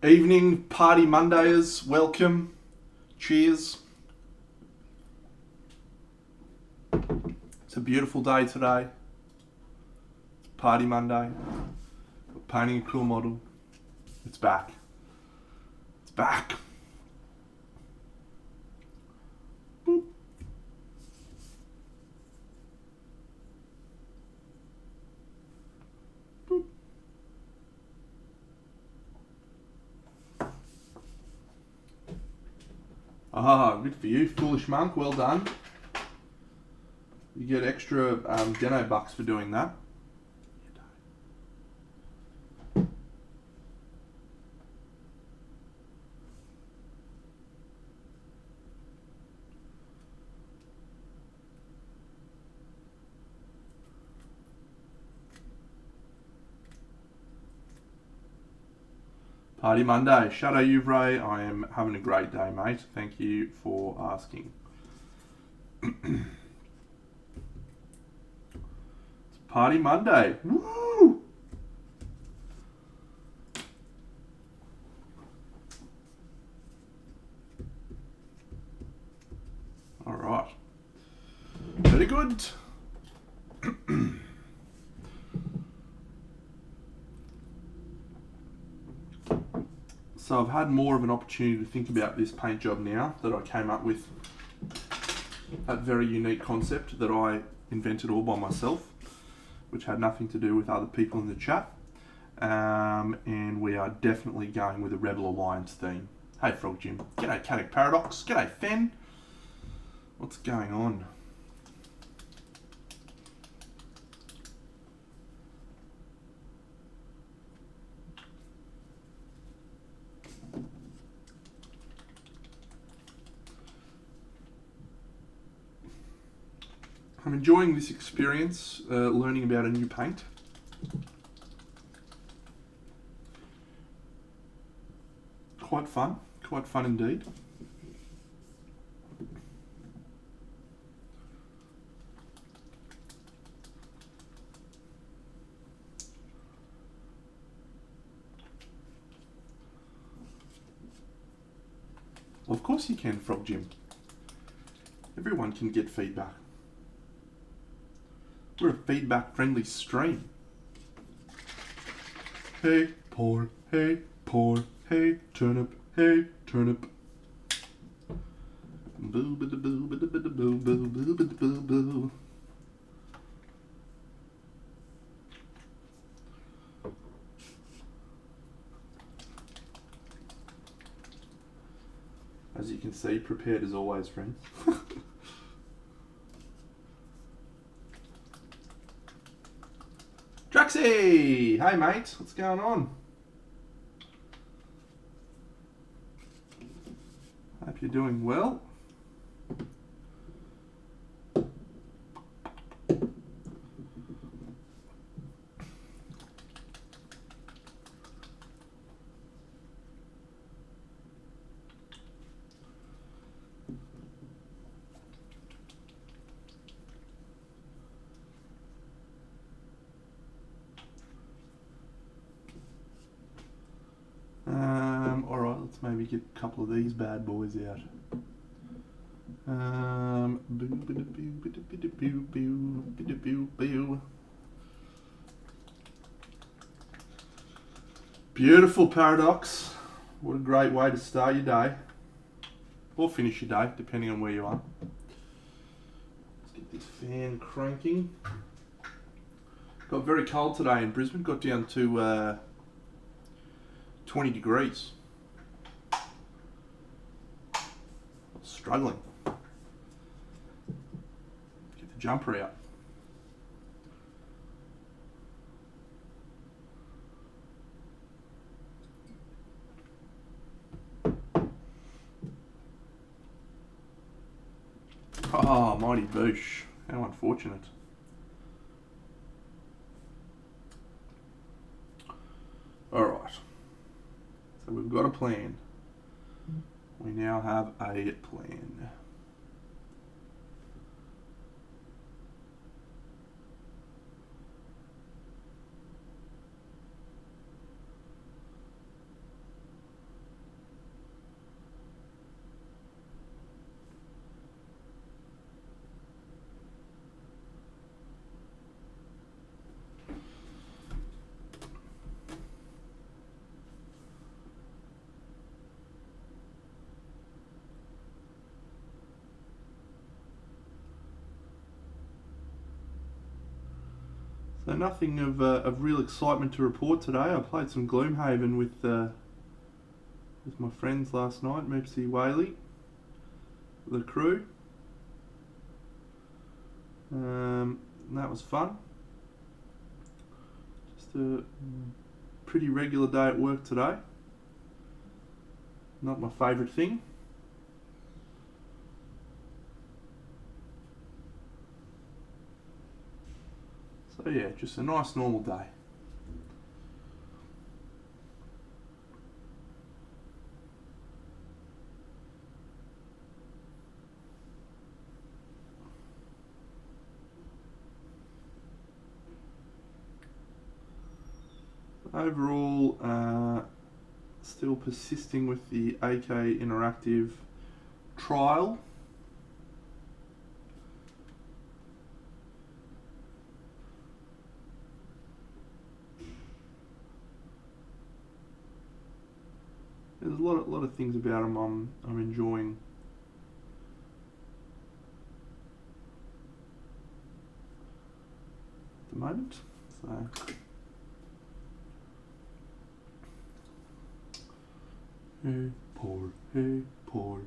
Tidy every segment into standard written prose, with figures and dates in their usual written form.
Evening, Party Mondayers, welcome. Cheers. It's a beautiful day today. It's Party Monday. We're painting a cool model. It's back. It's back. Boop. Boop. Ah, good for you, foolish monk. Well done. You get extra deno bucks for doing that. Party Monday. Shadow Uvray, I am having a great day, mate. Thank you for asking. It's Party Monday. Woo! Alright. Very good. So I've had more of an opportunity to think about this paint job now that I came up with that very unique concept that I invented all by myself, which had nothing to do with other people in the chat. And we are definitely going with a Rebel Alliance theme. Hey Frog Jim. G'day Caddick Paradox. G'day Fen. What's going on? I'm enjoying this experience, learning about a new paint. Quite fun indeed. Well, of course you can, Frog Jim. Everyone can get feedback. We're a feedback-friendly stream. Hey, Paul. Hey, Paul. Hey, turnip. Hey, turnip. Boo, boo, boo, boo, boo, boo, boo, boo, boo, boo, boo. As you can see, prepared as always, friends. Draxy! Hey mate, what's going on? Hope you're doing well. Alright, let's maybe get a couple of these bad boys out. Beautiful Paradox. What a great way to start your day. Or finish your day, depending on where you are. Let's get this fan cranking. Got very cold today in Brisbane. Got down to 20 degrees. Struggling. Get the jumper out. Oh, mighty boosh. How unfortunate. Alright. So we've got a plan. We now have a plan. So nothing of real excitement to report today. I played some Gloomhaven with my friends last night, Moopsy Whaley, the crew. And that was fun. Just a pretty regular day at work today. Not my favourite thing. So yeah, just a nice normal day. Overall, still persisting with the AK Interactive trial. There's a lot of things about them I'm enjoying. At the moment, so. Hey Paul, hey Paul.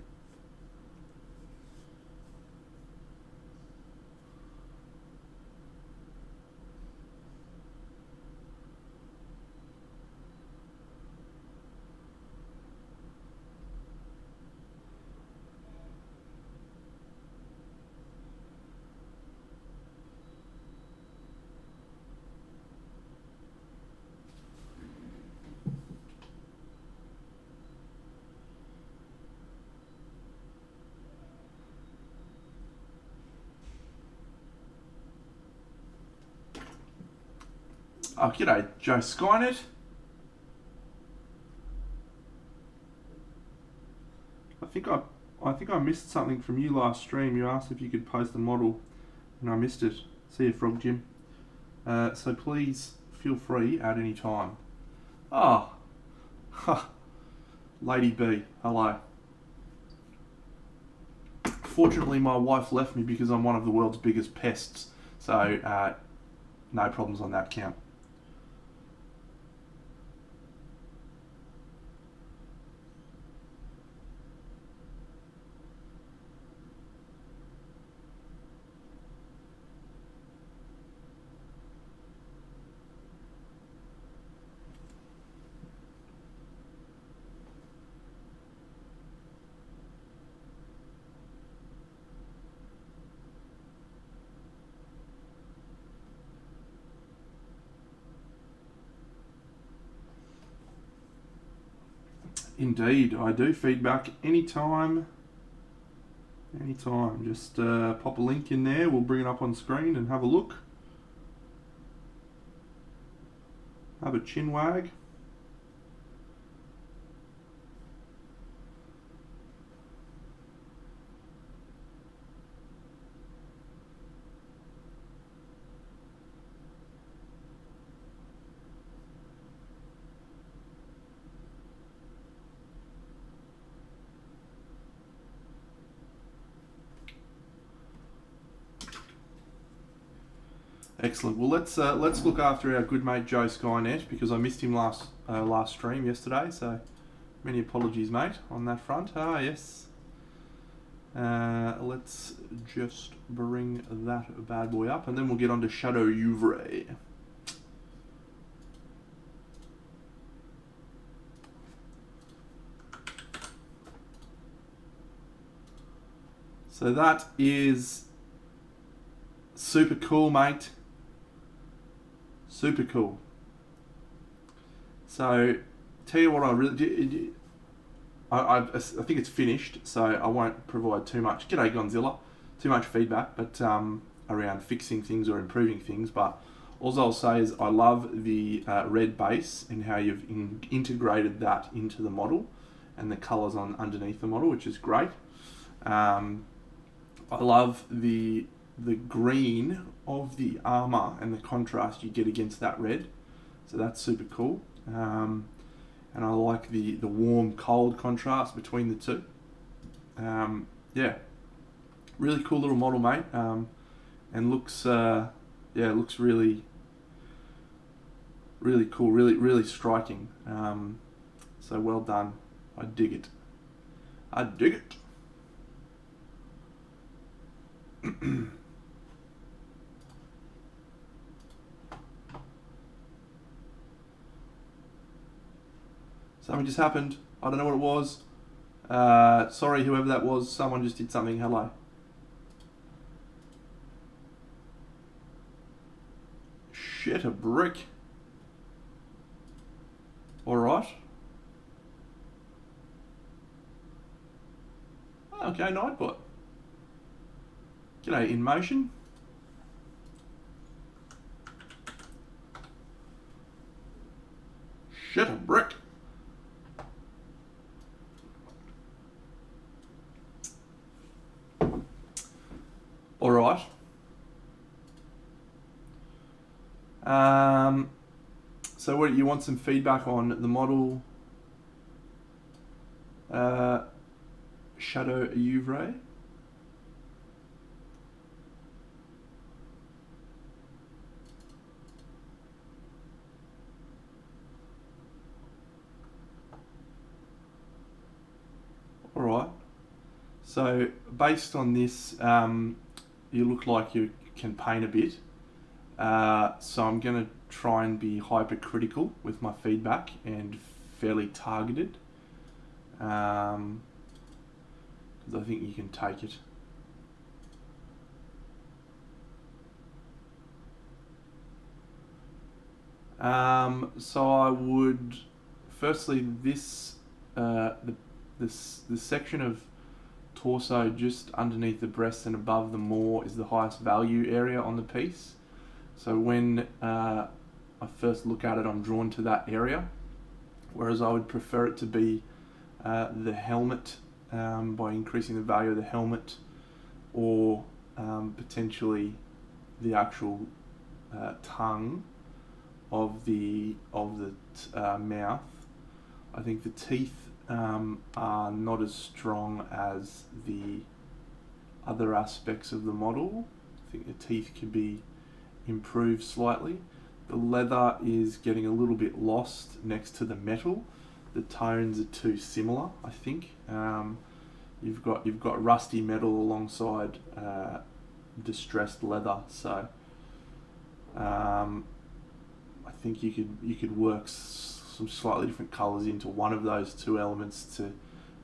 Oh, g'day, Joe Skynet. I think I missed something from you last stream. You asked if you could post a model, and I missed it. See you, Frog Jim. So please feel free at any time. Oh, Lady B, hello. Fortunately, my wife left me because I'm one of the world's biggest pests, so no problems on that count. Indeed, I do. Feedback anytime. Anytime. Just pop a link in there. We'll bring it up on screen and have a look. Have a chin wag. Excellent. Well, let's look after our good mate Joe Skynet, because I missed him last stream yesterday. So many apologies, mate, on that front. Ah, yes. Let's just bring that bad boy up, and then we'll get on to Shadow Ouvre. So that is super cool, mate. Super cool. So, tell you what, I think it's finished, so I won't provide too much. G'day Gonzilla, too much feedback, but around fixing things or improving things. But all I'll say is I love the red base and how you've integrated that into the model, and the colours on underneath the model, which is great. I love the green of the armor and the contrast you get against that red, so that's super cool. And I like the warm cold contrast between the two. Yeah, really cool little model, mate. And looks looks really Really cool, really striking. So well done. I dig it. I dig it. Something just happened. I don't know what it was. Sorry, whoever that was. Someone just did something. Hello. Shit, a brick. Alright. Okay, Nightbot. G'day, in motion. Shit, a brick. Alright. So what, you want some feedback on the model Shadow Ouvre? Alright. So based on this, you look like you can paint a bit. So I'm going to try and be hypercritical with my feedback and fairly targeted. Because I think you can take it. So I would, firstly, this section of torso just underneath the breast and above the maw is the highest value area on the piece. So when I first look at it, I'm drawn to that area, whereas I would prefer it to be the helmet, by increasing the value of the helmet, or potentially the actual tongue of the mouth. I think the teeth are not as strong as the other aspects of the model. I think the teeth could be improved slightly. The leather is getting a little bit lost next to the metal. The tones are too similar, I think. You've got rusty metal alongside distressed leather, so I think you could work some slightly different colours into one of those two elements to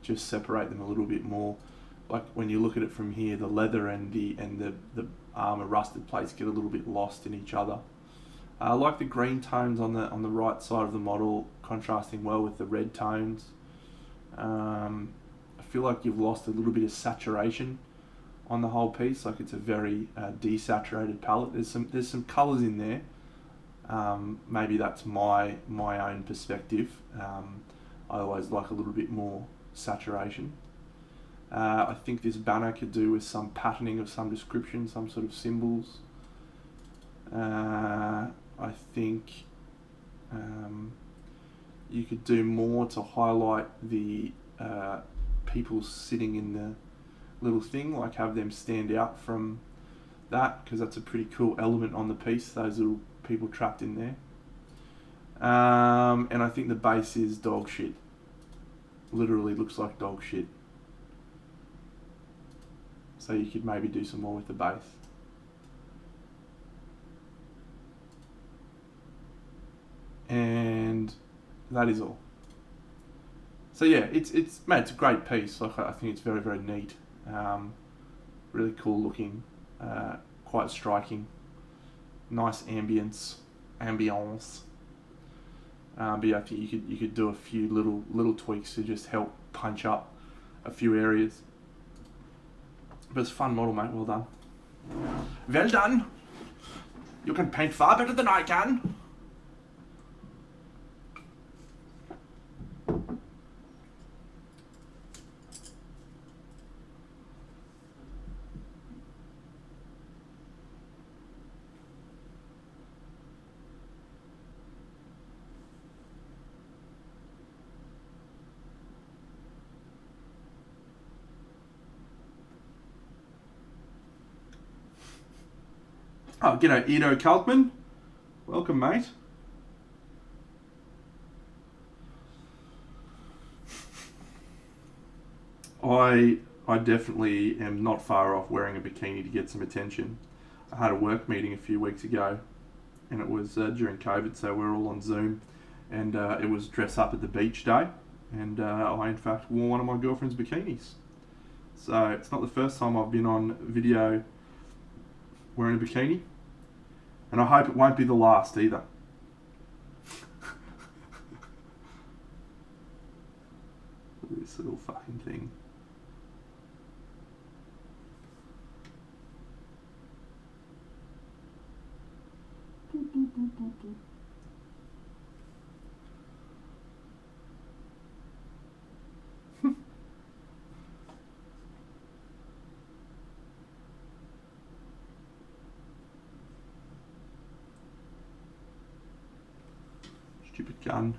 just separate them a little bit more. Like when you look at it from here, the leather and the armour rusted plates get a little bit lost in each other. I like the green tones on the right side of the model, contrasting well with the red tones. I feel like you've lost a little bit of saturation on the whole piece. Like it's a very desaturated palette. There's some colours in there. Maybe that's my own perspective. I always like a little bit more saturation. I think this banner could do with some patterning of some description, some sort of symbols. I think you could do more to highlight the people sitting in the little thing, like have them stand out from that, because that's a pretty cool element on the piece, those little people trapped in there. And I think the base is dog shit. Literally looks like dog shit. So you could maybe do some more with the base. And that is all. So yeah, it's a great piece. Like I think it's very, very neat. Really cool looking, quite striking. Nice ambience. But yeah, I think you could do a few little tweaks to just help punch up a few areas. But it's a fun model, mate. Well done. Well done. You can paint far better than I can. Oh, g'day, Edo Kalkman. Welcome, mate. I definitely am not far off wearing a bikini to get some attention. I had a work meeting a few weeks ago, and it was during COVID, so we were all on Zoom, and it was dress up at the beach day, and I in fact wore one of my girlfriend's bikinis. So it's not the first time I've been on video wearing a bikini, and I hope it won't be the last either. Look at this little fucking thing. Stupid gun.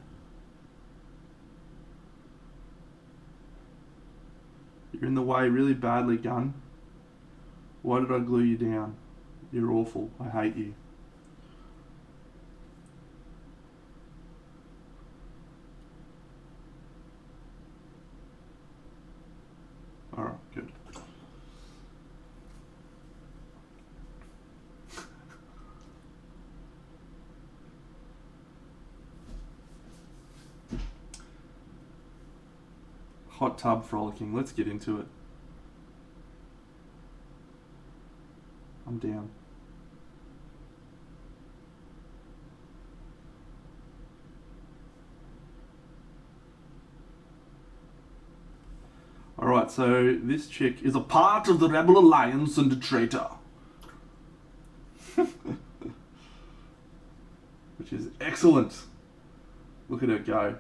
You're in the way really badly, gun. Why did I glue you down? You're awful. I hate you. Alright, good. Hot tub frolicking. Let's get into it. I'm down. Alright, so this chick is a part of the Rebel Alliance and a traitor. Which is excellent. Look at her go.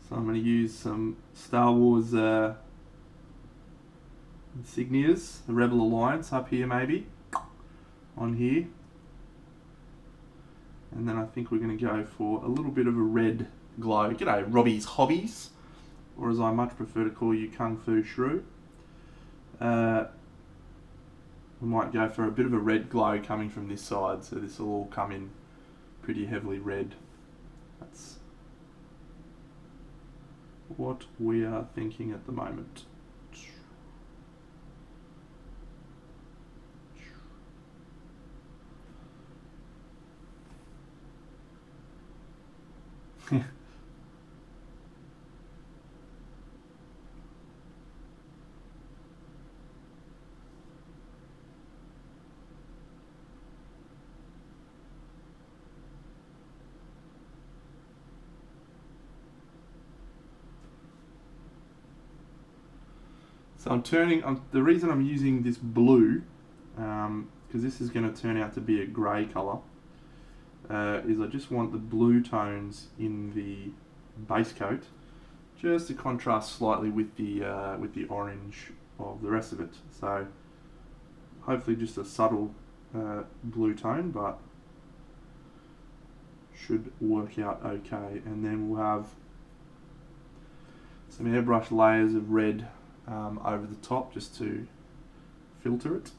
So I'm going to use some Star Wars insignias, the Rebel Alliance up here maybe, on here. And then I think we're going to go for a little bit of a red glow. G'day, Robbie's Hobbies, or as I much prefer to call you, Kung Fu Shrew. We might go for a bit of a red glow coming from this side, so this will all come in pretty heavily red. That's what we are thinking at the moment. So I'm turning, the reason I'm using this blue, because this is going to turn out to be a grey colour, is I just want the blue tones in the base coat, just to contrast slightly with the orange of the rest of it. So hopefully just a subtle blue tone, but should work out okay. And then we'll have some airbrush layers of red over the top just to filter it.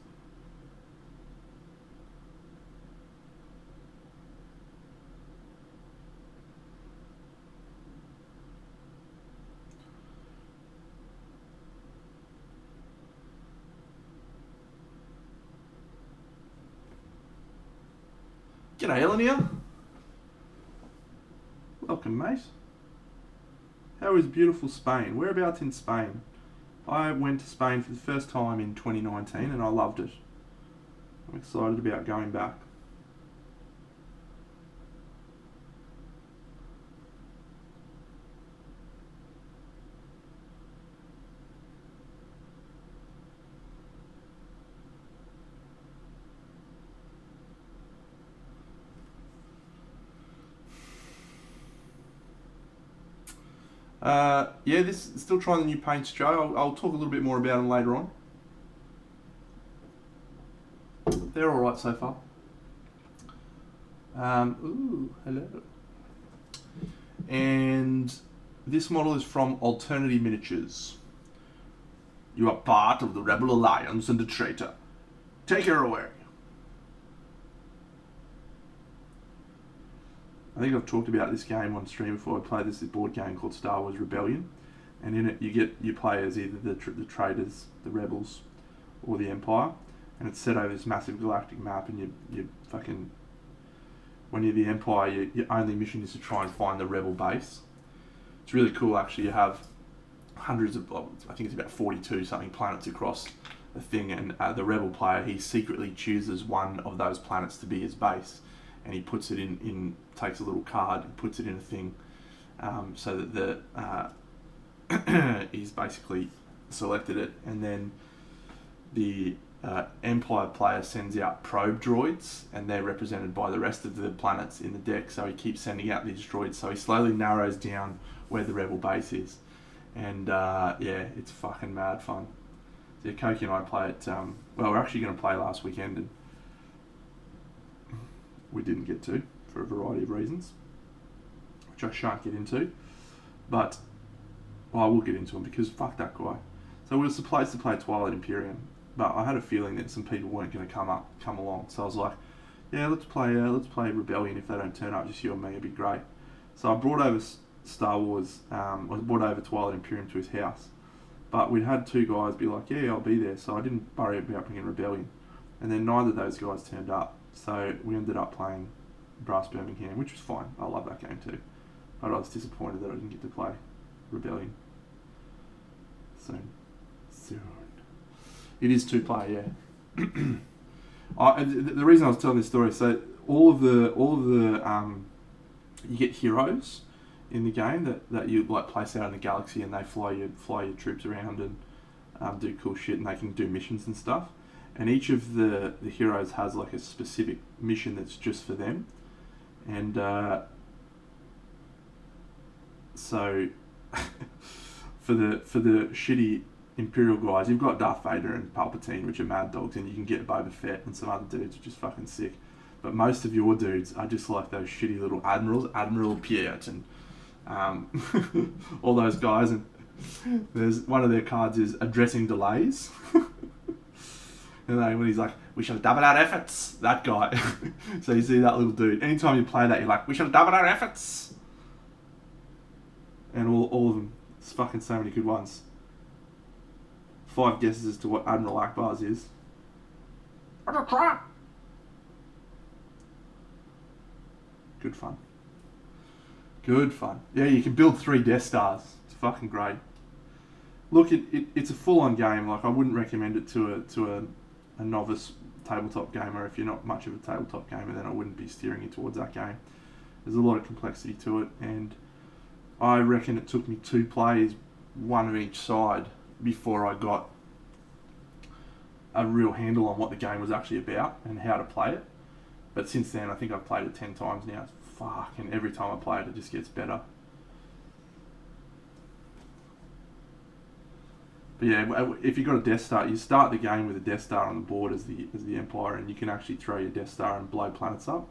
G'day, Elenia. Welcome, mate. How is beautiful Spain? Whereabouts in Spain? I went to Spain for the first time in 2019 and I loved it. I'm excited about going back. Yeah, this still trying the new paints, Joe. I'll talk a little bit more about them later on. They're all right so far. Ooh, hello. And this model is from Alternative Miniatures. You are part of the Rebel Alliance and a traitor. Take her away. I think I've talked about this game on stream before. I played this board game called Star Wars Rebellion, and in it you play as either the traitors, the rebels, or the Empire, and it's set over this massive galactic map. And you fucking, when you're the Empire, your only mission is to try and find the rebel base. It's really cool, actually. You have hundreds of, I think it's about 42 something planets across the thing, and the rebel player, he secretly chooses one of those planets to be his base, and he puts it in takes a little card and puts it in a thing, so that he's basically selected it, and then the Empire player sends out probe droids, and they're represented by the rest of the planets in the deck, so he keeps sending out these droids, so he slowly narrows down where the rebel base is. And yeah, it's fucking mad fun. So yeah, Koki and I play it, well, we're actually going to play last weekend, and we didn't get to, for a variety of reasons, which I shan't get into, but I will get into them, because fuck that guy. So we were supposed to play Twilight Imperium, but I had a feeling that some people weren't going to come along, so I was like, yeah, let's play Rebellion. If they don't turn up, just you and me, it'd be great. So I brought over Star Wars, I brought over Twilight Imperium to his house, but we'd had two guys be like, yeah, I'll be there, so I didn't worry about bringing Rebellion, and then neither of those guys turned up, so we ended up playing Brass Birmingham, which was fine. I love that game too, but I was disappointed that I didn't get to play Rebellion. Soon. It is two-player, yeah. The reason I was telling this story, so all of the you get heroes in the game that you like place out in the galaxy, and they fly your troops around and do cool shit, and they can do missions and stuff. And each of the heroes has like a specific mission that's just for them. And so for the shitty Imperial guys, you've got Darth Vader and Palpatine, which are mad dogs, and you can get Boba Fett and some other dudes, which is fucking sick. But most of your dudes are just like those shitty little admirals, Admiral Piet, and all those guys. And there's one of their cards is addressing delays. And then when he's like, we shall double our efforts, that guy. So you see that little dude. Anytime you play that, you're like, we shall double our efforts. And all of them. It's fucking so many good ones. 5 guesses as to what Admiral Akbar's is. What a trap! Good fun. Good fun. Yeah, you can build 3 Death Stars. It's fucking great. Look, it's a full-on game. Like, I wouldn't recommend it to a novice tabletop gamer. If you're not much of a tabletop gamer, then I wouldn't be steering you towards that game. There's a lot of complexity to it, and I reckon it took me 2 plays, one of each side, before I got a real handle on what the game was actually about and how to play it. But since then, I think I've played it 10 times now. It's fucking, every time I play it, it just gets better. But yeah, if you've got a Death Star, you start the game with a Death Star on the board as the Empire, and you can actually throw your Death Star and blow planets up.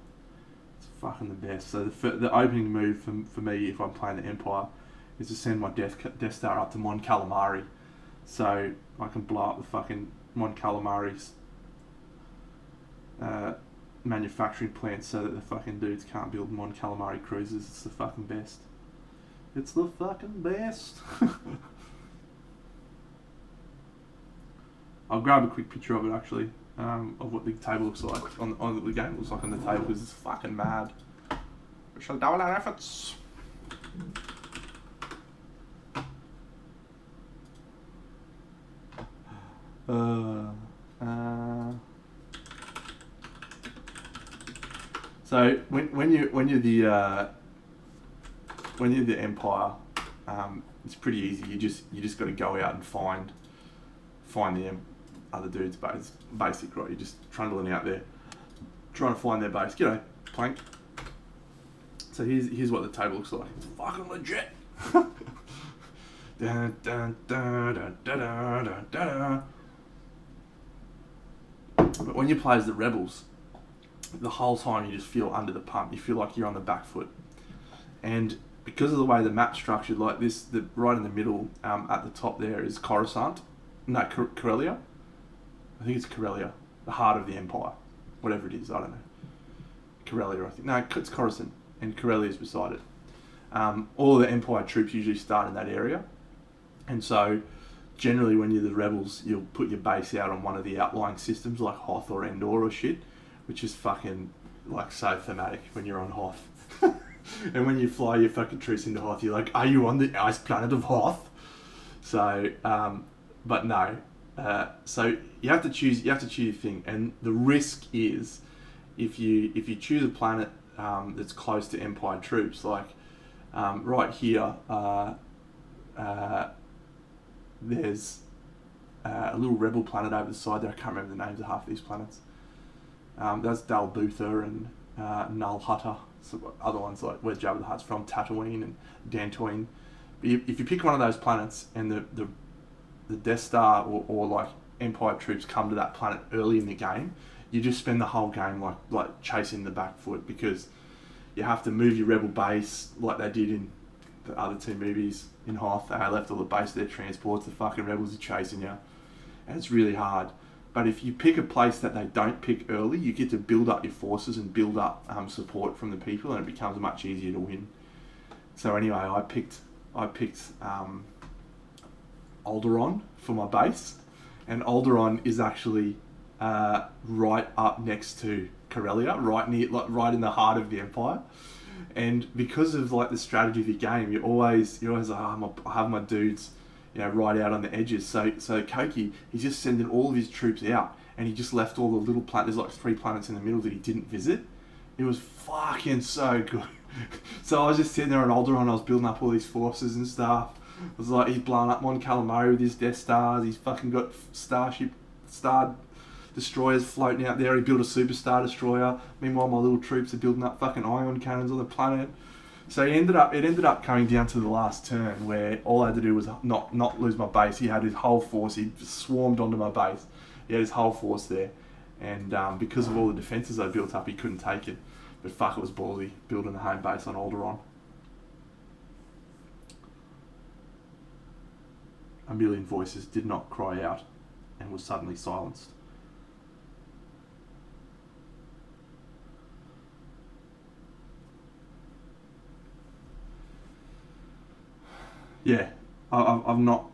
It's fucking the best. So the opening move for me, if I'm playing the Empire, is to send my Death Star up to Mon Calamari, so I can blow up the fucking Mon Calamari's manufacturing plants, so that the fucking dudes can't build Mon Calamari cruisers. It's the fucking best. It's the fucking best. I'll grab a quick picture of it actually, of what the table looks like on the game looks like on the table, because it's fucking mad. We shall double our efforts. So when you're the Empire, it's pretty easy. You just got to go out and find the other dudes' base. Basic, right? You're just trundling out there, trying to find their base. G'day, Plank. So here's what the table looks like. It's fucking legit. Dun, dun, dun, dun, dun, dun, dun, dun. But when you play as the rebels, the whole time you just feel under the pump. You feel like you're on the back foot. And because of the way the map's structured, like this, right in the middle, at the top there is Coruscant, No, Corellia. I think it's Corellia, the heart of the empire, whatever it is. I don't know. Corellia, I think. No, it's Coruscant, and Corellia is beside it. All the Empire troops usually start in that area, and so generally when you're the rebels, you'll put your base out on one of the outlying systems like Hoth or Endor or shit, which is fucking like so thematic when you're on Hoth. And when you fly your fucking troops into Hoth, you're like, are you on the ice planet of Hoth? So, but no. So you have to choose your thing, and the risk is if you choose a planet that's close to Empire troops, like right here, there's a little rebel planet over the side there. I can't remember the names of half of these planets. That's Dal Butha and Null Hutter. So other ones like where Jabba the Hutt's from, Tatooine and Dantooine. But if you pick one of those planets and the Death Star or like Empire troops come to that planet early in the game, you just spend the whole game like chasing the back foot, because you have to move your rebel base like they did in the other two movies in Hoth. They left all the base of their transports, the fucking rebels are chasing you, and it's really hard. But if you pick a place that they don't pick early, you get to build up your forces and build up support from the people, and it becomes much easier to win. So anyway, I picked Alderaan for my base, and Alderaan is actually right up next to Corellia, right in the heart of the Empire. And because of like the strategy of the game, you're always like, I have my dudes, right out on the edges. So Koki, he's just sending all of his troops out, and he just left all the little planets. There's like 3 planets in the middle that he didn't visit. It was fucking so good. So I was just sitting there on Alderaan, I was building up all these forces and stuff. It was like, he's blowing up Mon Calamari with his Death Stars. He's fucking got Star Destroyers floating out there. He built a Super Star Destroyer. Meanwhile, my little troops are building up fucking ion cannons on the planet. So it ended up coming down to the last turn where all I had to do was not lose my base. He had his whole force. He swarmed onto my base. He had his whole force there. And because of all the defences I built up, he couldn't take it. But fuck, it was ballsy, building a home base on Alderaan. A million voices did not cry out and was suddenly silenced. Yeah, I've not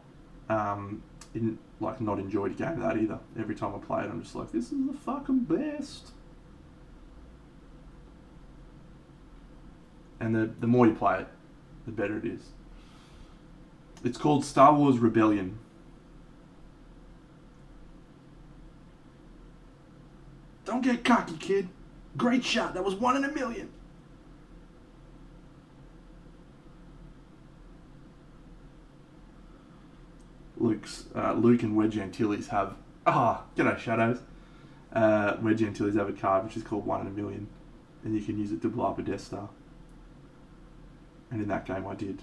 not enjoyed a game of that either. Every time I play it, I'm just like, this is the fucking best. And the more you play it, the better it is. It's called Star Wars Rebellion. Don't get cocky, kid. Great shot. That was 1 in a million. Luke and Wedge Antilles have... g'day, Shadows. Wedge Antilles have a card which is called 1 in a million. And you can use it to blow up a Death Star. And in that game I did.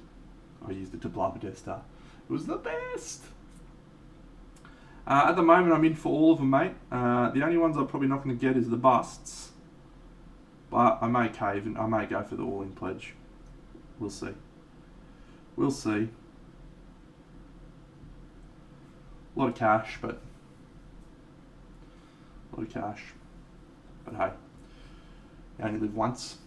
I used it to blow up a Death Star. It was the best! At the moment I'm in for all of them, mate. The only ones I'm probably not going to get is the busts. But I may cave and I may go for the all-in pledge. We'll see. We'll see. A lot of cash, but... hey, you only live once.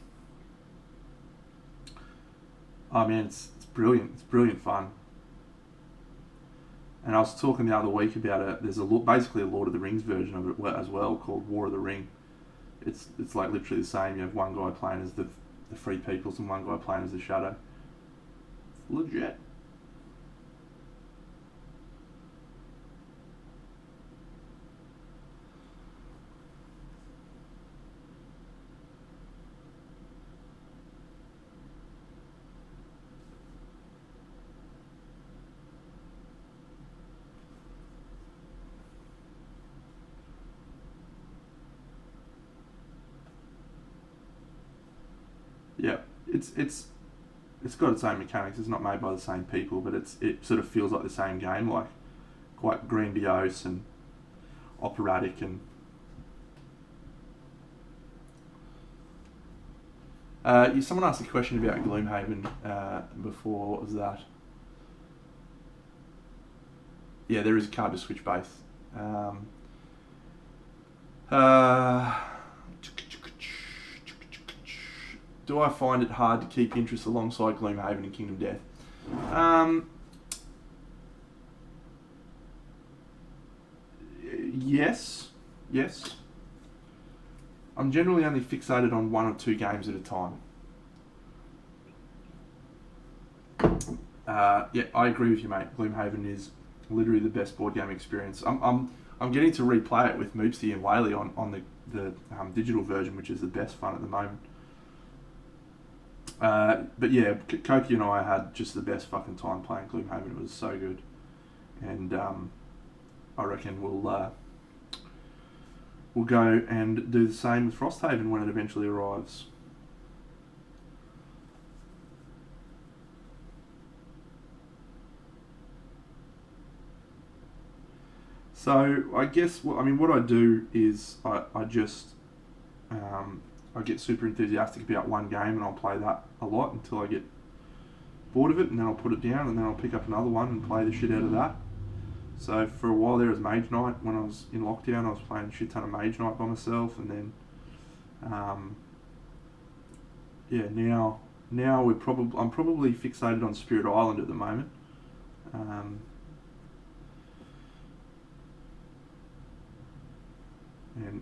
Oh man, it's brilliant. It's brilliant fun. And I was talking the other week about it. There's basically a Lord of the Rings version of it as well, called War of the Ring. It's like literally the same. You have one guy playing as the Free Peoples and one guy playing as the Shadow. It's legit. Yeah, it's got its own mechanics. It's not made by the same people, but it sort of feels like the same game, like quite grandiose and operatic and. Someone asked a question about Gloomhaven before. What was that? yeah, there is a card to switch base. Uh, do I find it hard to keep interest alongside Gloomhaven and Kingdom Death? Yes. I'm generally only fixated on 1 or 2 games at a time. Yeah, I agree with you, mate. Gloomhaven is literally the best board game experience. I'm getting to replay it with Moopsy and Whaley on the digital version, which is the best fun at the moment. But yeah, Koki and I had just the best fucking time playing Gloomhaven. It was so good, and I reckon we'll go and do the same with Frosthaven when it eventually arrives. So I guess what I do is I just I get super enthusiastic about one game and I'll play that a lot until I get bored of it, and then I'll put it down and then I'll pick up another one and play the shit out of that. So for a while there was Mage Knight. When I was in lockdown, I was playing a shit ton of Mage Knight by myself, and then now I'm probably fixated on Spirit Island at the moment.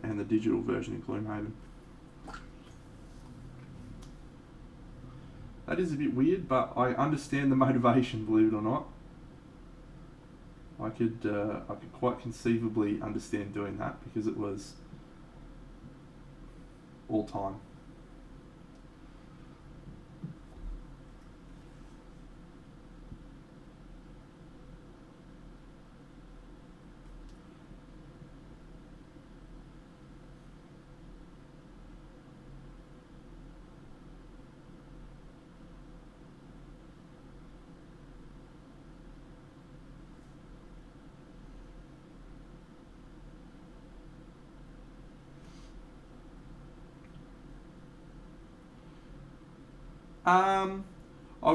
And the digital version in Gloomhaven. That is a bit weird, but I understand the motivation, believe it or not. I could quite conceivably understand doing that because it was all time.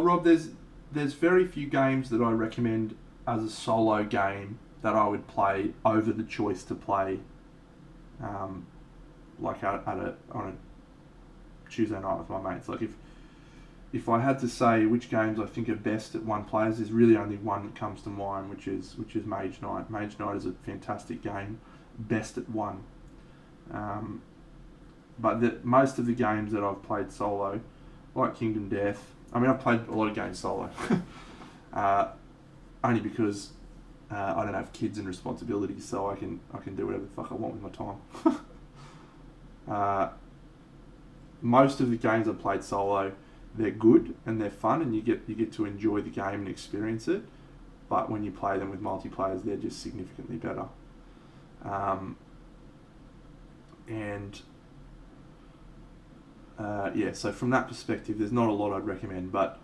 Rob, there's very few games that I recommend as a solo game that I would play over the choice to play, like on a Tuesday night with my mates. Like if I had to say which games I think are best at one players, there's really only one that comes to mind, which is Mage Knight. Mage Knight is a fantastic game, best at one. But most of the games that I've played solo, like Kingdom Death, I've played a lot of games solo, only because I don't have kids and responsibilities, so I can do whatever the fuck I want with my time. Most of the games I've played solo, they're good and they're fun, and you get to enjoy the game and experience it. But when you play them with multiplayers, they're just significantly better. So from that perspective, there's not a lot I'd recommend, but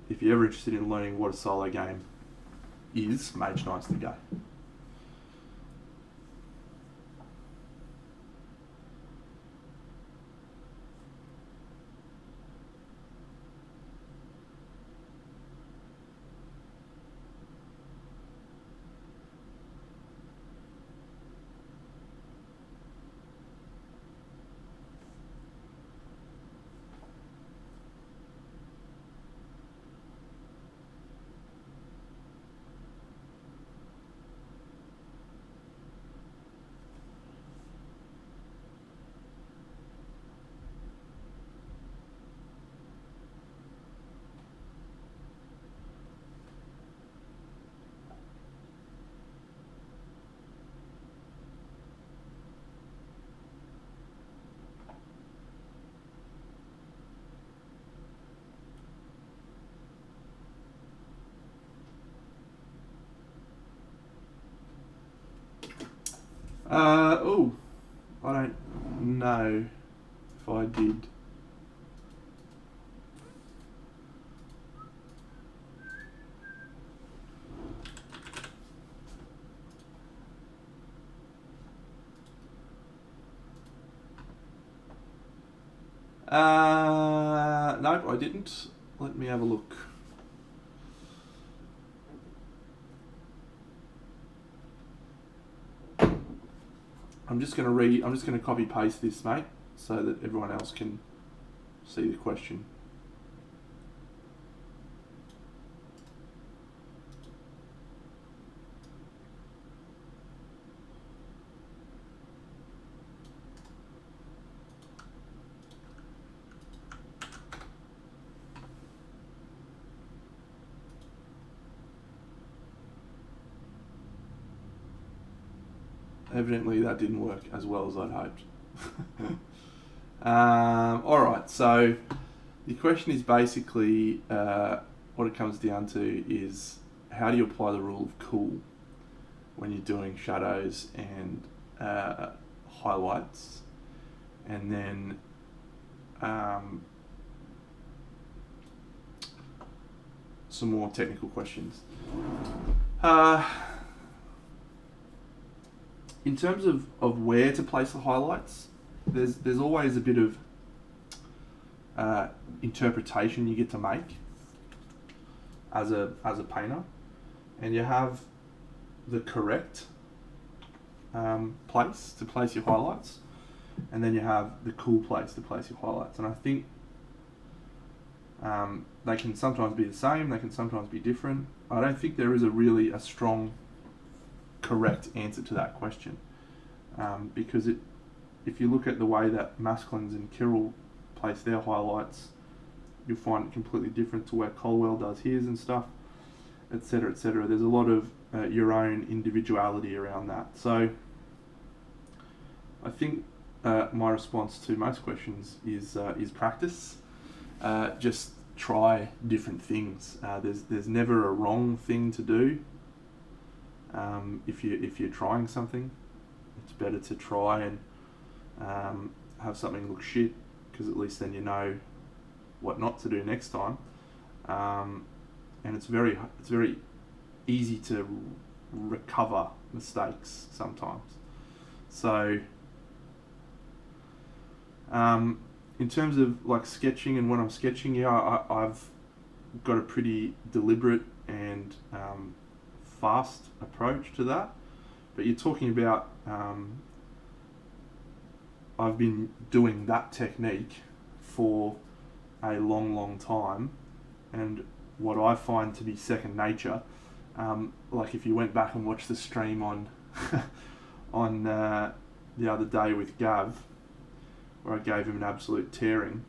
if you're ever interested in learning what a solo game is, Mage Knight's the go. I don't know if I did. Nope, I didn't. Let me have a look. I'm just going to copy paste this, mate, so that everyone else can see the question. Evidently that didn't work as well as I'd hoped. Alright, so the question is basically, what it comes down to is, how do you apply the rule of cool when you're doing shadows and highlights? And then some more technical questions. In terms of where to place the highlights, there's always a bit of interpretation you get to make as a painter, and you have the correct place to place your highlights, and then you have the cool place to place your highlights. And I think they can sometimes be the same, they can sometimes be different. I don't think there is a strong correct answer to that question, because if you look at the way that Masklins and Kirill place their highlights, you'll find it completely different to where Colwell does his and stuff, etc., etc. There's a lot of your own individuality around that. So I think my response to most questions is practice. Just try different things. There's never a wrong thing to do. If you're trying something, it's better to try and have something look shit, because at least then you know what not to do next time. And it's very easy to recover mistakes sometimes. So in terms of like sketching and when I'm sketching, yeah, I've got a pretty deliberate and fast approach to that. But you're talking about I've been doing that technique for a long time, and what I find to be second nature, like if you went back and watched the stream on on the other day with Gav, where I gave him an absolute tearing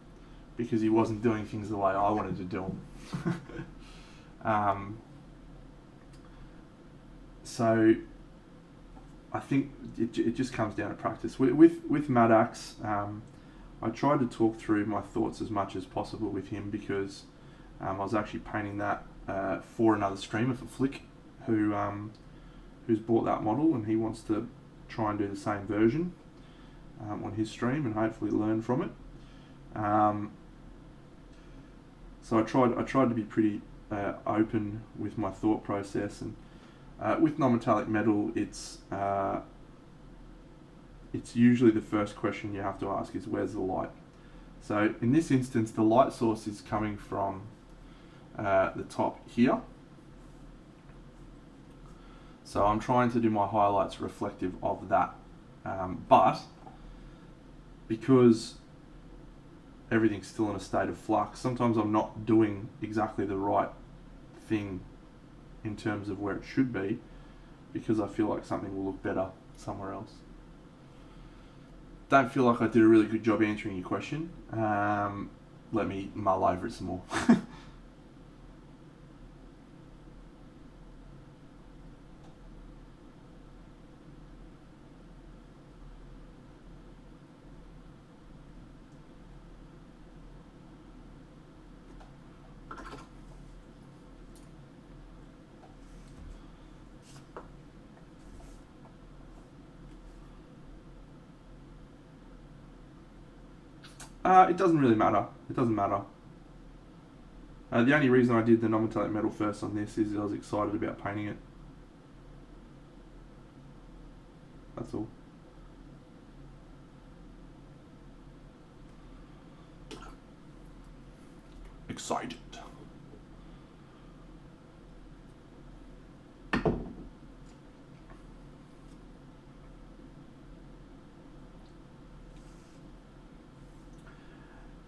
because he wasn't doing things the way I wanted to do them. So I think it just comes down to practice. With Maddox, I tried to talk through my thoughts as much as possible with him, because I was actually painting that for another streamer, for Flick, who's bought that model, and he wants to try and do the same version on his stream and hopefully learn from it. So I tried to be pretty open with my thought process, and with non-metallic metal, it's usually the first question you have to ask is, where's the light? So in this instance, the light source is coming from the top here. So I'm trying to do my highlights reflective of that, but because everything's still in a state of flux, sometimes I'm not doing exactly the right thing in terms of where it should be, because I feel like something will look better somewhere else. Don't feel like I did a really good job answering your question. Let me mull over it some more. It doesn't really matter. It doesn't matter. The only reason I did the non-metallic metal first on this is I was excited about painting it. That's all. Excited.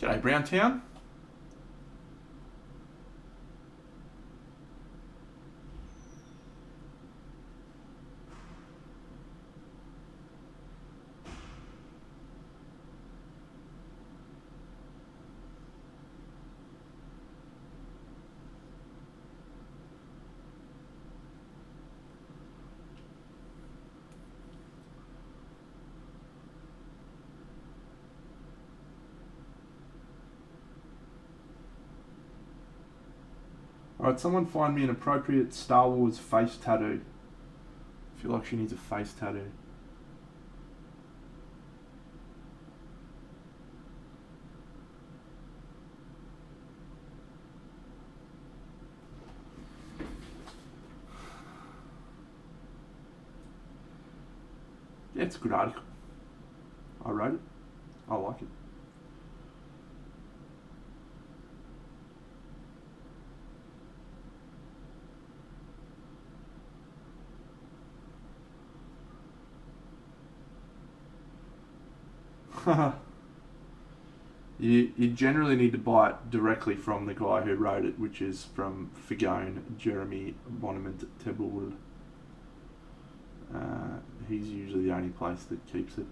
G'day, Browntown. Alright, someone find me an appropriate Star Wars face tattoo. I feel like she needs a face tattoo. Yeah, it's a good article. I wrote it. I like it. You generally need to buy it directly from the guy who wrote it, which is from Fagone, Jeremy Bonament Tebelwood. He's usually the only place that keeps it.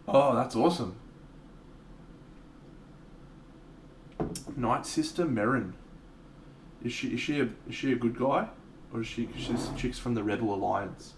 Oh, that's awesome. Night Sister Merrin. Is she a good guy, or is she's chicks from the Rebel Alliance?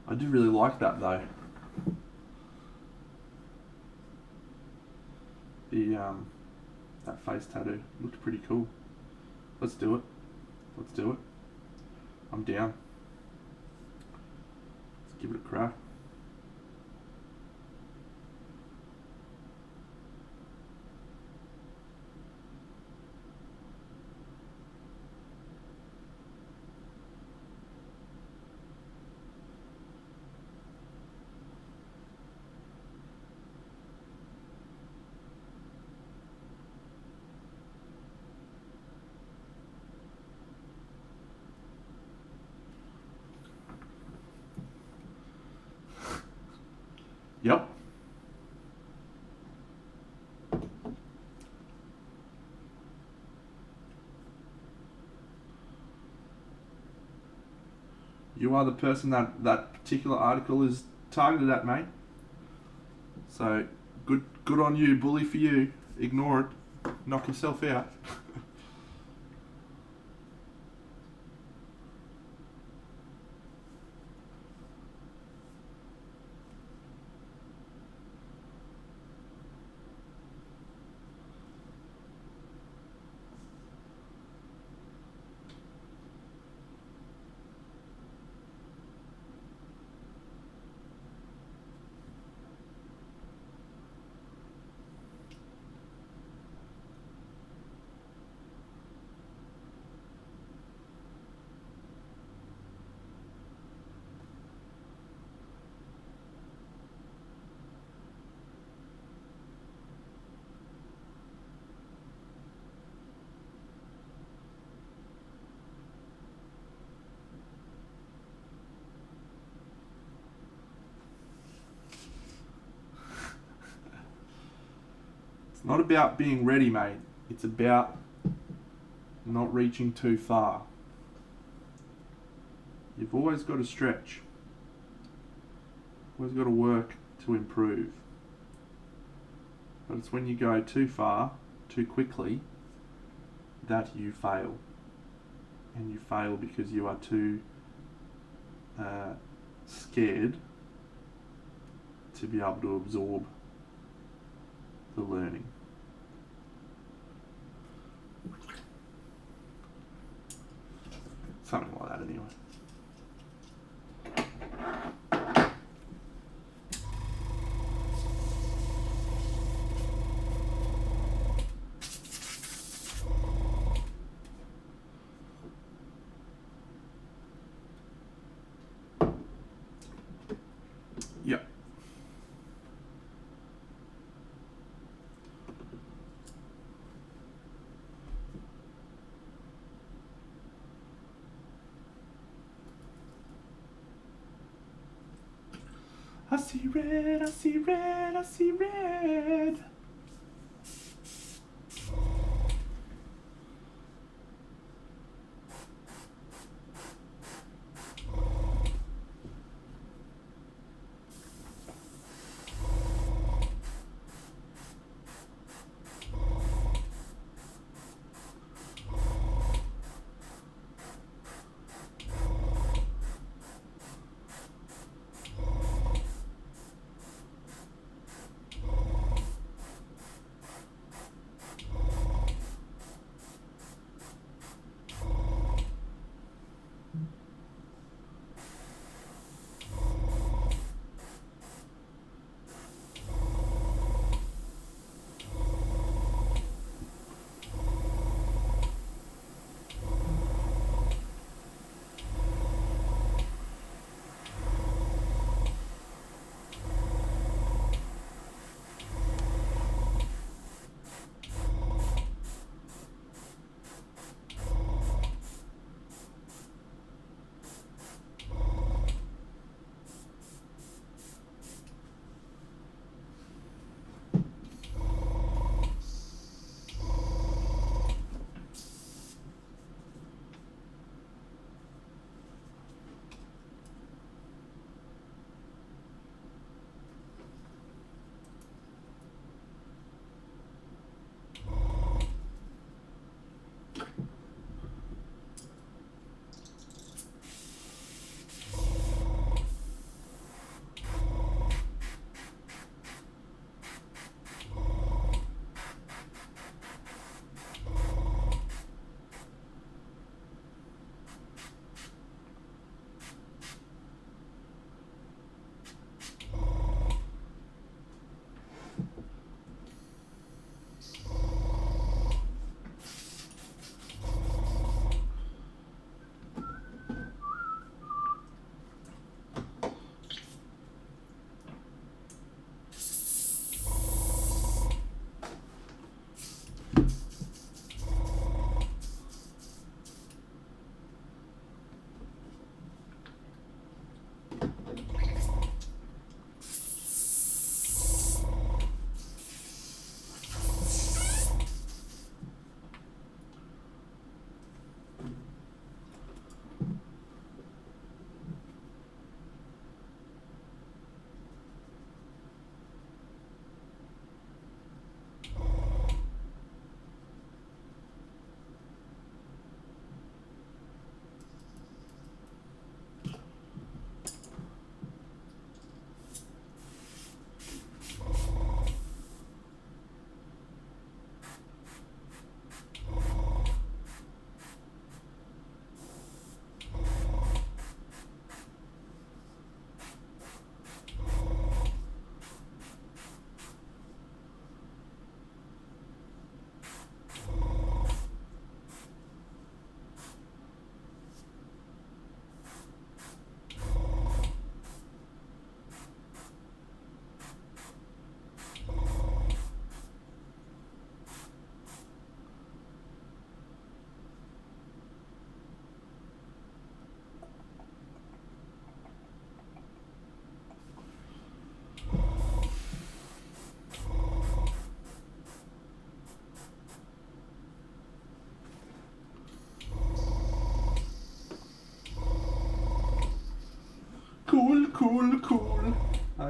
I do really like that though. The that face tattoo looked pretty cool. Let's do it. Let's do it. I'm down. Let's give it a crack. Yep. You are the person that particular article is targeted at, mate. So, good on you, bully for you. Ignore it. Knock yourself out. It's not about being ready, mate. It's about not reaching too far. You've always got to stretch. Always got to work to improve. But it's when you go too far, too quickly, that you fail. And you fail because you are too scared to be able to absorb the learning. Something like that anyway. Yeah. I see red, I see red, I see red.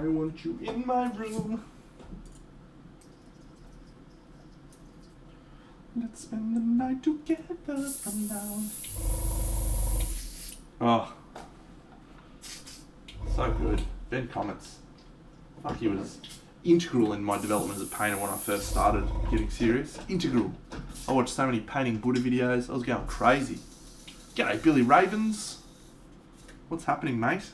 want you in my room. Let's spend the night together from now. Oh, so good. Ben Comets. Fuck, he was integral in my development as a painter when I first started getting serious. Integral. I watched so many painting Buddha videos. I was going crazy. G'day, Billy Ravens. What's happening, mate?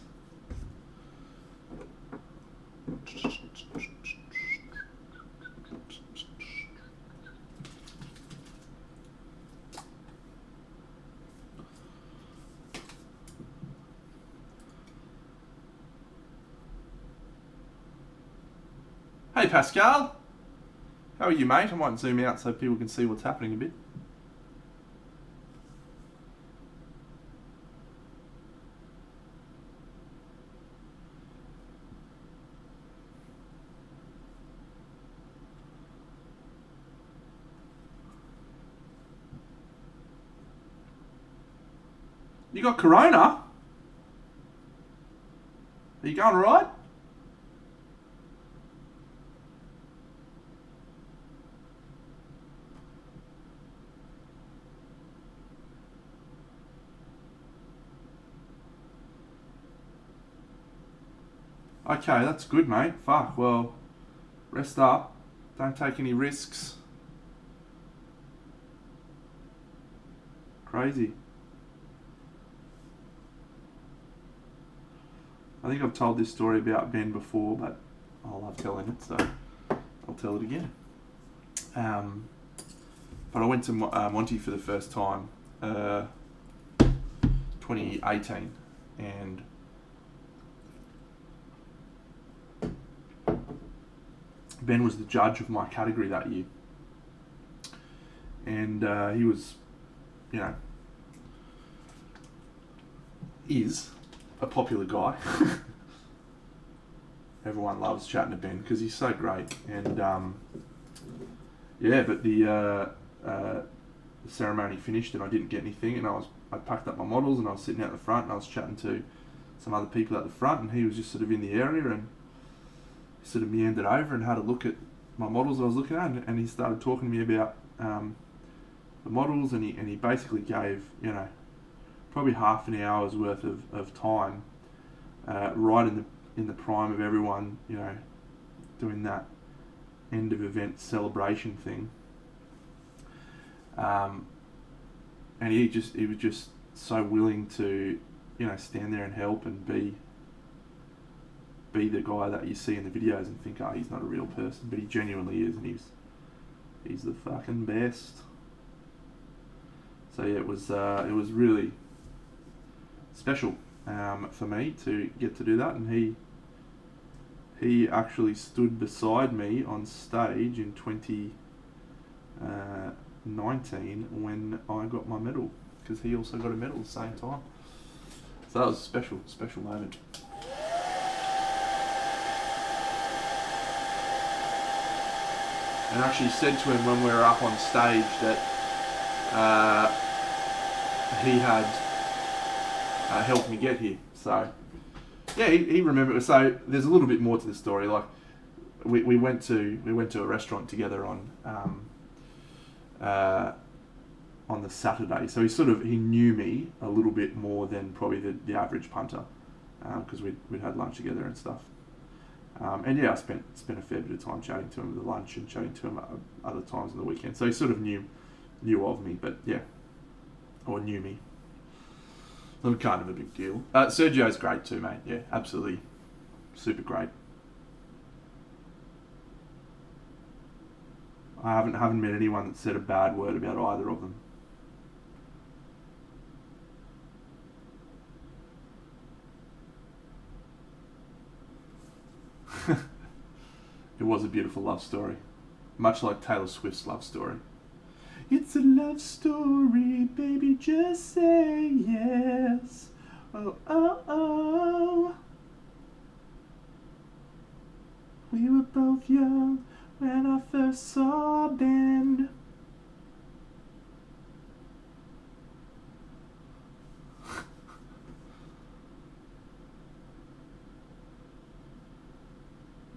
Hey Pascal, how are you, mate? I might zoom out so people can see what's happening a bit. You got corona? Are you going alright? Okay, that's good, mate. Fuck, well, rest up. Don't take any risks. Crazy. I think I've told this story about Ben before, but I love telling it, so I'll tell it again. But I went to Monty for the first time, 2018, and Ben was the judge of my category that year. And he was, you know, is a popular guy. Everyone loves chatting to Ben because he's so great. And yeah, but the ceremony finished and I didn't get anything, and I packed up my models and I was sitting out the front and I was chatting to some other people at the front, and he was just sort of in the area and sort of meandered over and had a look at my models I was looking at, and he started talking to me about the models, and he basically gave, you know, probably half an hour's worth of time right in the prime of everyone, you know, doing that end of event celebration thing. And he was just so willing to, you know, stand there and help and be the guy that you see in the videos and think, oh, he's not a real person, but he genuinely is, and he's the fucking best. So yeah, it was really special for me to get to do that, and he actually stood beside me on stage in 2019 when I got my medal, because he also got a medal at the same time. So that was a special moment. And I actually said to him when we were up on stage that he had helped me get here. So yeah, he remembered. So there's a little bit more to the story. Like we went to a restaurant together on the Saturday. So he knew me a little bit more than probably the average punter, because we'd had lunch together and stuff. And yeah, I spent a fair bit of time chatting to him at the lunch and chatting to him at other times on the weekend. So he sort of knew of me, but yeah, or knew me. I'm kind of a big deal. Sergio's great too, mate. Yeah, absolutely, super great. I haven't met anyone that said a bad word about either of them. It was a beautiful love story, much like Taylor Swift's love story. It's a love story, baby, just say yes. Oh, oh, oh. We were both young when I first saw Ben.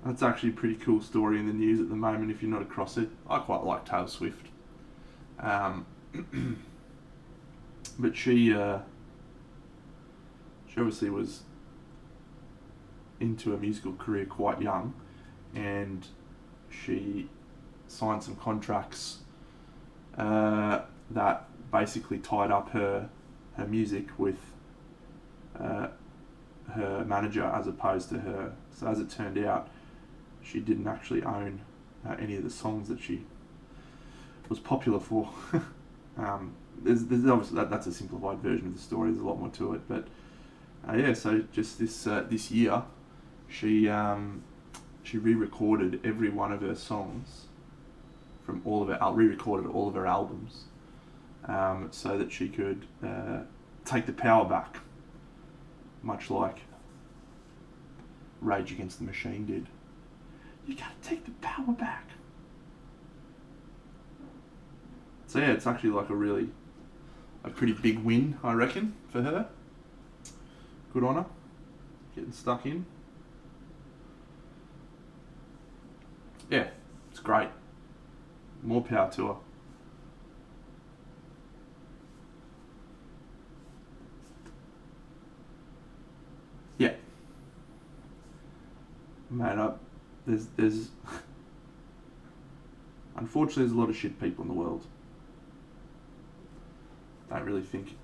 That's actually a pretty cool story in the news at the moment if you're not across it. I quite like Taylor Swift. But she obviously was into a musical career quite young, and she signed some contracts that basically tied up her music with her manager as opposed to her. So as it turned out, she didn't actually own any of the songs that she was popular for. There's obviously that's a simplified version of the story. There's a lot more to it, but yeah. So just this year, she re-recorded every one of her songs from all of her re-recorded all of her albums, so that she could take the power back, much like Rage Against the Machine did. You gotta take the power back. So yeah, it's actually like a pretty big win, I reckon, for her. Good on her, getting stuck in. Yeah, it's great. More power to her. Yeah. Man, there's unfortunately there's a lot of shit people in the world. I don't really think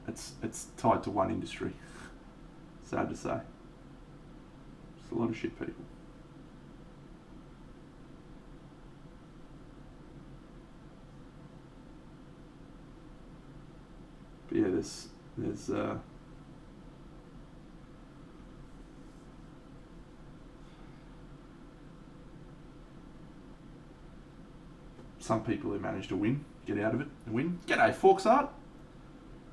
it's tied to one industry. Sad to say. There's a lot of shit people. But yeah, there's some people who manage to get out of it and win. G'day, Forksart.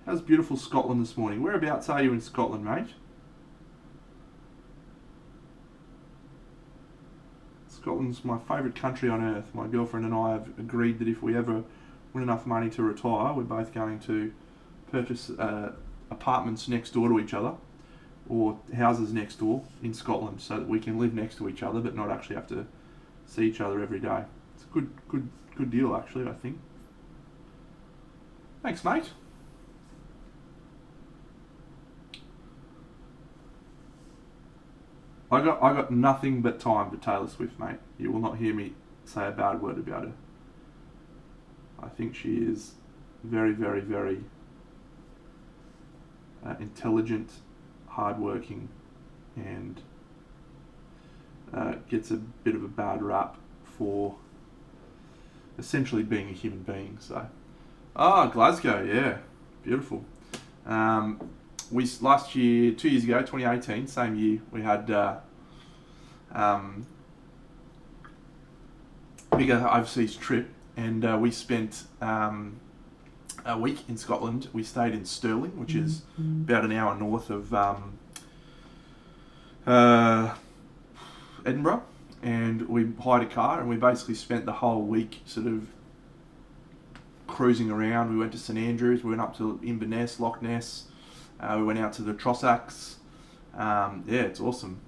How's beautiful Scotland this morning? Whereabouts are you in Scotland, mate? Scotland's my favourite country on earth. My girlfriend and I have agreed that if we ever win enough money to retire, we're both going to purchase apartments next door to each other, or houses next door in Scotland, so that we can live next to each other but not actually have to see each other every day. It's a good deal, actually, I think. Thanks, mate. I got nothing but time for Taylor Swift, mate. You will not hear me say a bad word about her. I think she is very, very, very intelligent, hardworking, and gets a bit of a bad rap for essentially being a human being. So, Glasgow, yeah, beautiful. We last year, 2 years ago, 2018, same year, we had bigger overseas trip, and we spent a week in Scotland. We stayed in Stirling, which is about an hour north of Edinburgh, and we hired a car, and we basically spent the whole week sort of cruising around. We went to St Andrews, we went up to Inverness, Loch Ness. We went out to the Trossachs. Yeah, it's awesome.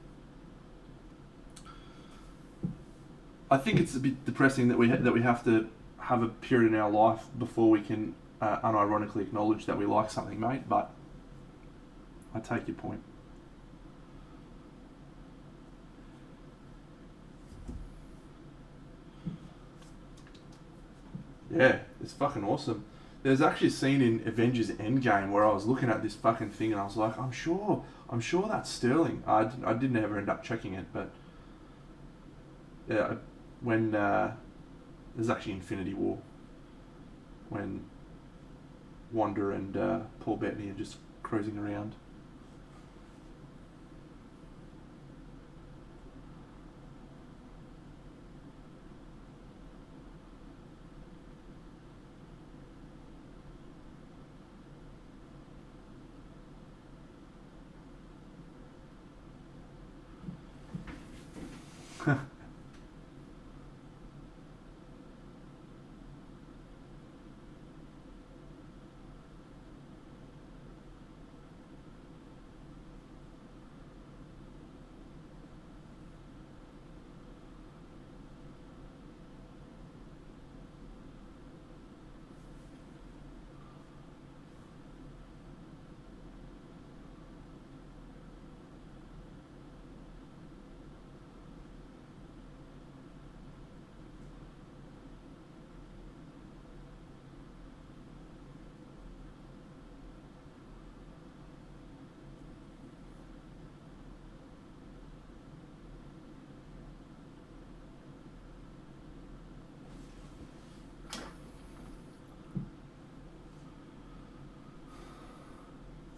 I think it's a bit depressing that we have to have a period in our life before we can unironically acknowledge that we like something, mate. But I take your point. Yeah, it's fucking awesome. There's actually a scene in Avengers Endgame where I was looking at this fucking thing and I was like, I'm sure that's Sterling. I didn't ever end up checking it, but yeah, when there's actually Infinity War, when Wanda and Paul Bettany are just cruising around.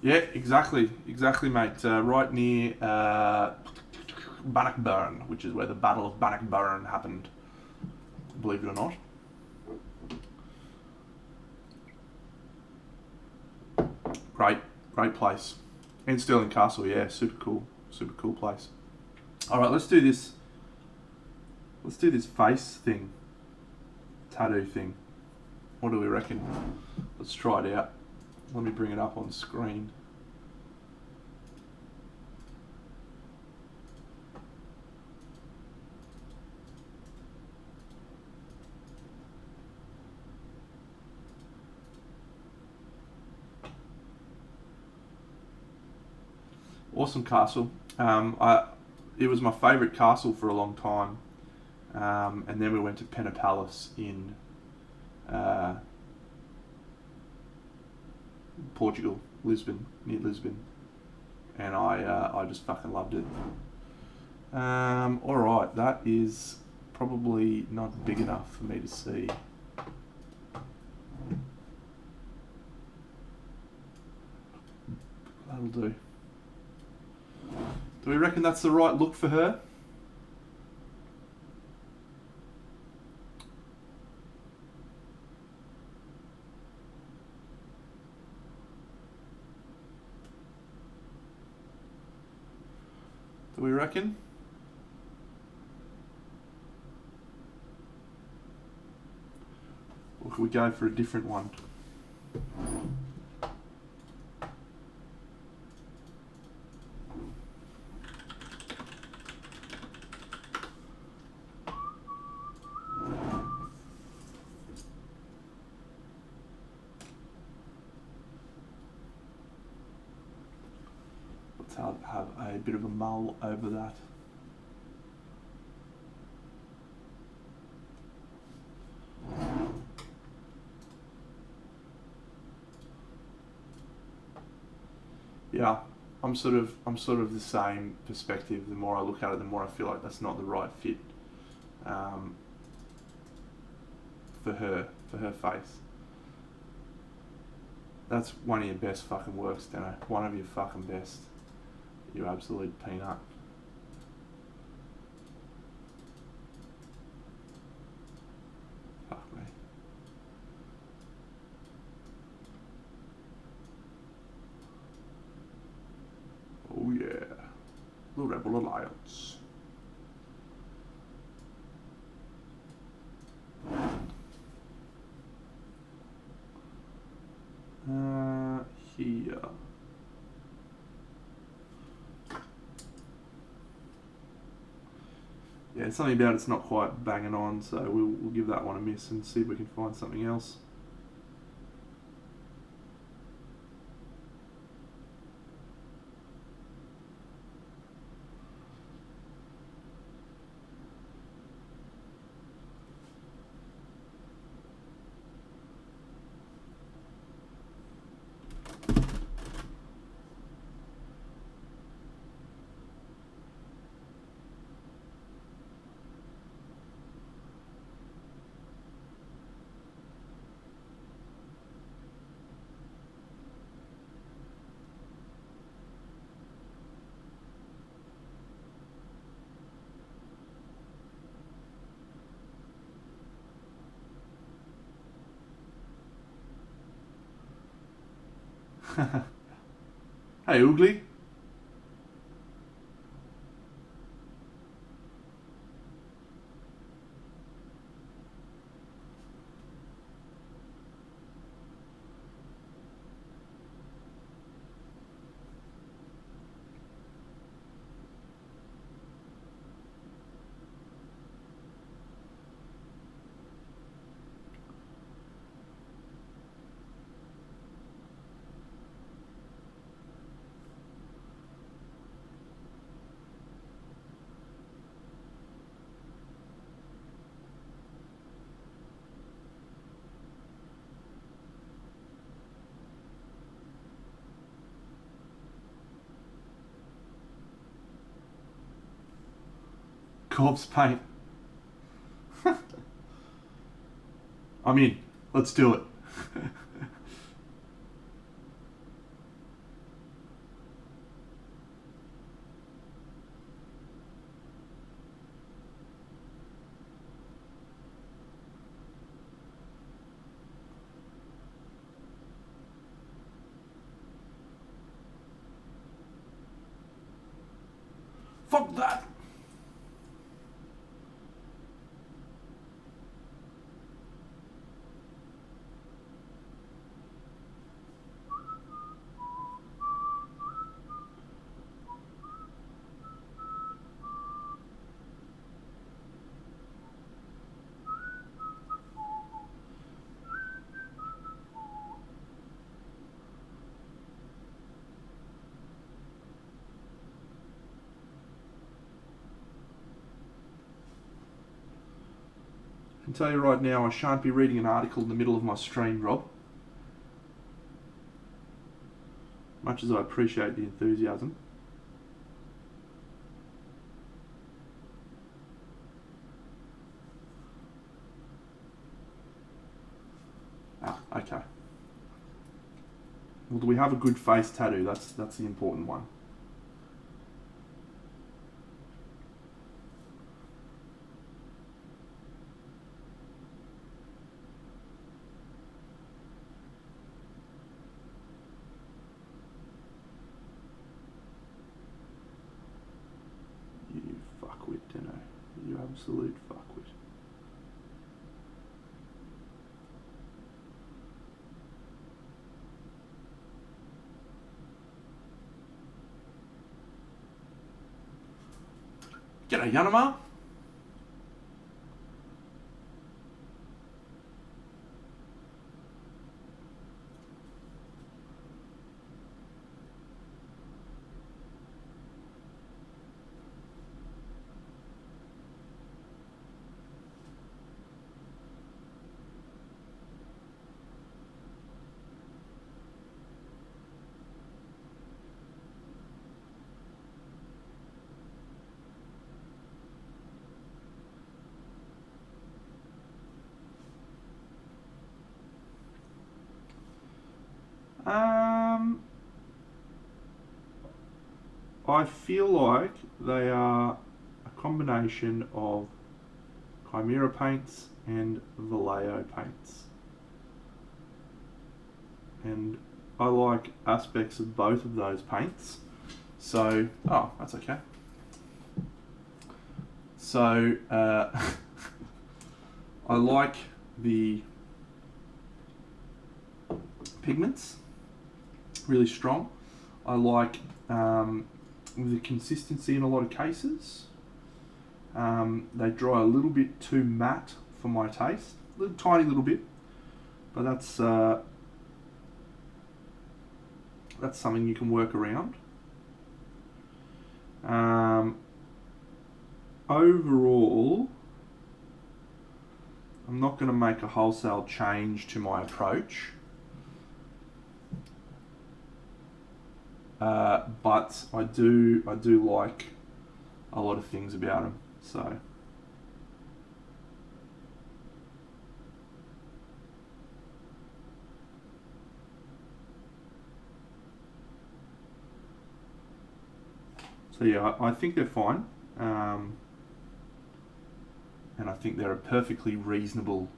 Yeah, exactly, mate. Right near Bannockburn, which is where the Battle of Bannockburn happened. Believe it or not. Great place. And Stirling Castle, yeah, super cool place. All right, let's do this. Let's do this face thing, tattoo thing. What do we reckon? Let's try it out. Let me bring it up on screen. Awesome castle. It was my favourite castle for a long time. And then we went to Pena Palace in Portugal, near Lisbon, and I just fucking loved it. All right, that is probably not big enough for me to see. That'll do. Do we reckon that's the right look for her? Do we reckon? Or could we go for a different one? Let's have a bit of a mull over that. Yeah, I'm sort of the same perspective. The more I look at it, the more I feel like that's not the right fit for her face. That's one of your best fucking works, Dano. One of your fucking best. You absolute peanut. Fuck me. Oh yeah. The Rebel Alliance. Here. Yeah, something about it's not quite banging on, so we'll give that one a miss and see if we can find something else. Hey, Oogly. Corpse paint. I'm in. Let's do it. Fuck that! I can tell you right now, I shan't be reading an article in the middle of my stream, Rob. Much as I appreciate the enthusiasm. Ah, okay. Well, do we have a good face tattoo? That's the important one. You fuckwit, Deno. You absolute fuckwit. G'day, Yanama. I feel like they are a combination of Chimera paints and Vallejo paints. And I like aspects of both of those paints. So, oh, that's okay. So, I like the pigments, really strong. I like the consistency in a lot of cases. They dry a little bit too matte for my taste, a little tiny little bit, but that's something you can work around. Overall, I'm not going to make a wholesale change to my approach, but I do like a lot of things about them. So. So yeah, I think they're fine, and I think they're a perfectly reasonable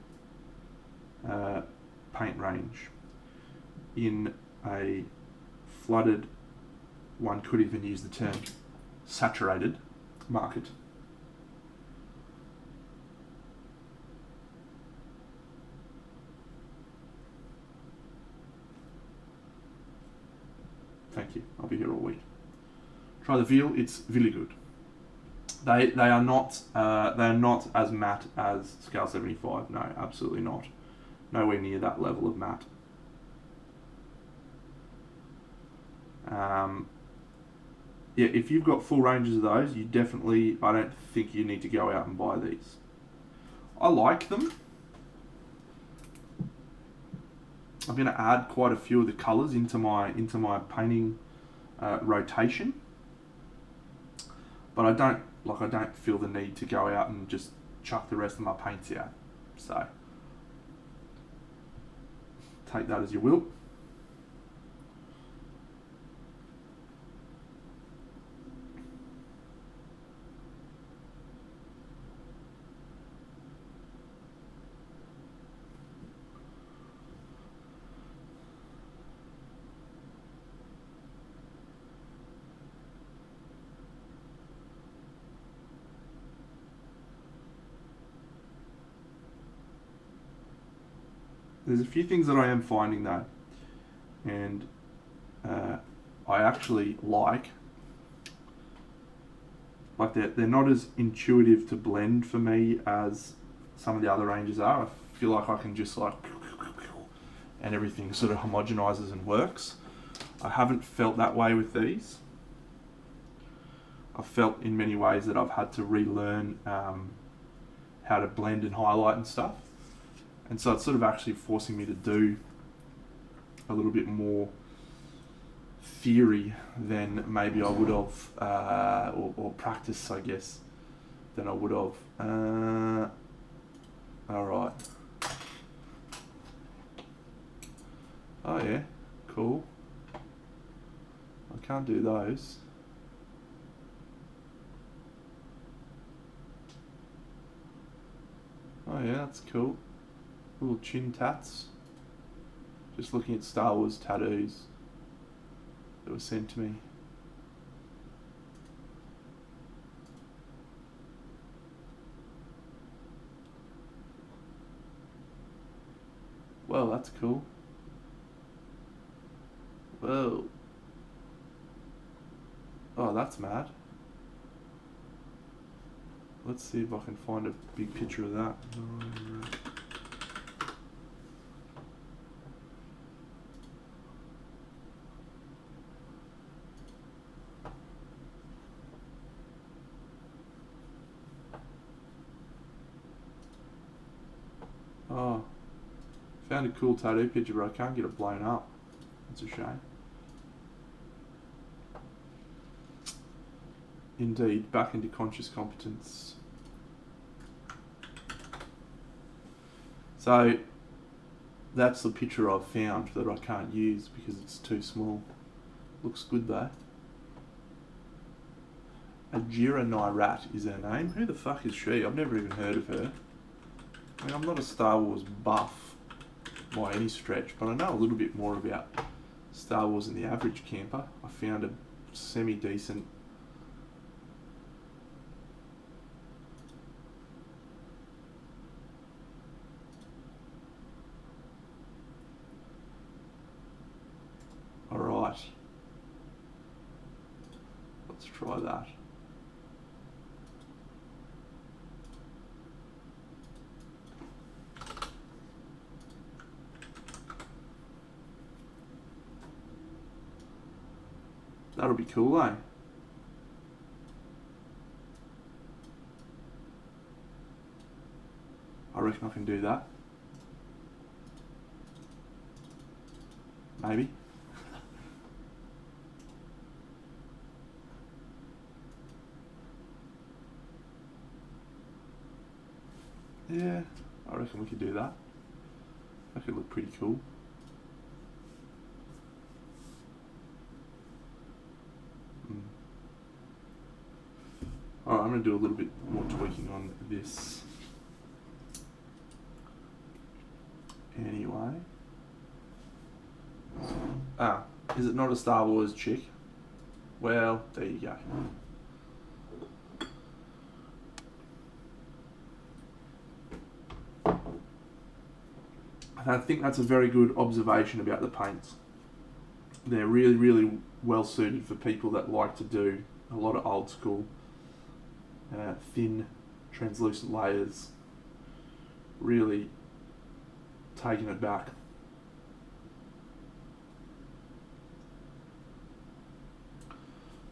paint range in a flooded, one could even use the term saturated market. Thank you. I'll be here all week. Try the veal. It's really good. They are not as matte as Scale 75. No, absolutely not. Nowhere near that level of matte. Yeah, if you've got full ranges of those, I don't think you need to go out and buy these. I like them. I'm going to add quite a few of the colours into my painting rotation, but I don't feel the need to go out and just chuck the rest of my paints out. So take that as you will. There's a few things that I am finding though, and I actually like they're not as intuitive to blend for me as some of the other ranges are. I feel like I can just like, and everything sort of homogenizes and works. I haven't felt that way with these. I've felt in many ways that I've had to relearn how to blend and highlight and stuff. And so it's sort of actually forcing me to do a little bit more theory than maybe I would have, or practice, I guess, than I would have. Alright. Oh yeah, cool. I can't do those. Oh yeah, that's cool. Little chin tats. Just looking at Star Wars tattoos that were sent to me. Well, that's cool. Whoa. Oh, that's mad. Let's see if I can find a big picture of that. Oh, found a cool tattoo picture, but I can't get it blown up. That's a shame. Indeed, back into conscious competence. So, that's the picture I've found that I can't use because it's too small. Looks good though. Ajira Nairat is her name. Who the fuck is she? I've never even heard of her. I mean, I'm not a Star Wars buff by any stretch, but I know a little bit more about Star Wars than the average camper. I found a semi-decent Alright. Let's try that. That'll be cool, eh? I reckon I can do that. Maybe. Yeah, I reckon we could do that. That could look pretty cool. Alright, I'm going to do a little bit more tweaking on this. Anyway. Is it not a Star Wars chick? Well, there you go. I think that's a very good observation about the paints. They're really, really well suited for people that like to do a lot of old school, thin, translucent layers. Really taking it back.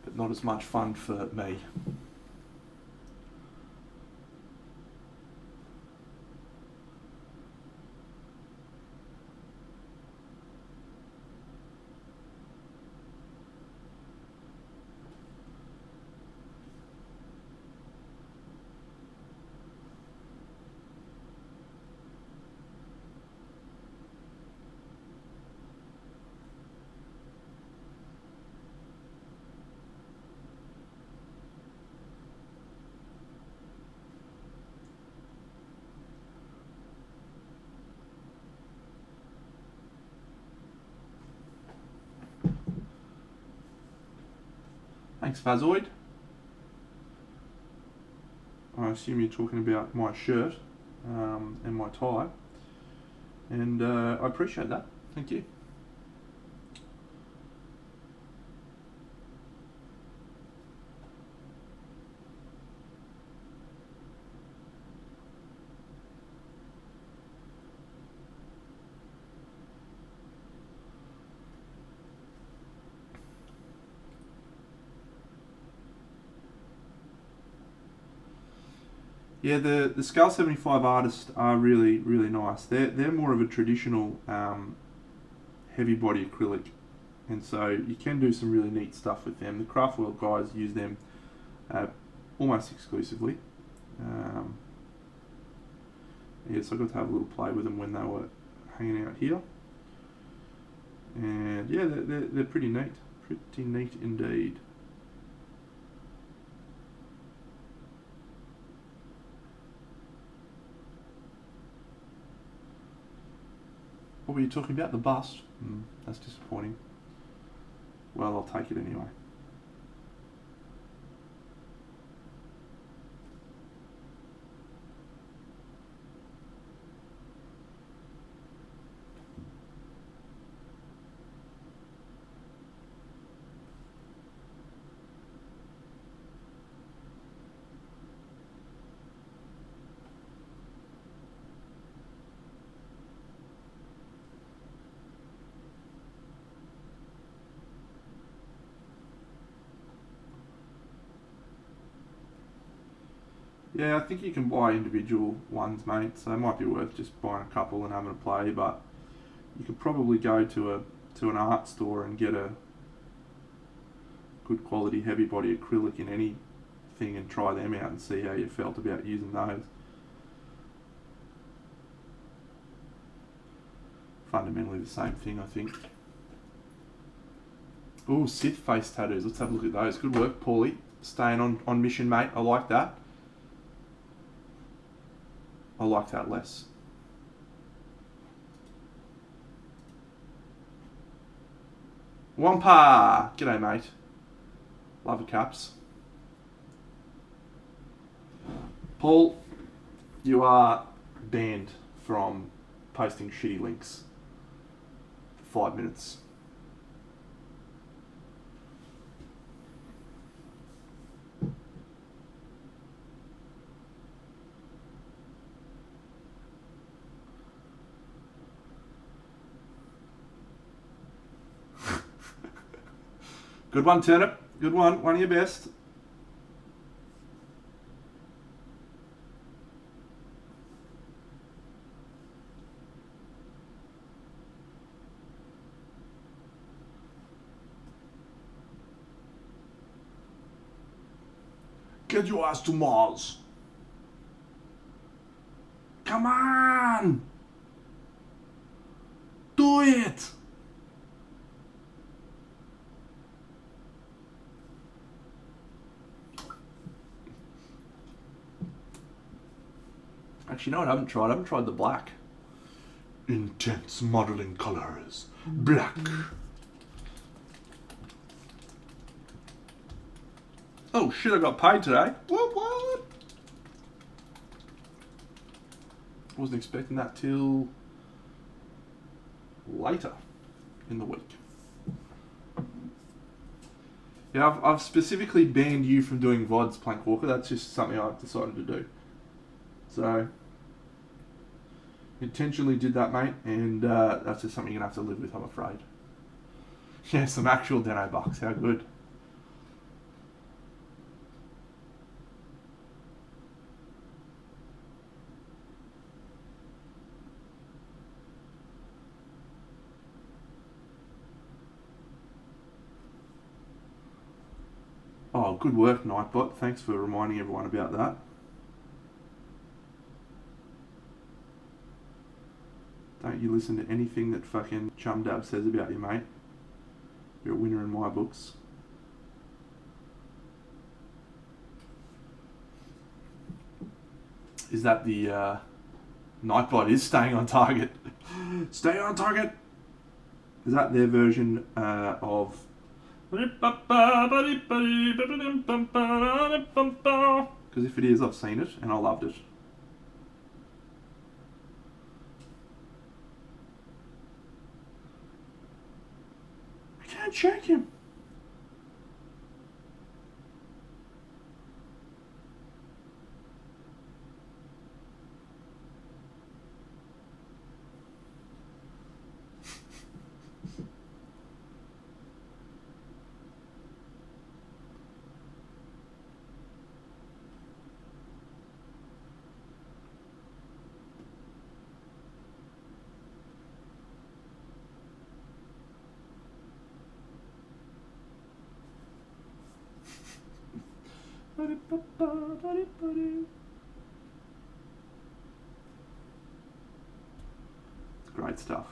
But not as much fun for me. Thanks, Fazoid. I assume you're talking about my shirt and my tie. And I appreciate that. Thank you. Yeah, the Scale 75 artists are really, really nice. They're more of a traditional heavy body acrylic, and so you can do some really neat stuff with them. The Craft World guys use them almost exclusively. So I got to have a little play with them when they were hanging out here. And yeah, they're pretty neat. Pretty neat indeed. What were you talking about? The bust? That's disappointing. Well, I'll take it anyway. Yeah, I think you can buy individual ones, mate, so it might be worth just buying a couple and having a play, but you could probably go to an art store and get a good quality heavy body acrylic in anything and try them out and see how you felt about using those. Fundamentally the same thing, I think. Ooh, Sith face tattoos. Let's have a look at those. Good work, Paulie. Staying on mission, mate. I like that. I like that less. Wampa! G'day, mate. Love the caps. Paul, you are banned from posting shitty links for 5 minutes. Good one, Turnip. Good one. One of your best. Get your ass to Mars. Come on. Do it. Actually, you know what I haven't tried? I haven't tried the black. Intense modeling colors. Black. Oh shit, I got paid today. What? Wasn't expecting that till later in the week. Yeah, I've specifically banned you from doing VODs, Plankwalker. That's just something I've decided to do. So, intentionally did that, mate, and that's just something you're going to have to live with, I'm afraid. Yeah, some actual Deno bucks. How good. Oh, good work, Nightbot. Thanks for reminding everyone about that. Don't you listen to anything that fucking Chum Dab says about you, mate. You're a winner in my books. Is that the Nightbot is staying on target? Stay on target! Is that their version of... Because if it is, I've seen it and I loved it. check him. It's great stuff.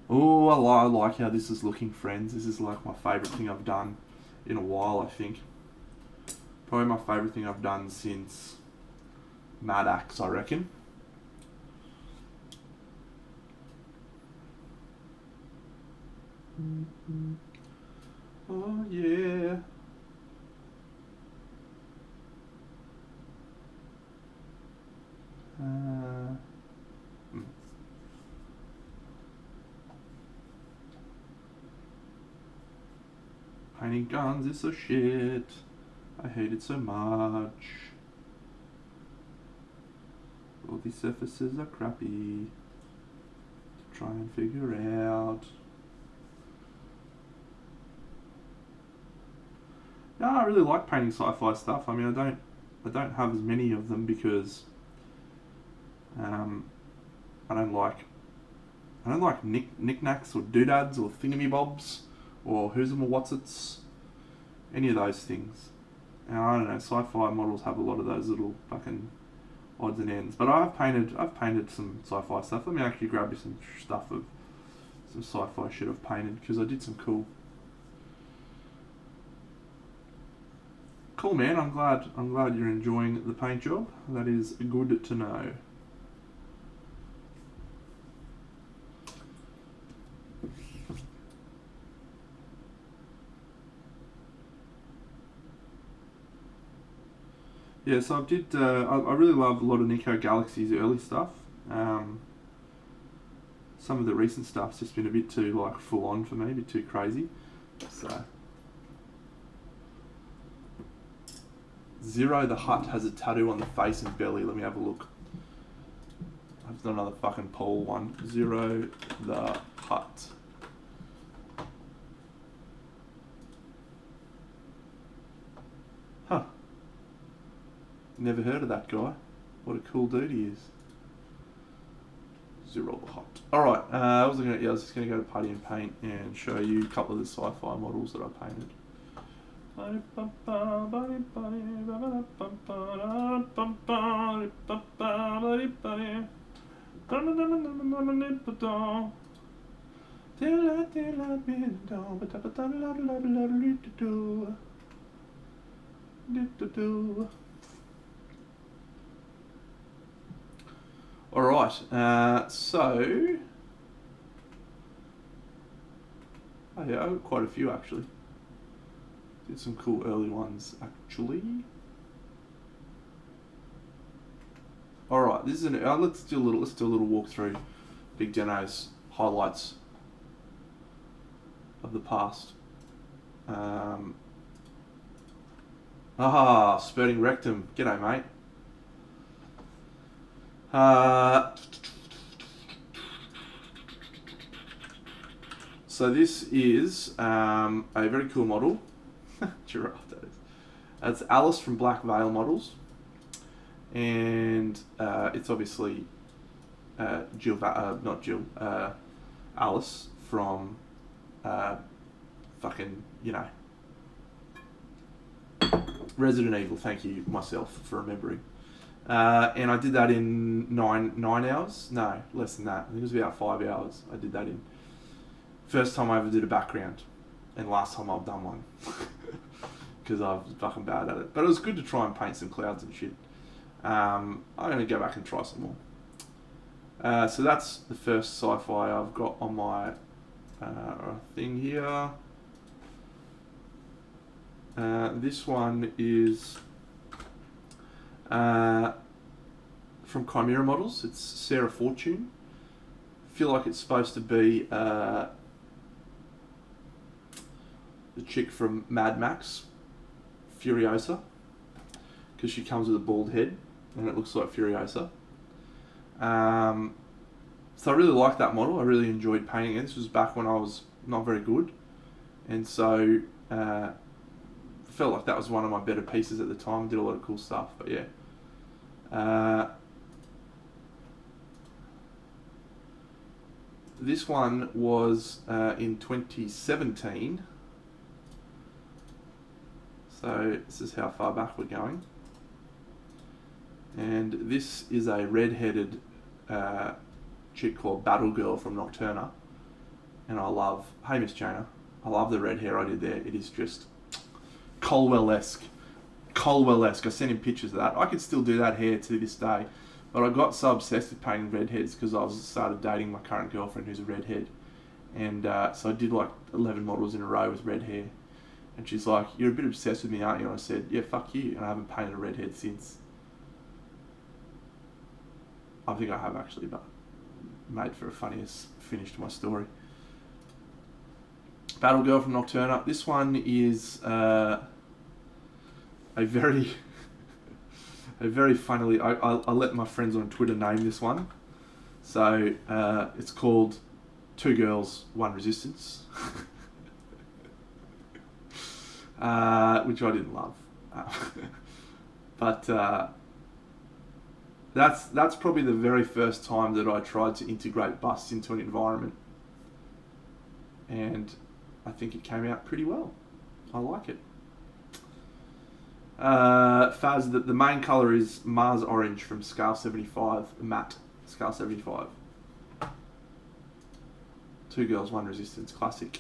Oh, I like how this is looking, friends. This is like my favourite thing I've done in a while, I think. Probably my favourite thing I've done since Mad Axe, I reckon. Oh, yeah. Painting guns is so shit. I hate it so much. All these surfaces are crappy to try and figure out. No, I really like painting sci-fi stuff. I mean, I don't have as many of them because I don't like knickknacks or doodads or thingamybobs or who's them or what's it's, any of those things. And I don't know, sci-fi models have a lot of those little fucking odds and ends. But I've painted some sci-fi stuff. Let me actually grab you some stuff of some sci-fi shit I've painted because I did some cool, man. I'm glad you're enjoying the paint job. That is good to know. Yeah, so I really love a lot of Nico Galaxy's early stuff. Some of the recent stuff's just been a bit too like full on for me, a bit too crazy. So Zero the Hutt has a tattoo on the face and belly. Let me have a look. I've done another fucking poll one. Zero the Hutt. Huh. Never heard of that guy. What a cool dude he is. Zero the Hutt. Alright, I was just going to go to Putty and Paint and show you a couple of the sci-fi models that I painted. Alright, so... Oh yeah, I've got quite a few actually. Did some cool early ones actually. Alright, this is an let's do a little walkthrough Big Deno's highlights of the past. Spurting Rectum. G'day, mate. So this is a very cool model. Giraffe, that is. It's Alice from Black Veil Models, and it's obviously Alice from fucking, you know, Resident Evil. Thank you myself for remembering. And I did that in nine hours. No, less than that. I think it was about 5 hours. I did that in. First time I ever did a background, and last time I've done one. Because I was fucking bad at it. But it was good to try and paint some clouds and shit. I'm going to go back and try some more. So that's the first sci-fi I've got on my thing here. This one is from Chimera Models. It's Sarah Fortune. I feel like it's supposed to be the chick from Mad Max, Furiosa, because she comes with a bald head and it looks like Furiosa. So I really like that model. I really enjoyed painting it. This was back when I was not very good, and so felt like that was one of my better pieces at the time. Did a lot of cool stuff, but yeah. This one was in 2017. So this is how far back we're going. And this is a red-headed chick called Battle Girl from Nocturna. And I love, hey Miss Jana, I love the red hair I did there. It is just Colwell-esque. Colwell-esque. I sent him pictures of that. I could still do that hair to this day. But I got so obsessed with painting redheads because I started dating my current girlfriend who's a redhead. And so I did like 11 models in a row with red hair. And she's like, you're a bit obsessed with me, aren't you? And I said, yeah, fuck you. And I haven't painted a redhead since. I think I have actually, but made for a funniest finish to my story. Battle Girl from Nocturna. This one is a very funnily, I let my friends on Twitter name this one. So it's called Two Girls, One Resistance. Which I didn't love. But that's probably the very first time that I tried to integrate busts into an environment. And I think it came out pretty well. I like it. Faz, the main colour is Mars Orange from Scale 75, matte Scale 75. Two Girls, One Resistance, classic.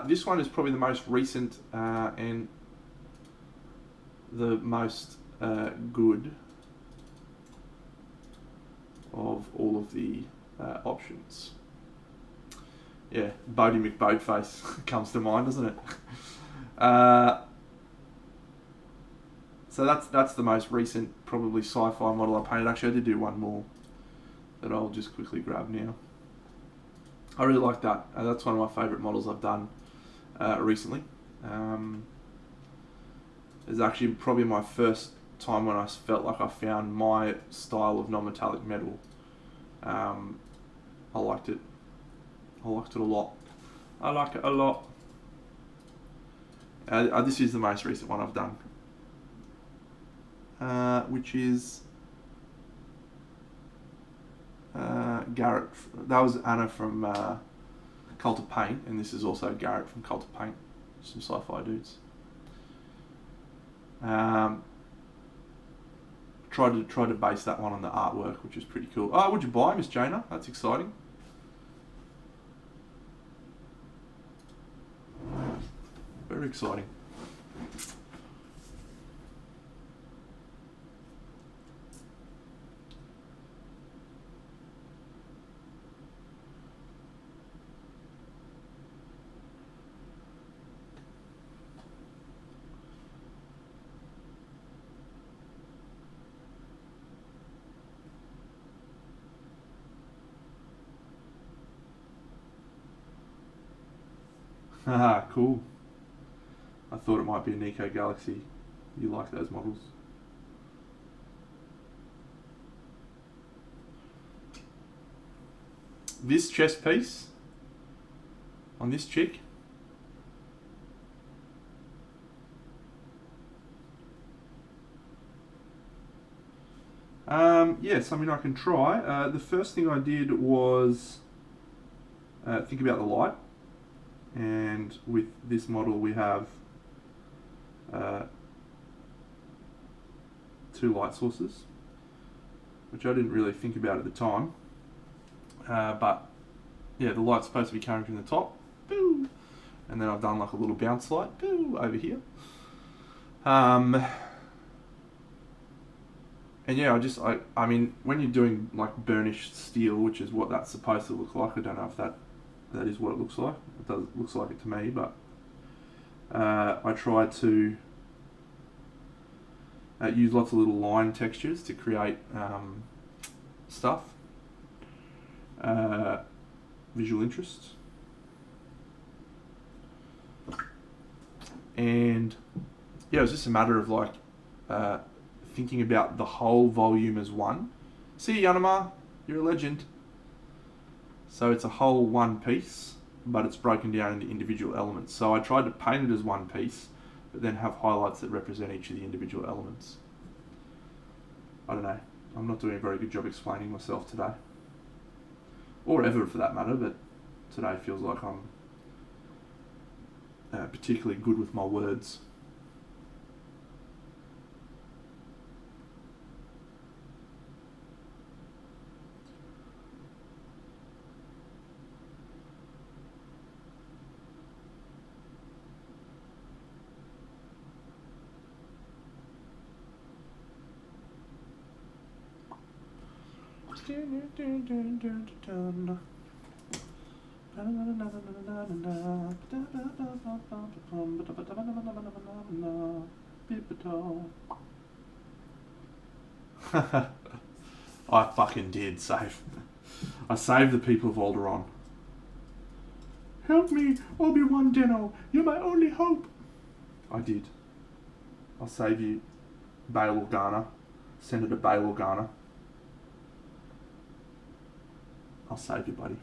This one is probably the most recent and the most good of all of the options. Yeah, Bodie McBoatface comes to mind, doesn't it? So that's the most recent, probably sci-fi model I painted. Actually, I did do one more that I'll just quickly grab now. I really like that. That's one of my favourite models I've done recently. It's actually probably my first time when I felt like I found my style of non-metallic metal. I liked it. I liked it a lot. I like it a lot. This is the most recent one I've done. Which is Garrett. That was Anna from Cult of Pain, and this is also Garrett from Cult of Pain. Some sci-fi dudes. Tried to base that one on the artwork, which is pretty cool. Oh, would you buy Miss Jana? That's exciting. Very exciting. Haha, cool. I thought it might be a Nico Galaxy. You like those models? This chest piece on this chick. Yes, I mean I can try. The first thing I did was think about the light. And with this model we have two light sources, which I didn't really think about at the time. But yeah, the light's supposed to be coming from the top, boo, and then I've done like a little bounce light, boo, over here. And yeah, I mean, when you're doing like burnished steel, which is what that's supposed to look like, I don't know if that is what it looks like. Looks like it to me, but I try to use lots of little line textures to create stuff, visual interests, and yeah, it was just a matter of like thinking about the whole volume as one. See, Yanama, you're a legend. So it's a whole one piece, but it's broken down into individual elements. So I tried to paint it as one piece, but then have highlights that represent each of the individual elements. I don't know. I'm not doing a very good job explaining myself today. Or ever for that matter, but today feels like I'm particularly good with my words. I fucking did save. I saved the people of Alderaan. Help me, Obi-Wan Deno. You're my only hope. I did. I'll save you, Bail Organa. Senator Bail Organa. I'll save you, buddy.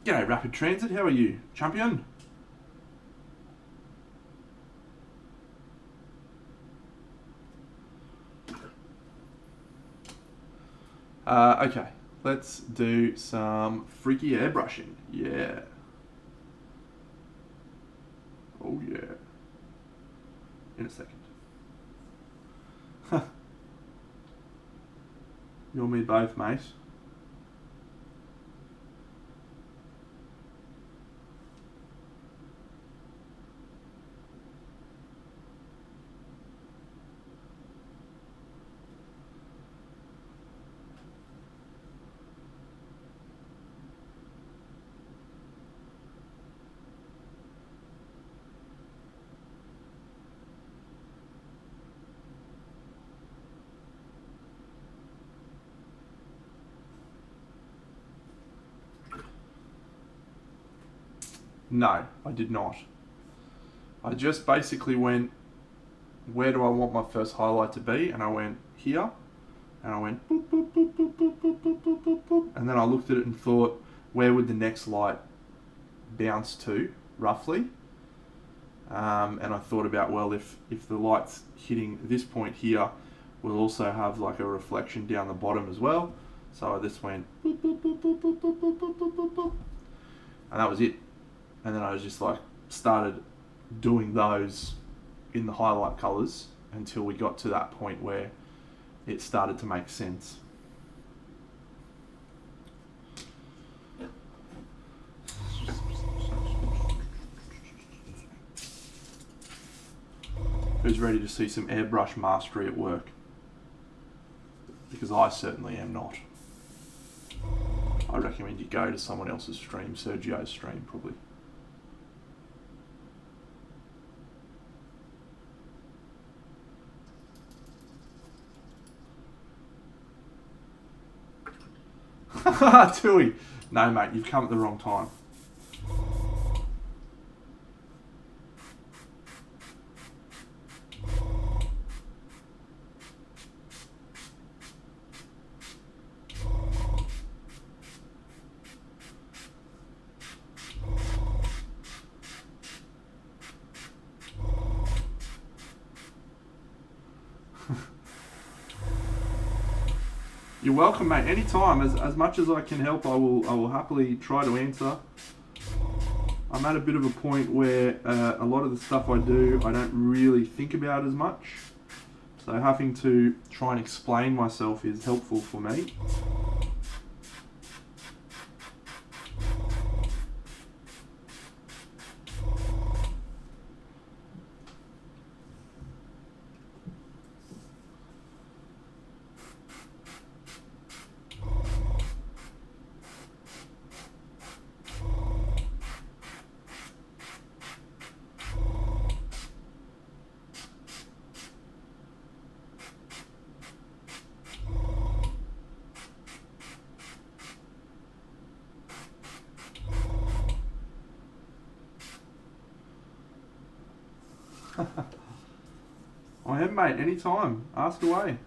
G'day, Rapid Transit. How are you, champion? Okay. Let's do some freaky airbrushing. Yeah. Oh yeah. In a second. You and me both, mate. No, I did not. I just basically went, where do I want my first highlight to be? And I went here, and I went boop, boop, boop, boop, boop, boop, boop, boop, boop, boop. And then I looked at it and thought, where would the next light bounce to, roughly? And I thought about, well, if the light's hitting this point here, we'll also have like a reflection down the bottom as well. So I just went boop, boop, boop, boop, boop, boop, boop, boop, boop, boop, boop. And that was it. And then I was just like, started doing those in the highlight colours until we got to that point where it started to make sense. Who's ready to see some airbrush mastery at work? Because I certainly am not. I recommend you go to someone else's stream, Sergio's stream probably. Tui. No, mate, you've come at the wrong time. You're welcome, mate. Anytime, as much as I can help, I will happily try to answer. I'm at a bit of a point where a lot of the stuff I do, I don't really think about as much. So having to try and explain myself is helpful for me. I am, mate. Anytime. Ask away.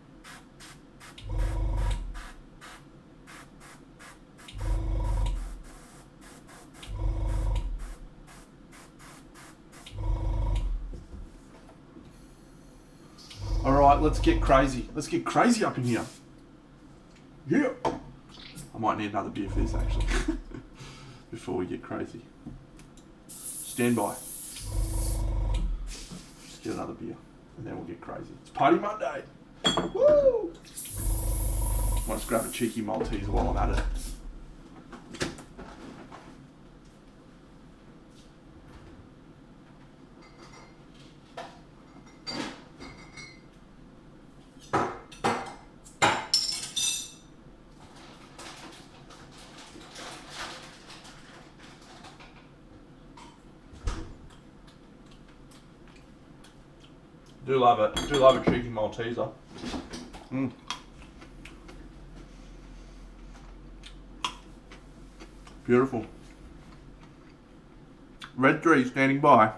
Alright, let's get crazy. Let's get crazy up in here. Yeah. I might need another beer for this, actually. Before we get crazy. Stand by. Just get another beer. And then we'll get crazy. It's Party Monday. Woo! Might just grab a cheeky Malteser while I'm at it. Do love it. Do love a cheeky Malteser. Beautiful. Red 3 standing by.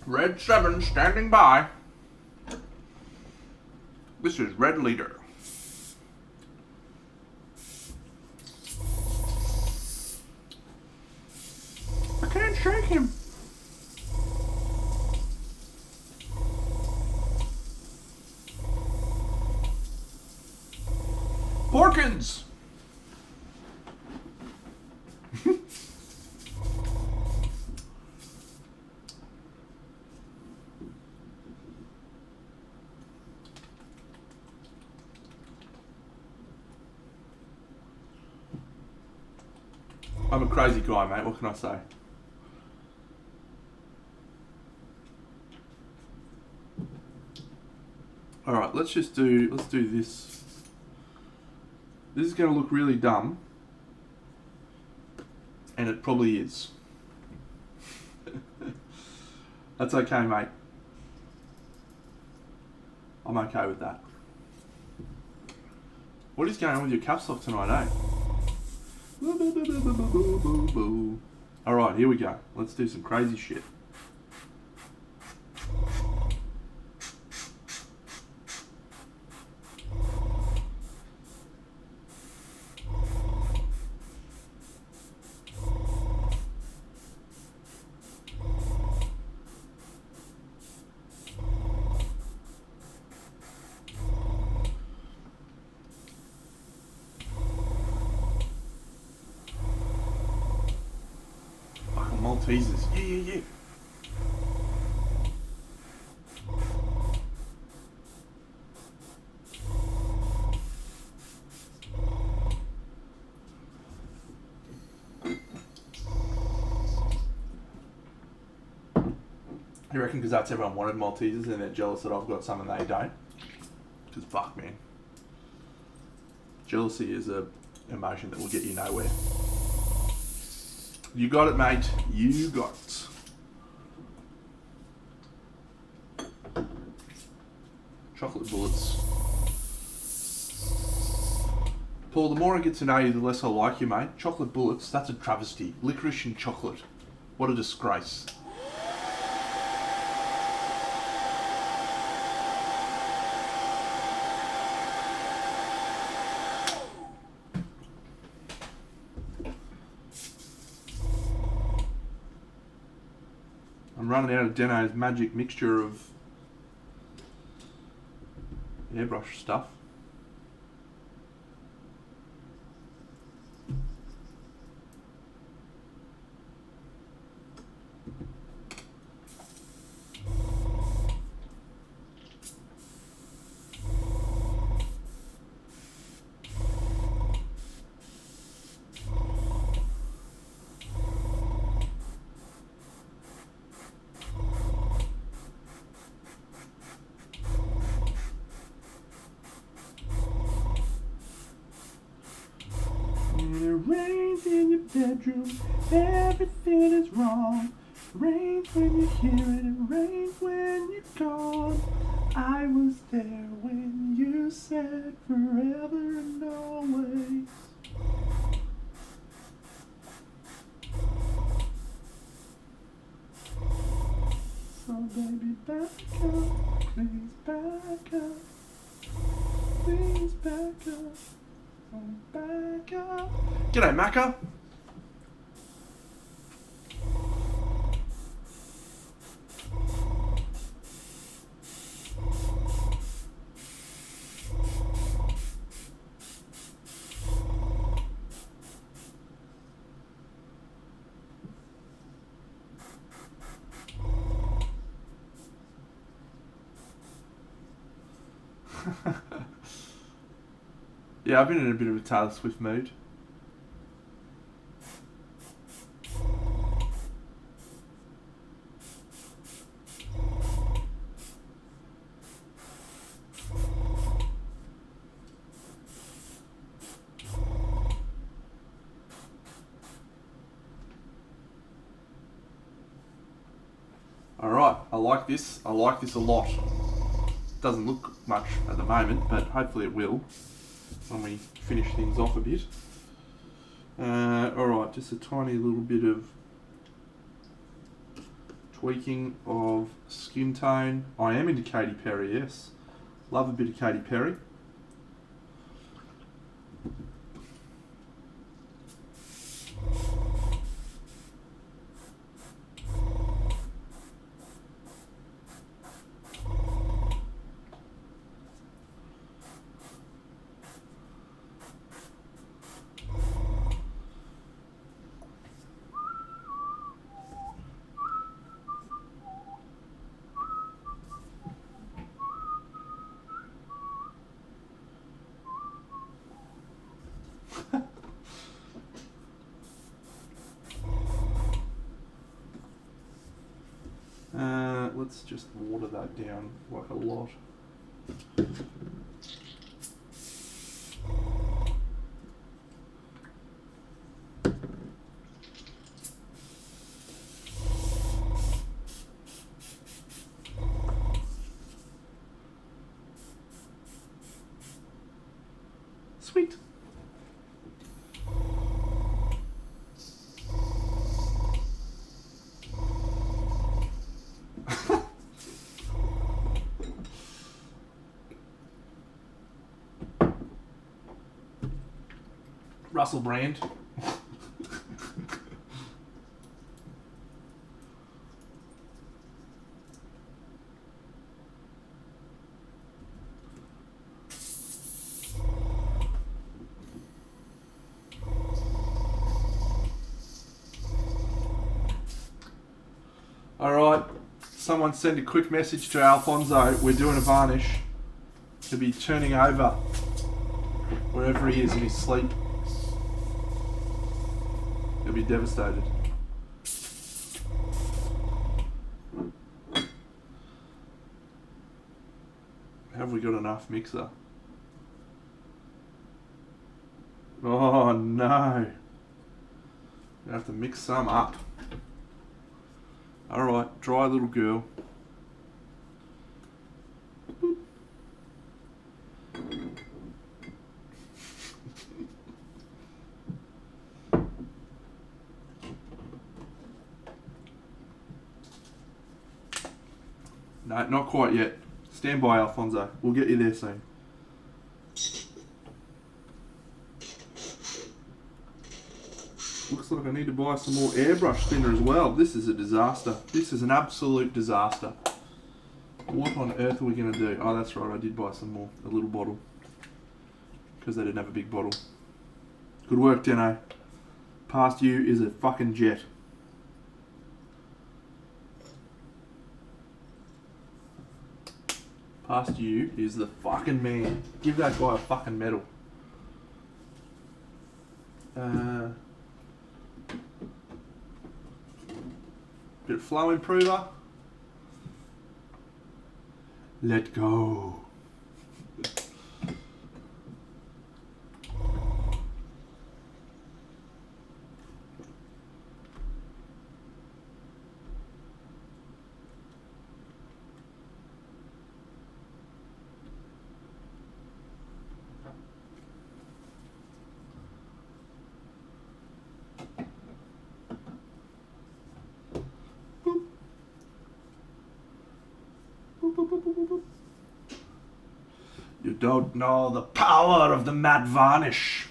Red 7 standing by. This is Red Leader. I can't shake him. Porkins! I'm a crazy guy, mate. What can I say? Alright, let's do this. This is going to look really dumb. And it probably is. That's okay, mate. I'm okay with that. What is going on with your caps lock tonight, eh? Alright, here we go. Let's do some crazy shit. Maltesers. Yeah. You reckon because that's everyone wanted Maltesers and they're jealous that I've got some and they don't? Because fuck, man. Jealousy is a emotion that will get you nowhere. You got it, mate. You got it. Chocolate bullets. Paul, the more I get to know you, the less I like you, mate. Chocolate bullets, that's a travesty. Licorice and chocolate. What a disgrace. I'm running out of Deno's magic mixture of airbrush stuff. Rains in your bedroom, everything is wrong. Rains when you hear it, it rains when you're gone. I was there when you said forever and always. So baby, back up. Please back up. Please back up. Oh, back up. G'day, Macca. Yeah, I've been in a bit of a Taylor Swift mood. Alright, I like this. I like this a lot. Doesn't look much at the moment, but hopefully it will when we finish things off a bit. Alright, just a tiny little bit of tweaking of skin tone. I am into Katy Perry, yes. Love a bit of Katy Perry. Let's just water that down like a lot. Sweet. Russell Brand. Alright, someone send a quick message to Alfonso. We're doing a varnish. He'll be turning over wherever he is in his sleep. He'll be devastated. Have we got enough mixer? Oh no. We have to mix some up. Alright, dry little girl. No, not quite yet. Stand by, Alfonso. We'll get you there soon. Looks like I need to buy some more airbrush thinner as well. This is a disaster. This is an absolute disaster. What on earth are we going to do? Oh, that's right. I did buy some more. A little bottle. Because they didn't have a big bottle. Good work, Deno. Past you is a fucking jet. Past you is the fucking man. Give that guy a fucking medal. Bit of flow improver. Let go. You don't know the power of the matte varnish.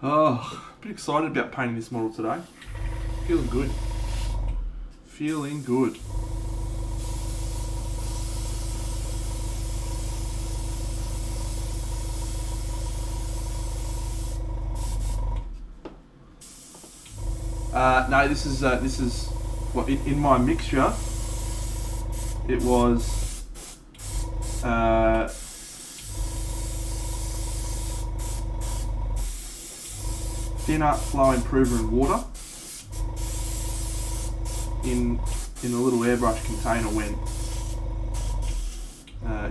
Oh, a bit excited about painting this model today. Feeling good. Feeling good. No, this is what in my mixture. It was thinner flow improver and water in a little airbrush container when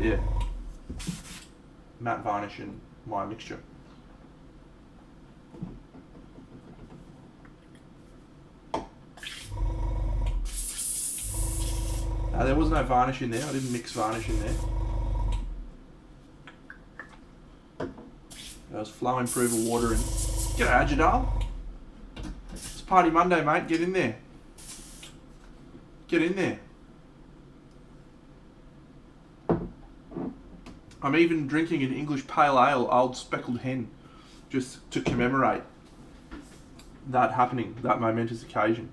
yeah, matte varnish in my mixture. There was no varnish in there. I didn't mix varnish in there. There was flow improver water in. G'day, Ajadal. It's Party Monday, mate. Get in there. Get in there. I'm even drinking an English pale ale, Old Speckled Hen, just to commemorate that happening, that momentous occasion.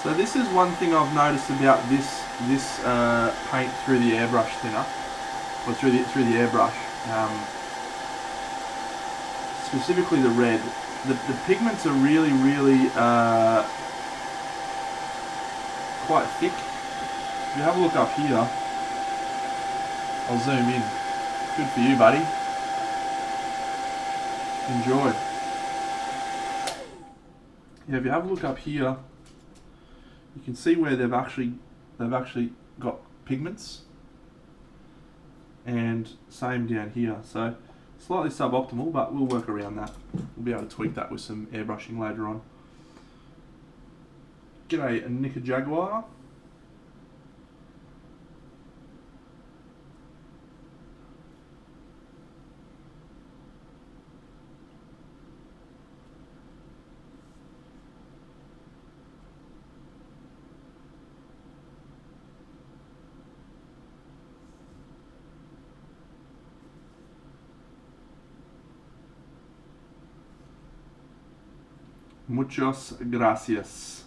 So this is one thing I've noticed about this paint through the airbrush thinner, or through the airbrush. Specifically the red. The pigments are really quite thick. If you have a look up here, I'll zoom in. Good for you, buddy. Enjoy. Yeah, if you have a look up here, you can see where they've actually got pigments, and same down here. So slightly suboptimal, but we'll work around that. We'll be able to tweak that with some airbrushing later on. G'day, Nika Jaguar. Muchas gracias.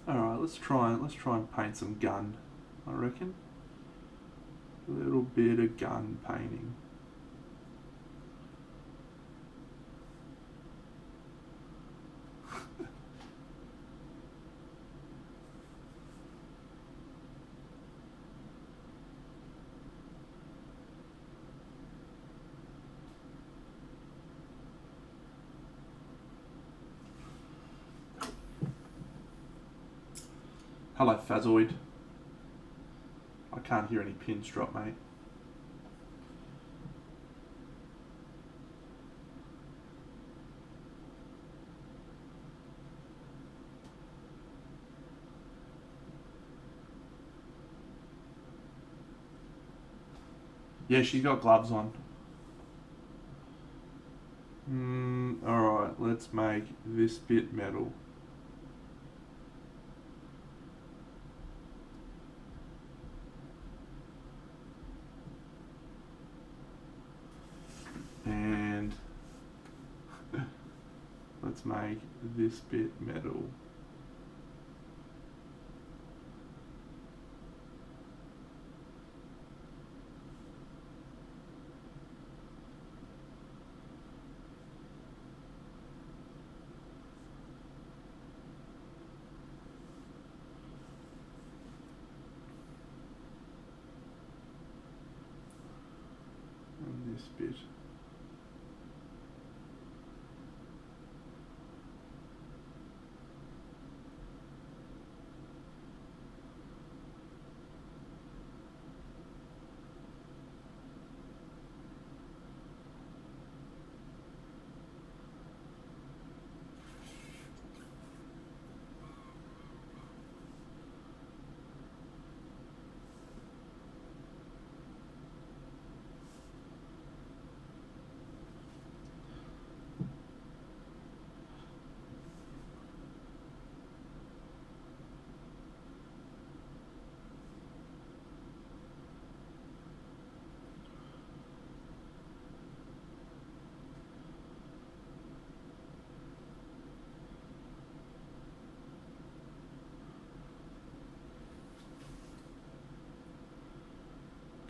Alright, let's try and paint some gun, I reckon. A little bit of gun painting. Hello, Fazoid. I can't hear any pins drop, mate. Yeah, she's got gloves on. Alright, let's make this bit metal. And let's make this bit metal. And this bit.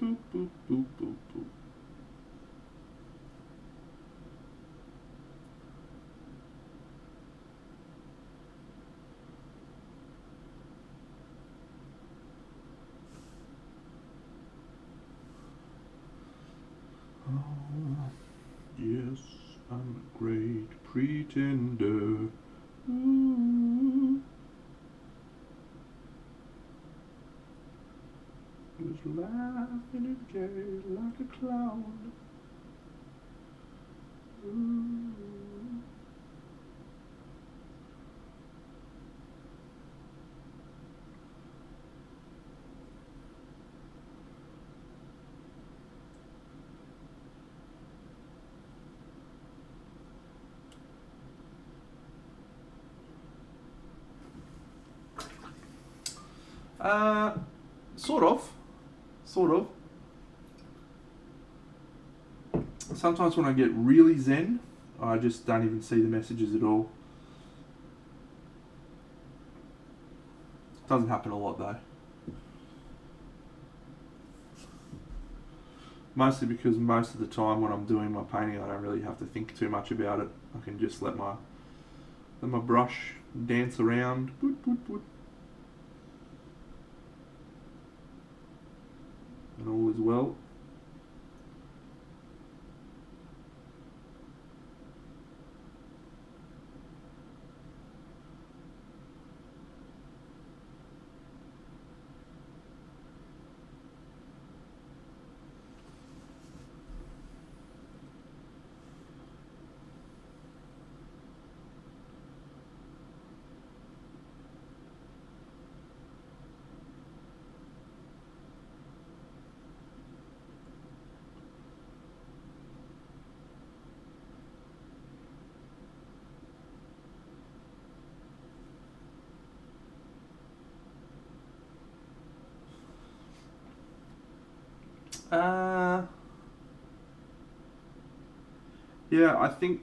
Boop, boop, boop, boop, boop. Oh, yes, I'm a great pretender. Ooh. Just laughing and gay like a clown. Ooh. Sort of. Sort of. Sometimes when I get really zen, I just don't even see the messages at all. Doesn't happen a lot though. Mostly because most of the time when I'm doing my painting, I don't really have to think too much about it. I can just let my brush dance around. Boot, boot, boot. And all is well. Yeah, I think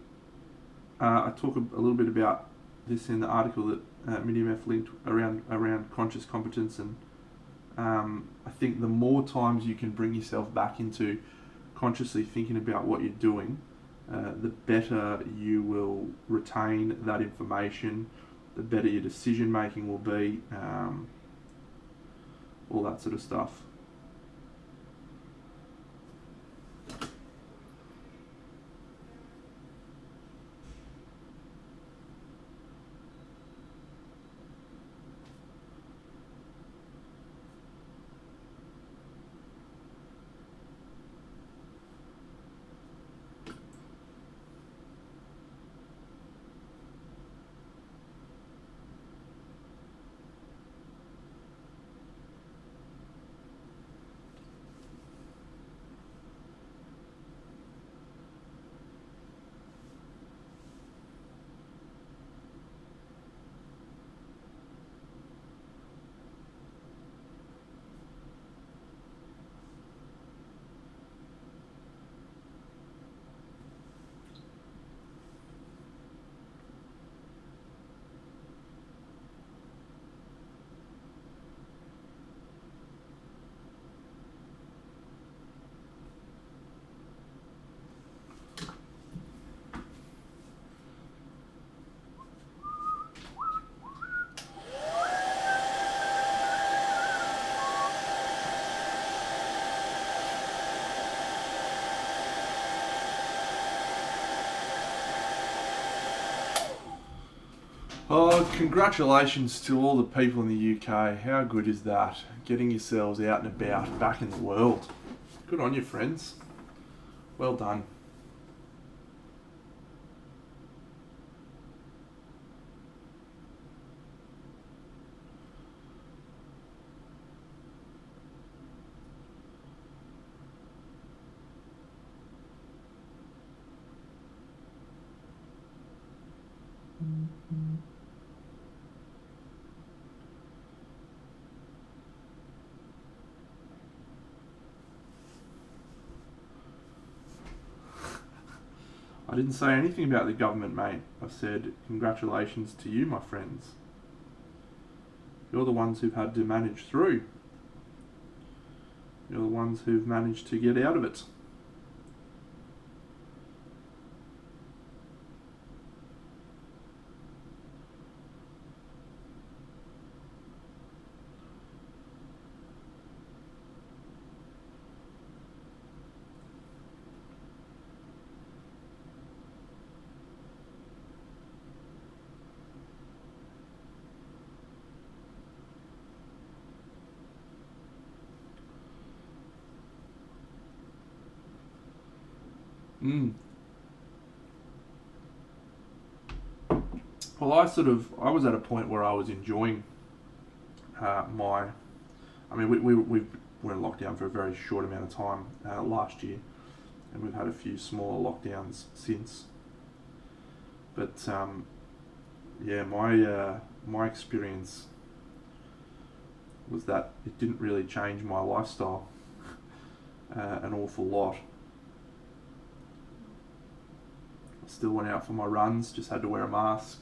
I talk a little bit about this in the article that MediumF linked around conscious competence, and I think the more times you can bring yourself back into consciously thinking about what you're doing, the better you will retain that information, the better your decision making will be, all that sort of stuff. Oh, congratulations to all the people in the UK. How good is that? Getting yourselves out and about, back in the world. Good on you, friends. Well done. I didn't say anything about the government, mate. I said, congratulations to you, my friends. You're the ones who've had to manage through. You're the ones who've managed to get out of it. Well, I was at a point where I was enjoying we were in lockdown for a very short amount of time last year, and we've had a few smaller lockdowns since. But my experience was that it didn't really change my lifestyle an awful lot. I still went out for my runs, just had to wear a mask.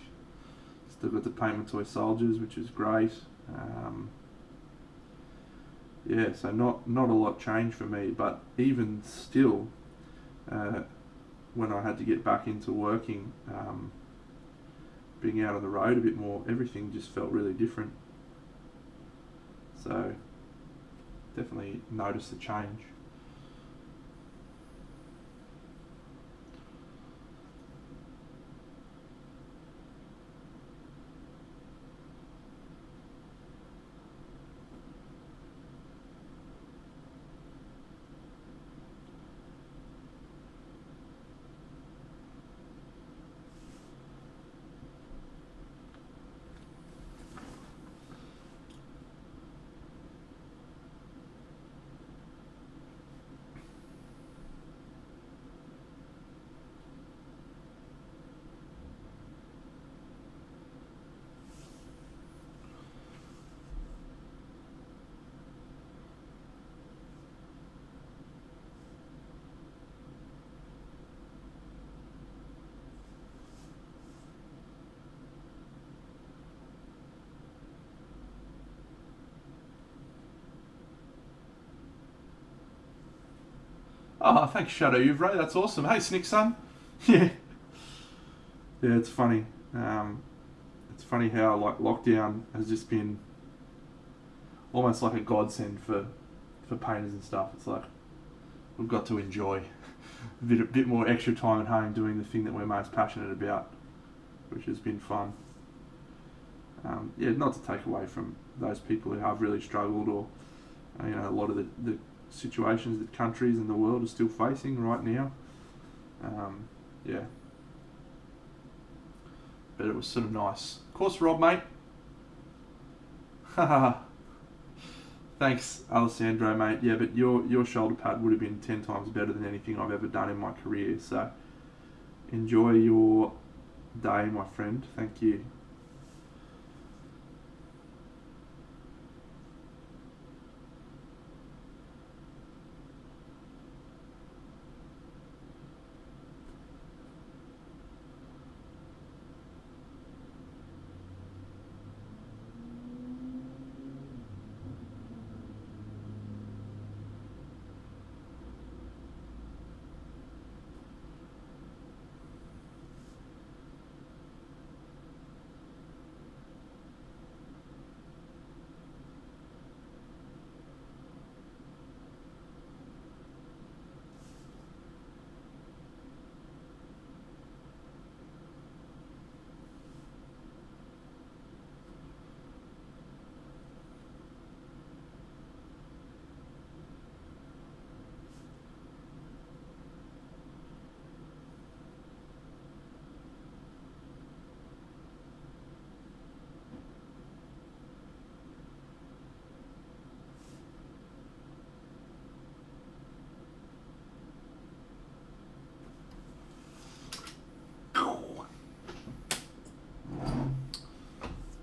Still got to paint my toy soldiers, which is great. So not a lot changed for me, but even still, when I had to get back into working, being out on the road a bit more, everything just felt really different. So definitely noticed the change. Oh, thanks, Shadow Uvray. That's awesome. Hey, Snick Son. Yeah. Yeah, it's funny. It's funny how like lockdown has just been almost like a godsend for painters and stuff. It's like we've got to enjoy a bit more extra time at home doing the thing that we're most passionate about, which has been fun. Not to take away from those people who have really struggled, or a lot of the situations that countries and the world are still facing right now. But it was sort of nice. Of course, Rob, mate. Thanks, Alessandro, mate. Yeah, but your shoulder pad would have been 10 times better than anything I've ever done in my career. So enjoy your day, my friend. Thank you.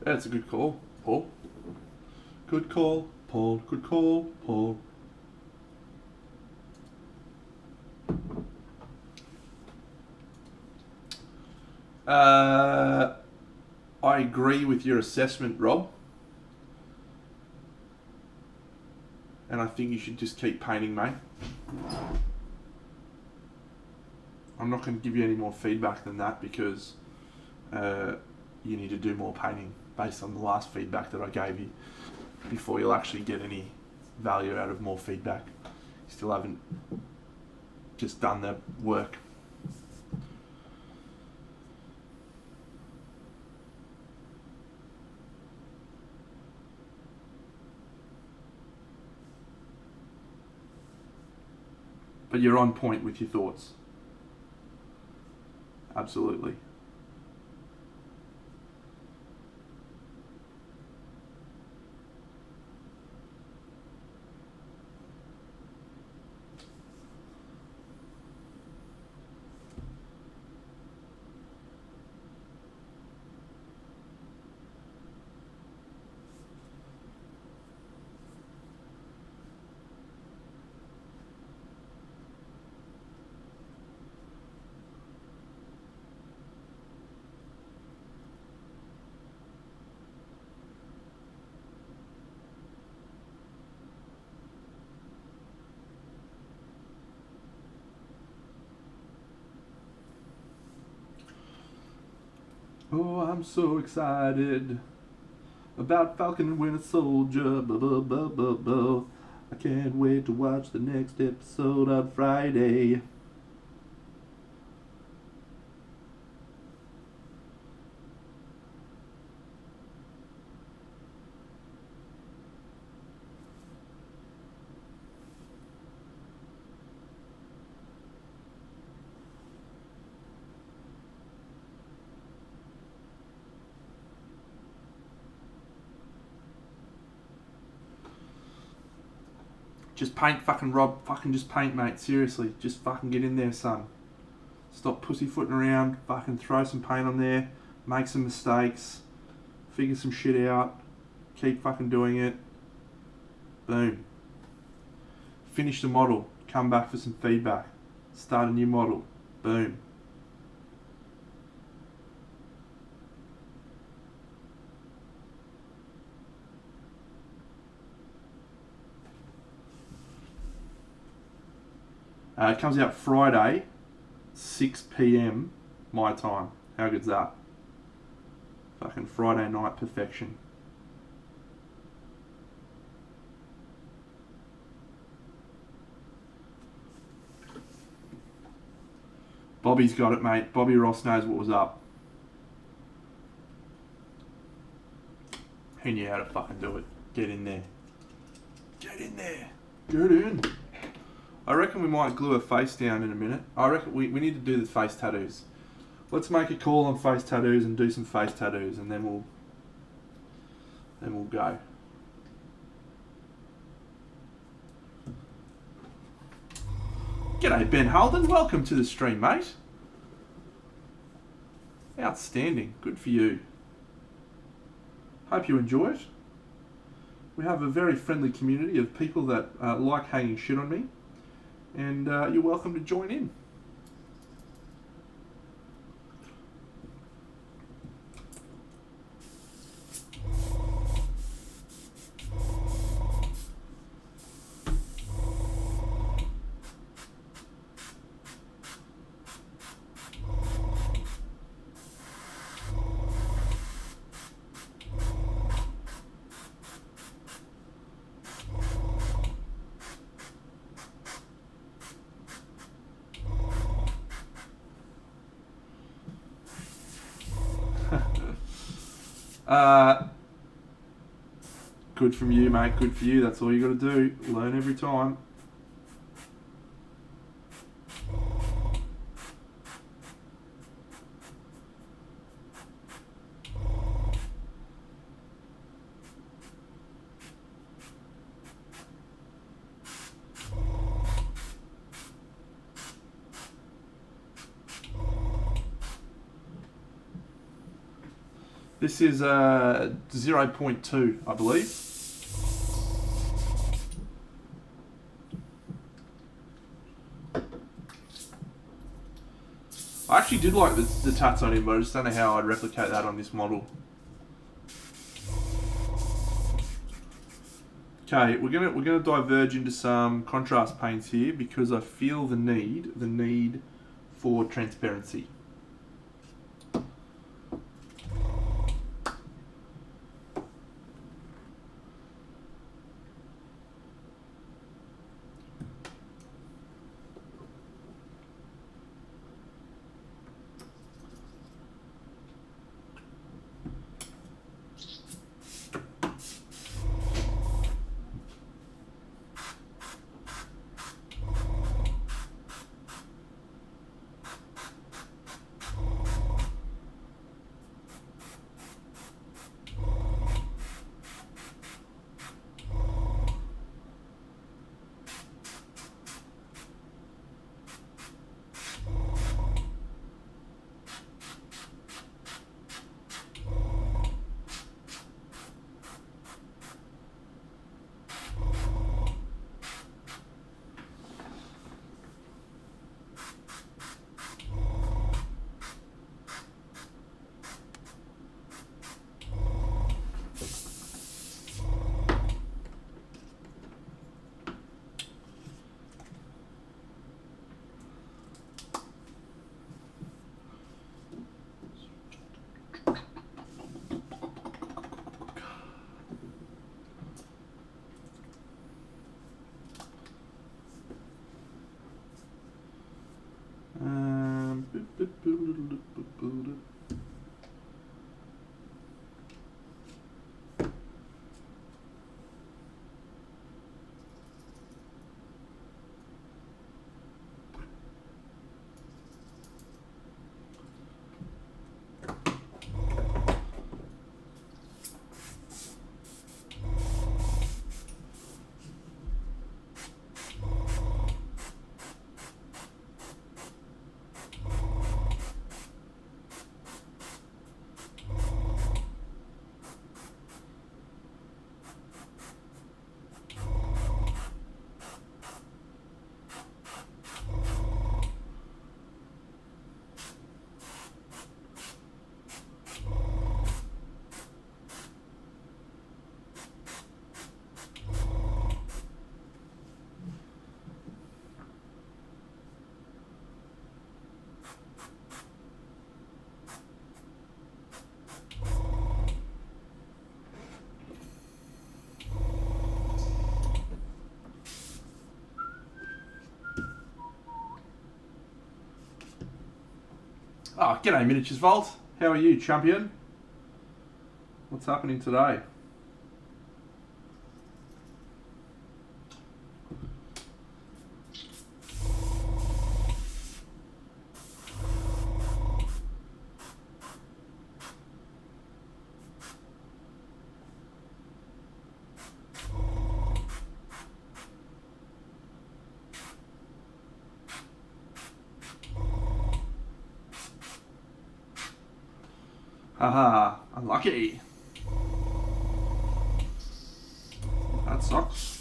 That's a good call, Paul. Good call, Paul. Good call, Paul. I agree with your assessment, Rob. And I think you should just keep painting, mate. I'm not going to give you any more feedback than that because you need to do more painting based on the last feedback that I gave you before you'll actually get any value out of more feedback. You still haven't just done the work. But you're on point with your thoughts. Absolutely. Oh, I'm so excited about Falcon and Winter Soldier. I can't wait to watch the next episode on Friday. Just paint, fucking Rob. Fucking just paint, mate. Seriously. Just fucking get in there, son. Stop pussyfooting around. Fucking throw some paint on there. Make some mistakes. Figure some shit out. Keep fucking doing it. Boom. Finish the model. Come back for some feedback. Start a new model. Boom. It comes out Friday, 6 p.m. my time. How good's that? Fucking Friday night perfection. Bobby's got it, mate. Bobby Ross knows what was up. He knew how to fucking do it. Get in there. Get in there. Get in. I reckon we might glue a face down in a minute. I reckon we need to do the face tattoos. Let's make a call on face tattoos and do some face tattoos, and then we'll go. G'day, Ben Halden. Welcome to the stream, mate. Outstanding. Good for you. Hope you enjoy it. We have a very friendly community of people that like hanging shit on me. And you're welcome to join in. Good from you, mate. Good for you. That's all you got to do. Learn every time. This is 0.2, I believe. I actually did like the tats on him, but I just don't know how I'd replicate that on this model. Okay, we're gonna diverge into some contrast paints here because I feel the need for transparency. Oh, g'day Miniatures Vault. How are you, champion? What's happening today? Haha, unlucky. That sucks.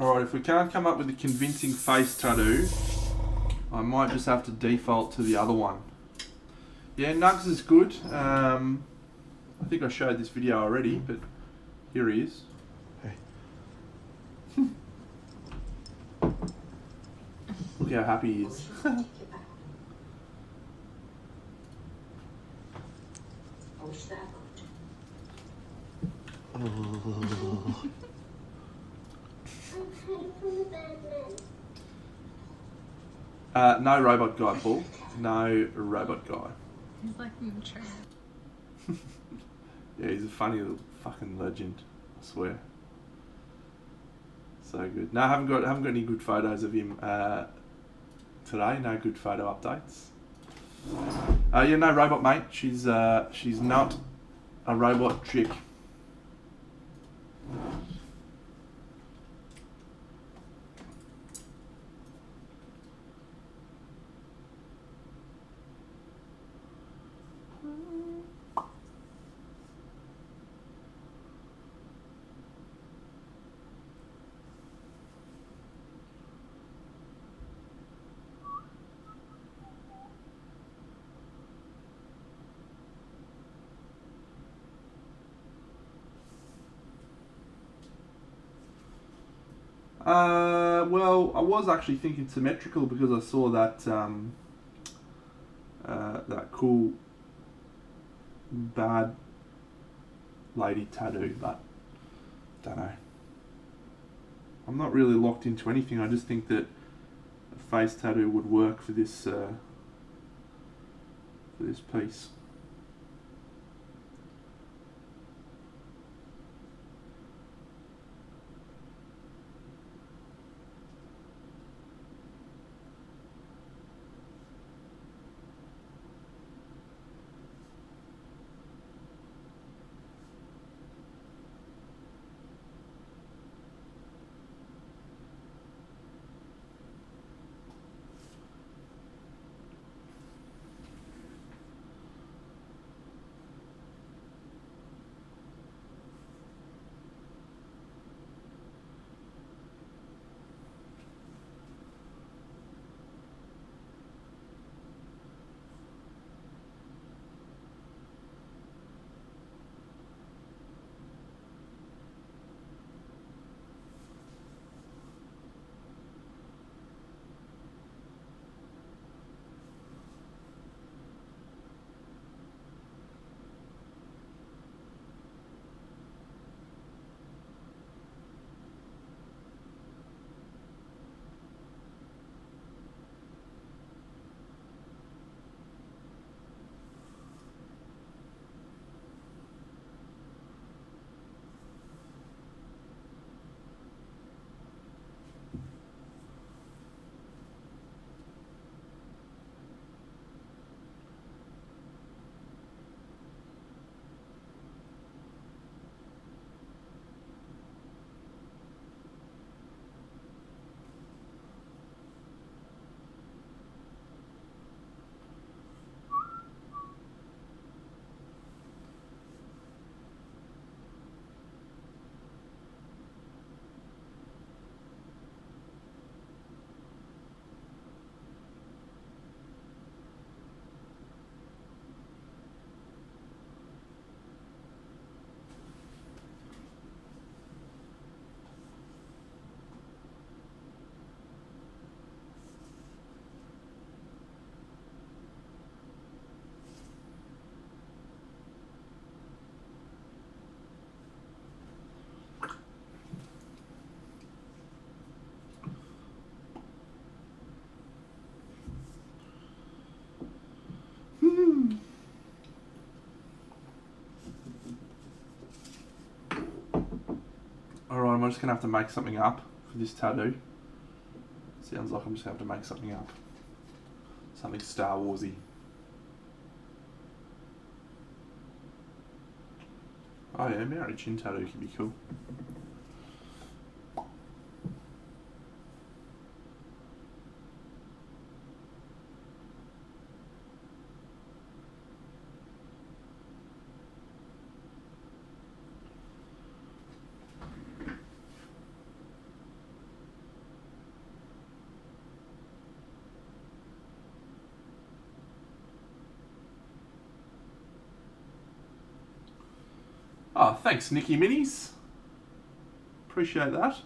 Alright, if we can't come up with a convincing face tattoo, I might just have to default to the other one. Yeah, Nugs is good. I think I showed this video already, but here he is. Hey. Look how happy he is. No robot guy, Paul. No robot guy. He's like in the trailer. Yeah, he's a funny little fucking legend, I swear. So good. No, I haven't got any good photos of him today. No good photo updates. Yeah, no robot, mate. She's not a robot chick. Well, I was actually thinking symmetrical because I saw that that cool bad lady tattoo, but don't know. I'm not really locked into anything. I just think that a face tattoo would work for this piece. Alright, I'm just going to have to make something up for this tattoo. Sounds like I'm just going to have to make something up. Something Star Warsy. Oh yeah, Maori chin tattoo could be cool. Oh, thanks, Nicky Minis. Appreciate that.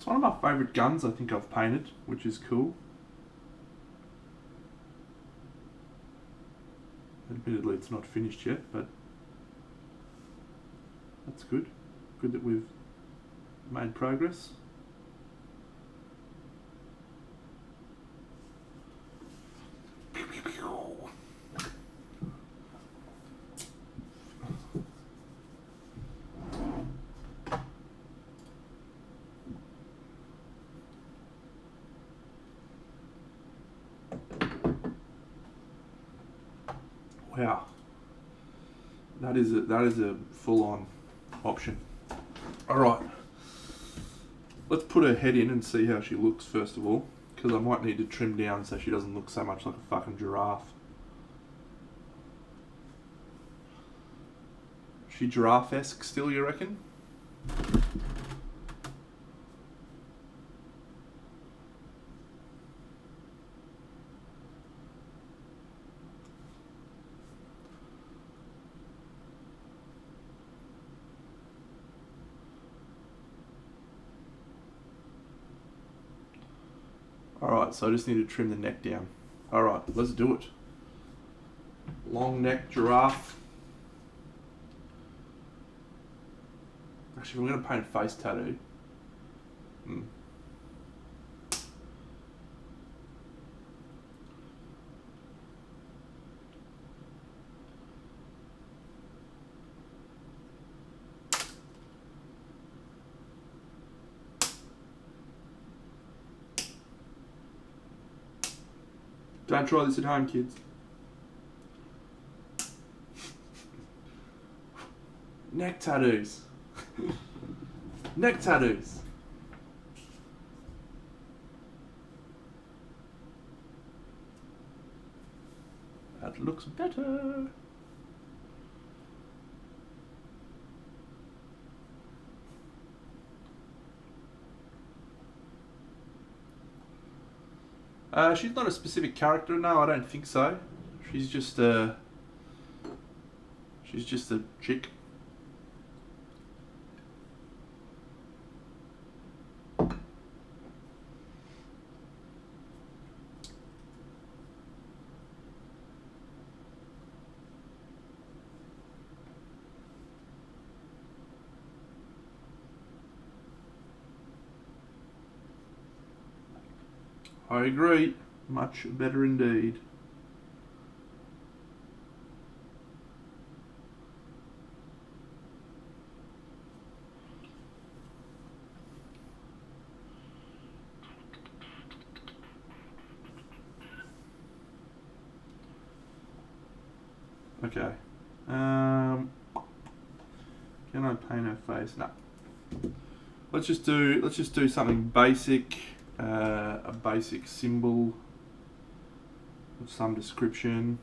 It's one of my favourite guns I think I've painted, which is cool. Admittedly, it's not finished yet, but that's good. Good that we've made progress. Wow, that is a full-on option. All right, let's put her head in and see how she looks first of all, because I might need to trim down so she doesn't look so much like a fucking giraffe. She giraffe-esque still, you reckon? Alright, so I just need to trim the neck down. Alright, let's do it. Long neck giraffe. Actually, if I'm going to paint a face tattoo. Don't try this at home, kids. Neck tattoos. Neck tattoos. That looks better. She's not a specific character. No, I don't think so. She's just a chick. I agree. Much better indeed. Okay. Can I paint her face? No. Let's just do something basic. A basic symbol of some description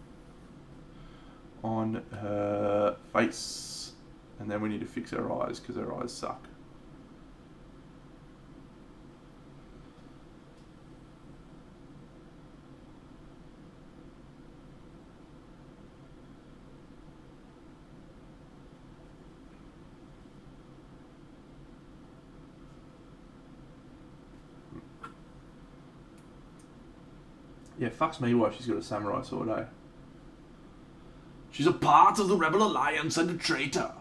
on her face, and then we need to fix her eyes because her eyes suck. Yeah, fucks me why she's got a samurai sword, eh? She's a part of the Rebel Alliance and a traitor.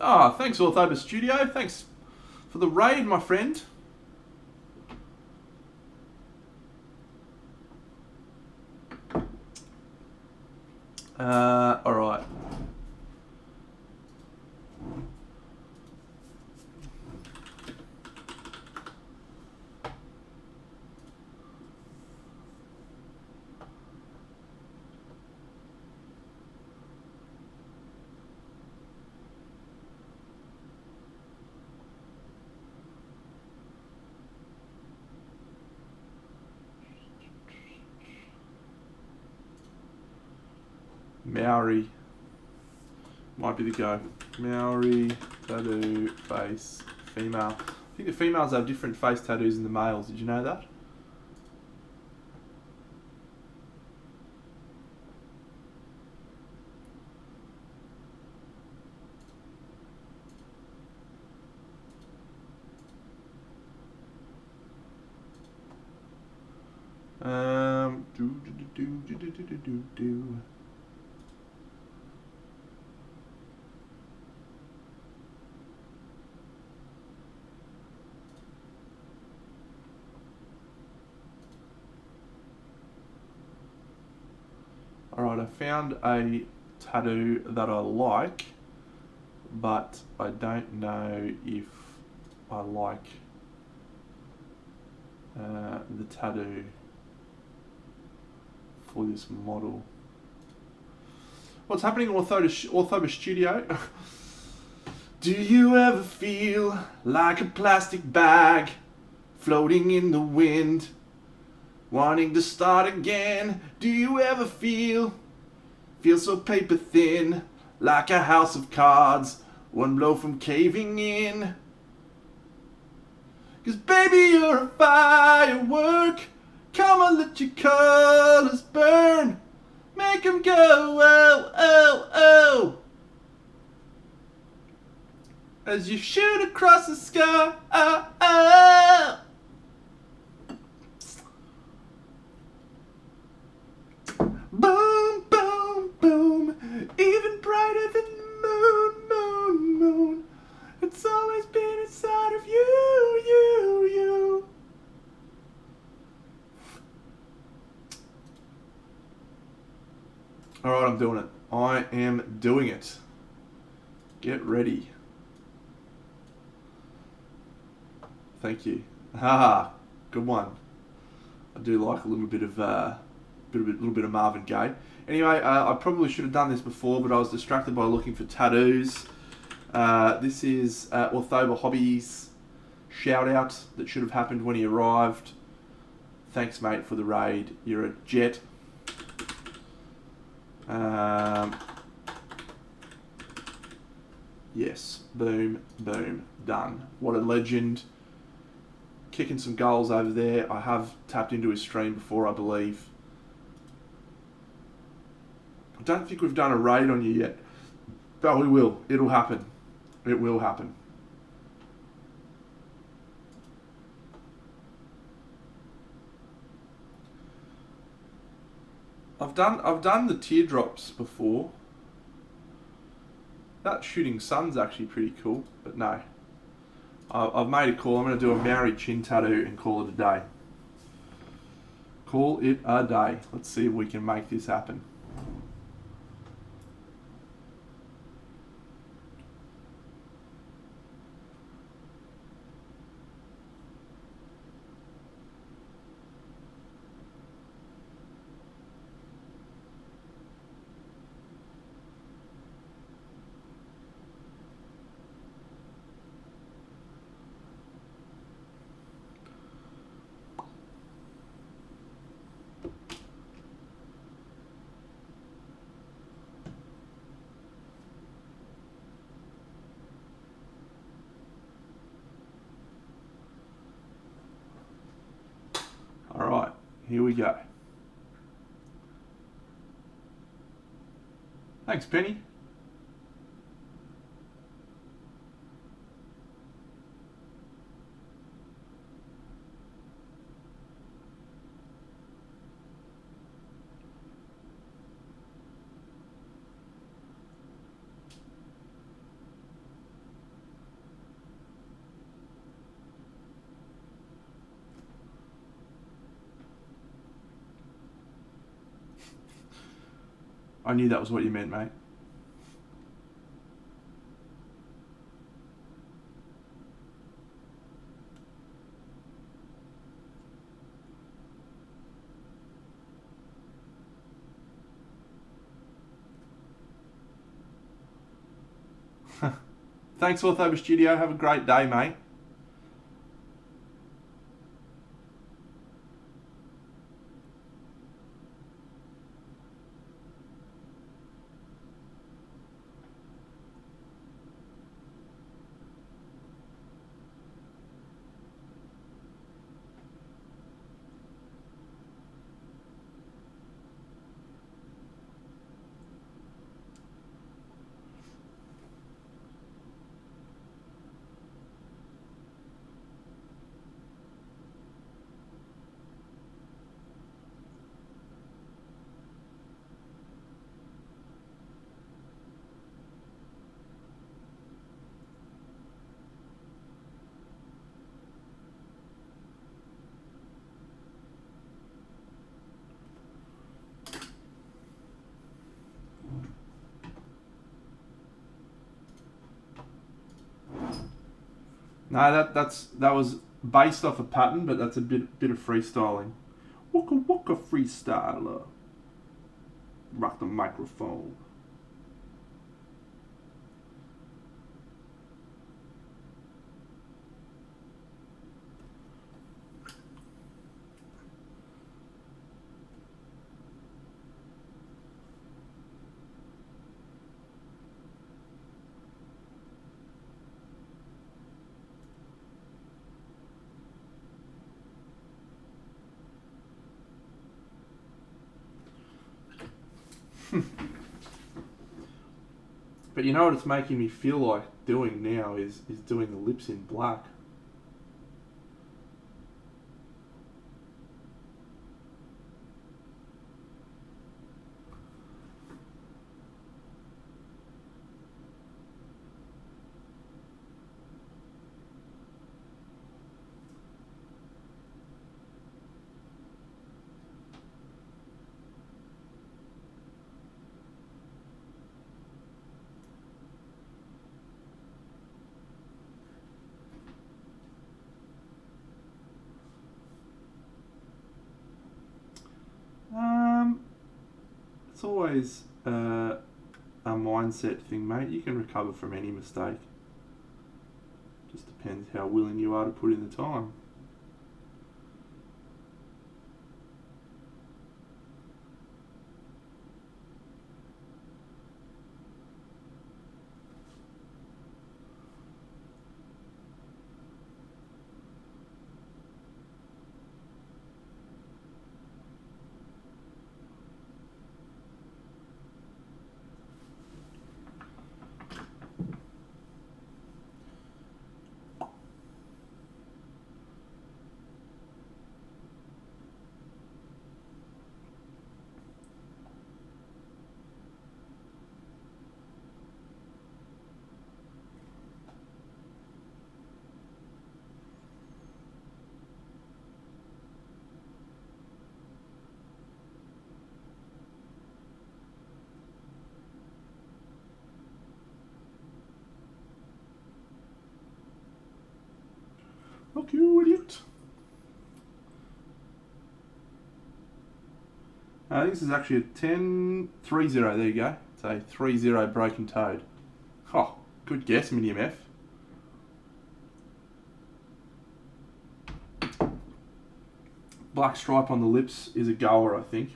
Ah, thanks Orthoba Studio. Thanks for the raid, my friend. Alright. Maori. Might be the go. Maori tattoo face female. I think the females have different face tattoos than the males. Did you know that? Do. Alright, I found a tattoo that I like, but I don't know if I like the tattoo for this model. What's happening in Orthoba Studio? Do you ever feel like a plastic bag floating in the wind, wanting to start again? Do you ever feel so paper thin, like a house of cards, one blow from caving in? 'Cause baby, you're a firework, come on, let your colors burn, make them go, oh, oh, oh, as you shoot across the sky, oh, oh. Boom, boom, boom, even brighter than the moon, moon, moon. It's always been inside of you, you, you. Alright, I'm doing it. I am doing it. Get ready. Thank you. Haha, good one. I do like a little bit of Marvin Gaye. Anyway, I probably should have done this before, but I was distracted by looking for tattoos. This is Orthoba Hobbies shout out that should have happened when he arrived. Thanks, mate, for the raid. You're a jet. Yes, boom, boom, done. What a legend. Kicking some goals over there. I have tapped into his stream before, I believe. I don't think we've done a raid on you yet, but we will. It'll happen. It will happen. I've done the teardrops before. That shooting sun's actually pretty cool, but no. I've made a call. I'm going to do a Maori chin tattoo and call it a day. Call it a day. Let's see if we can make this happen. Alright, here we go. Thanks, Penny. I knew that was what you meant, mate. Thanks, Orthoba Studio. Have a great day, mate. No, that was based off a pattern, but that's a bit of freestyling. Wooka wooka freestyler. Rock the microphone. But you know what it's making me feel like doing now is doing the lips in black. It's always a mindset thing, mate. You can recover from any mistake. Just depends how willing you are to put in the time. Fuck you, idiot. This is actually a 10-3-0. There you go. It's a 3-0 broken toad. Oh, good guess, medium F. Black stripe on the lips is a goer, I think.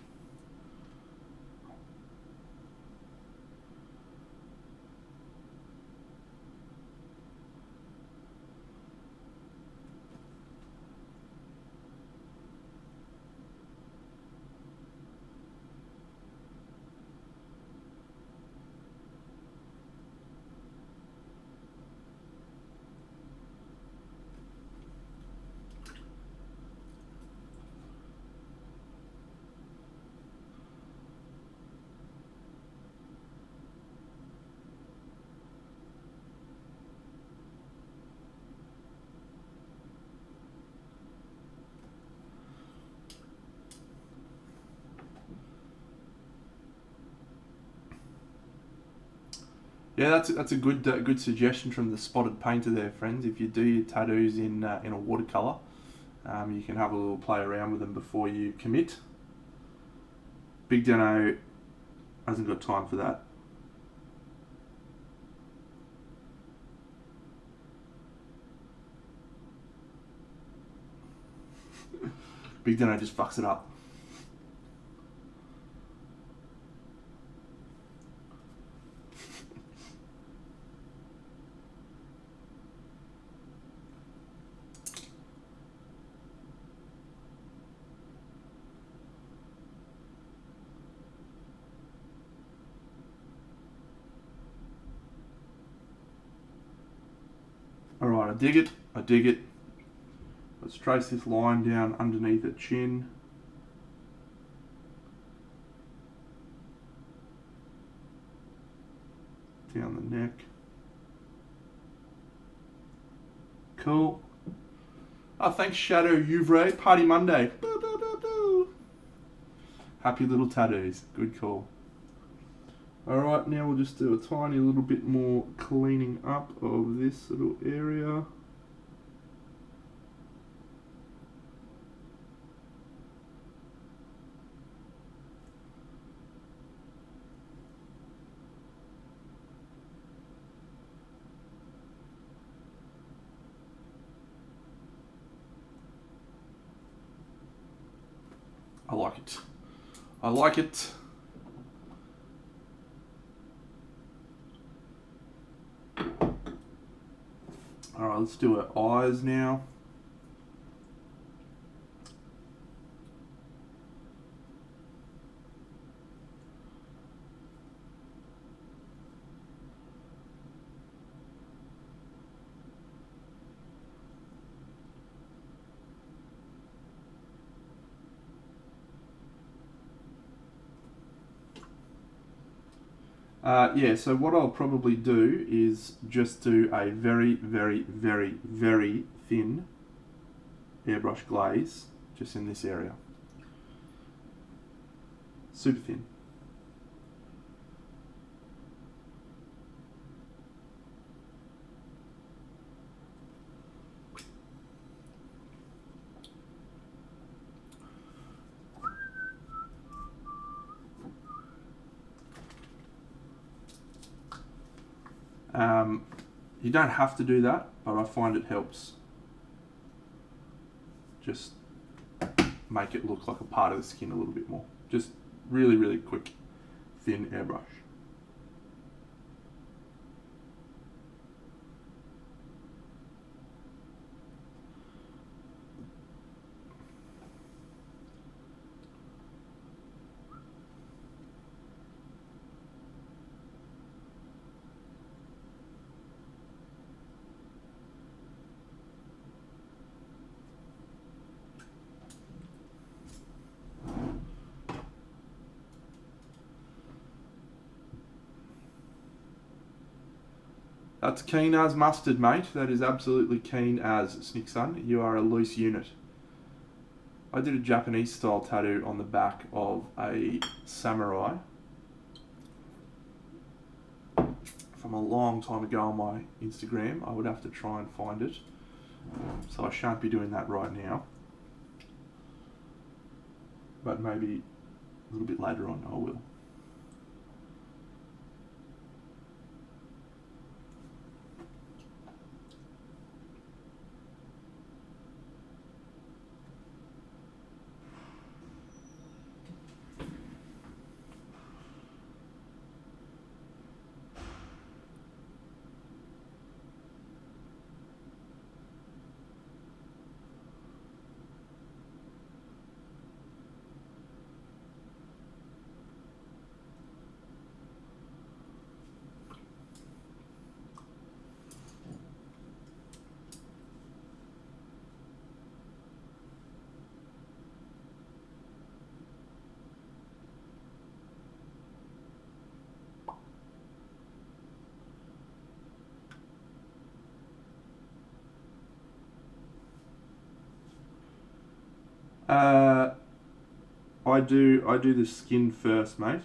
Yeah, that's a good suggestion from the spotted painter there, friends. If you do your tattoos in a watercolor, you can have a little play around with them before you commit. Big Dano hasn't got time for that. Big Dano just fucks it up. Alright, I dig it. Let's trace this line down underneath the chin. Down the neck. Cool. Oh, thanks Shadow Uvray. Party Monday. Boo, boo, boo, boo. Happy little tattoos. Good call. Alright, now we'll just do a tiny little bit more cleaning up of this little area. I like it. I like it. Alright, let's do her eyes now. Yeah, so what I'll probably do is just do a very, very, very, very thin airbrush glaze just in this area. Super thin. You don't have to do that, but I find it helps. Just make it look like a part of the skin a little bit more. Just really, really quick, thin airbrush. That's keen as mustard, mate. That is absolutely keen as Snickson. You are a loose unit. I did a Japanese style tattoo on the back of a samurai from a long time ago on my Instagram. I would have to try and find it. So I shan't be doing that right now. But maybe a little bit later on I will. I do the skin first, mate.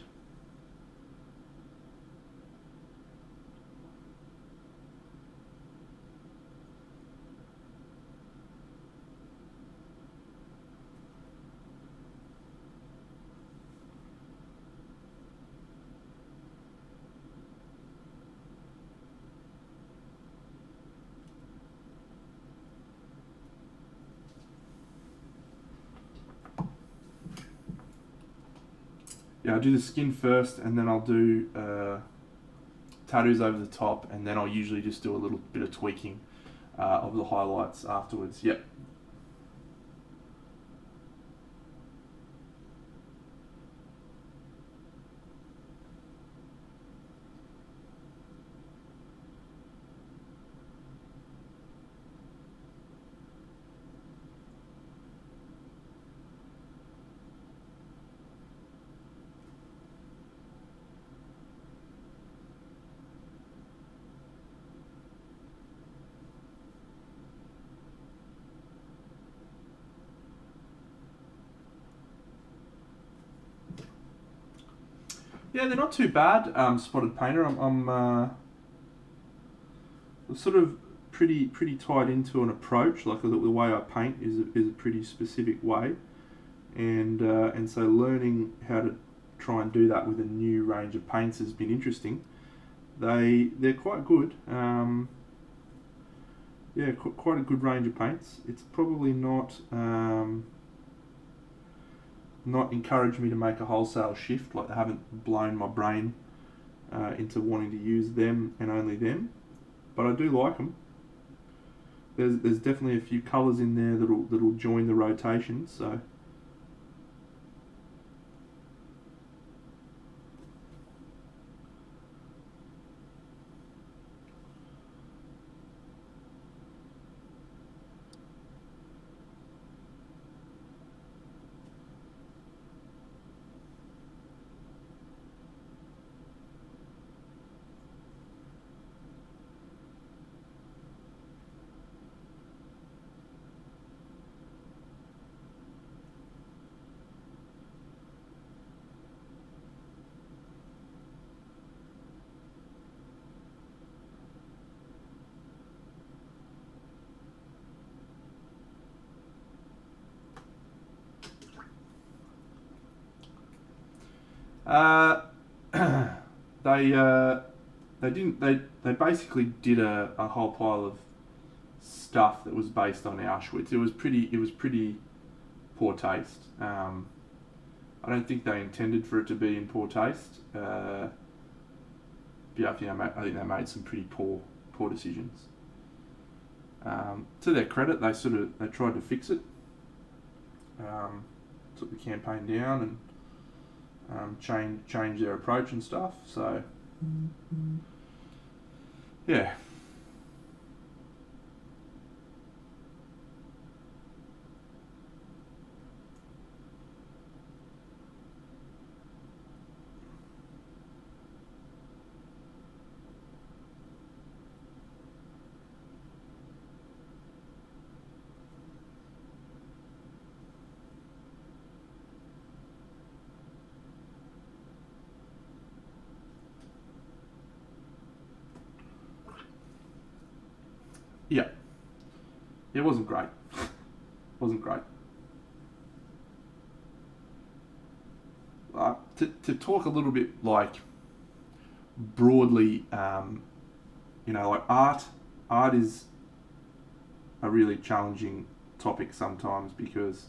Yeah, I'll do the skin first, and then I'll do tattoos over the top, and then I'll usually just do a little bit of tweaking of the highlights afterwards. Yep. Yeah, they're not too bad, Spotted Painter. I'm sort of pretty tied into an approach. Like the way I paint is a pretty specific way, and so learning how to try and do that with a new range of paints has been interesting. They're quite good. Yeah, quite a good range of paints. It's probably not not encouraged me to make a wholesale shift. Like, they haven't blown my brain into wanting to use them and only them. But I do like them. There's definitely a few colours in there that'll join the rotation. So. They basically did a whole pile of stuff that was based on Auschwitz. It was pretty poor taste. I don't think they intended for it to be in poor taste. But yeah, I think they made some pretty poor decisions. To their credit, they tried to fix it. Took the campaign down and change their approach and stuff. So yeah. Yeah. It wasn't great. Wasn't great. To talk a little bit like broadly, like art is a really challenging topic sometimes, because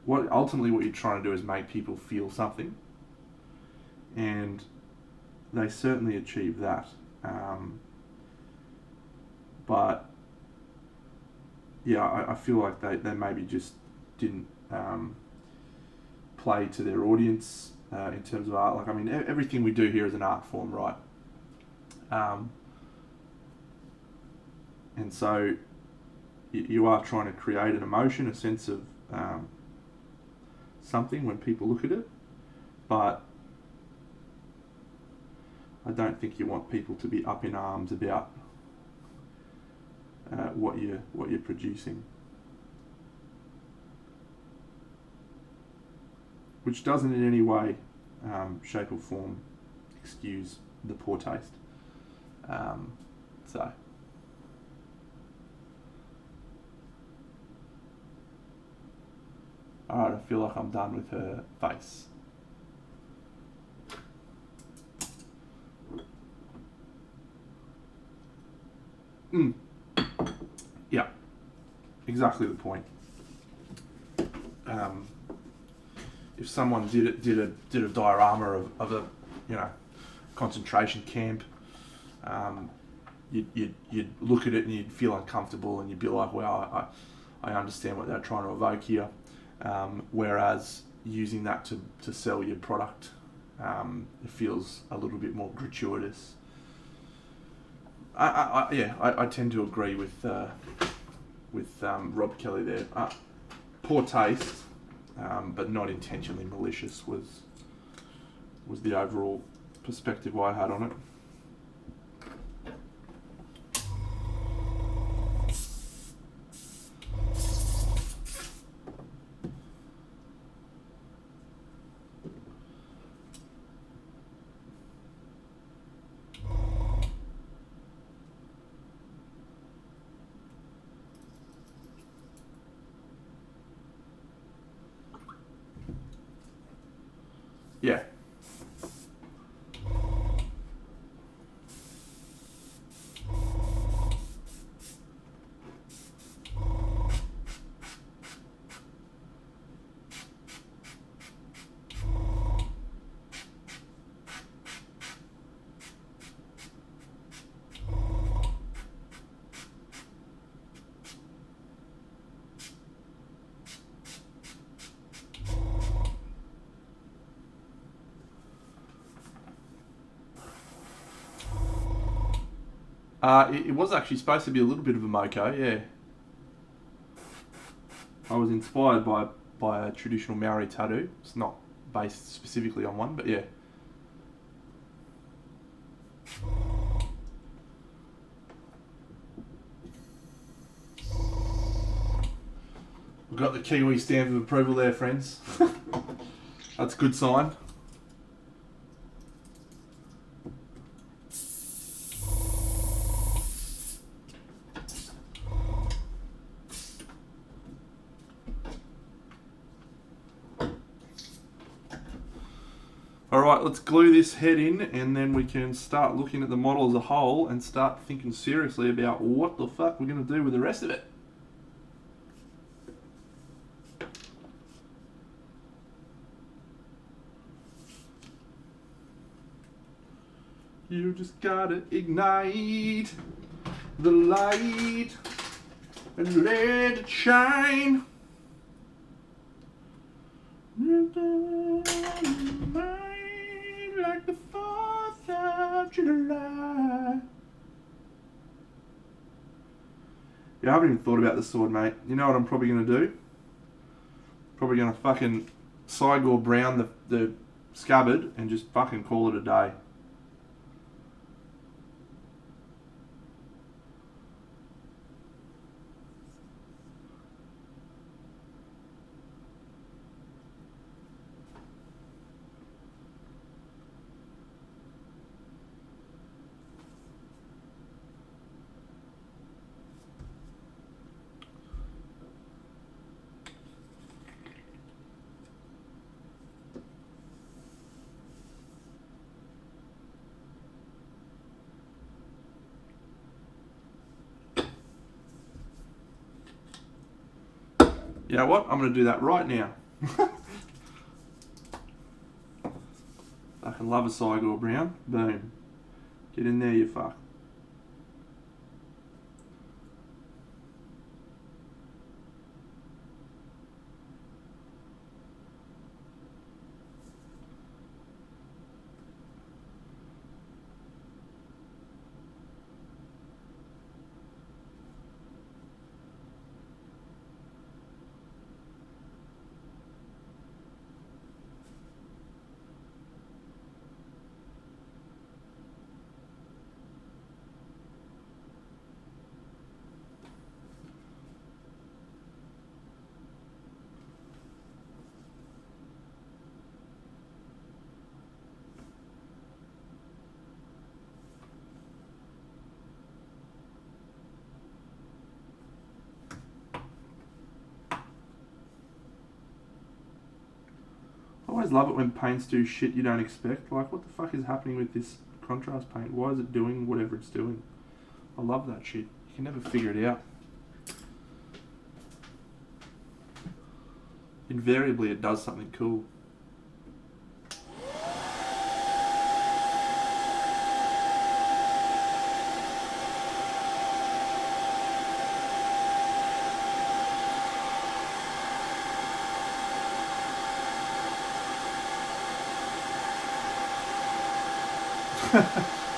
what you're trying to do is make people feel something, and they certainly achieve that. But yeah, I feel like they maybe just didn't play to their audience in terms of art. Like, I mean, everything we do here is an art form, right? And so you are trying to create an emotion, a sense of something when people look at it, but I don't think you want people to be up in arms about what you're producing, which doesn't in any way, shape or form, excuse the poor taste. So. Alright, I feel like I'm done with her face. Yeah, exactly the point. If someone did a diorama of a concentration camp, you'd look at it and you'd feel uncomfortable, and you'd be like, well, I understand what they're trying to evoke here. Whereas using that to sell your product, it feels a little bit more gratuitous. I tend to agree with Rob Kelly there. Poor taste, but not intentionally malicious was the overall perspective I had on it. Yeah. It was actually supposed to be a little bit of a moco, yeah. I was inspired by a traditional Maori tattoo. It's not based specifically on one, but yeah. We've got the Kiwi stamp of approval there, friends. That's a good sign. Alright, let's glue this head in and then we can start looking at the model as a whole and start thinking seriously about what the fuck we're going to do with the rest of it. You just gotta ignite the light and let it shine. Like the 4th of July. Yeah, I haven't even thought about the sword, mate. You know what I'm probably going to do? Probably going to fucking Sigor brown the scabbard and just fucking call it a day. You know what? I'm going to do that right now. I can love a Sigor brown. Boom. Get in there, you fuck. I always love it when paints do shit you don't expect. Like, what the fuck is happening with this contrast paint? Why is it doing whatever it's doing? I love that shit. You can never figure it out. Invariably, it does something cool.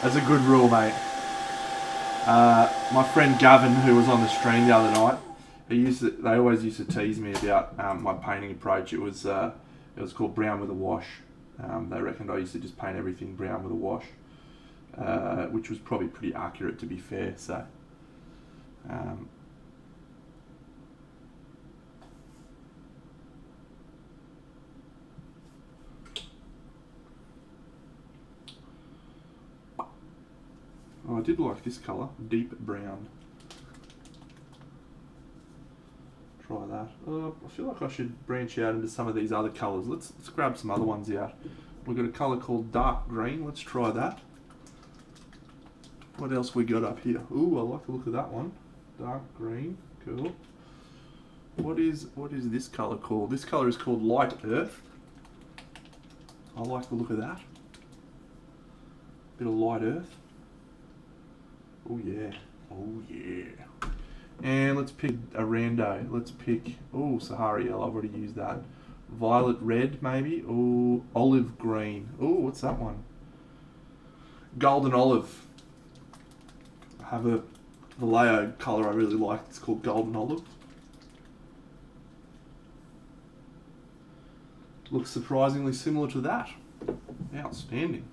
That's a good rule, mate. My friend Gavin, who was on the stream the other night, they always used to tease me about my painting approach. It was called brown with a wash. They reckoned I used to just paint everything brown with a wash, which was probably pretty accurate, to be fair. So. Oh, I did like this colour, deep brown. Try that. I feel like I should branch out into some of these other colours. Let's grab some other ones out. We've got a colour called dark green. Let's try that. What else we got up here? Ooh, I like the look of that one. Dark green, cool. What is this colour called? This colour is called light earth. I like the look of that. Bit of light earth. Oh yeah, oh yeah. And let's pick a rando. Let's pick, oh, Sahara yellow, I've already used that. Violet red maybe, oh, olive green. Oh, what's that one? Golden olive. have a Vallejo colour I really like. It's called Golden Olive. Looks surprisingly similar to that. Outstanding.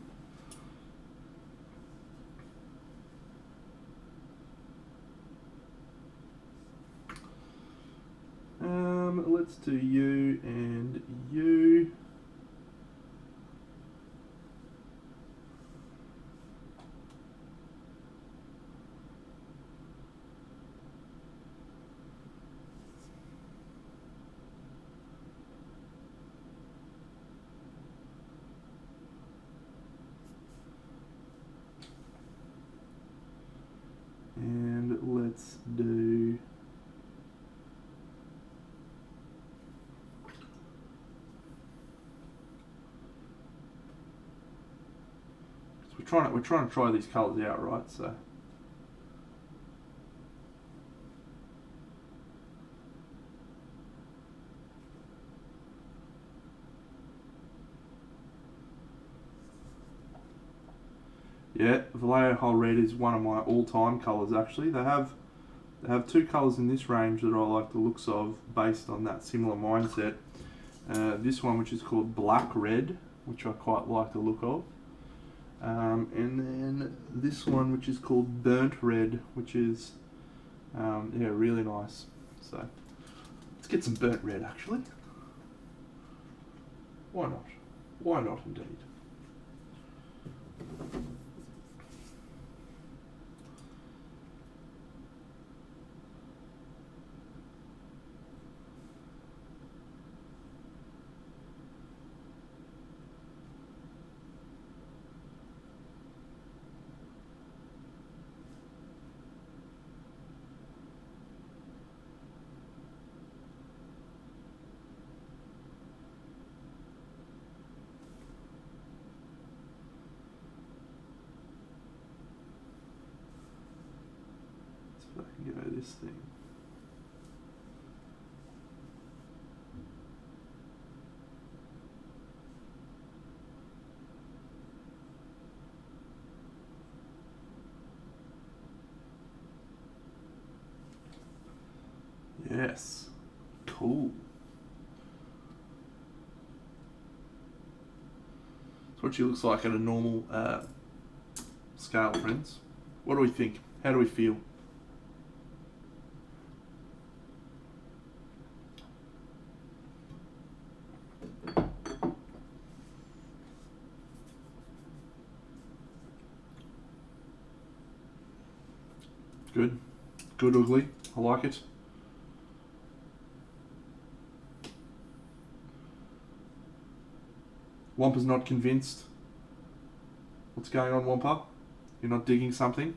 Let's do you and you. And let's do we're trying to try these colours out, right? So yeah, Vallejo Red is one of my all-time colours actually. They have two colours in this range that I like the looks of based on that similar mindset. This one, which is called Black Red, which I quite like the look of. And then this one, which is called Burnt Red, which is, yeah, really nice. So, let's get some Burnt Red, actually. Why not? Why not, indeed? So I can go this thing. Yes. Cool. That's what she looks like at a normal scale, friends. What do we think? How do we feel? Good. Good ugly. I like it. Wampa's not convinced. What's going on, Wampa? You're not digging something?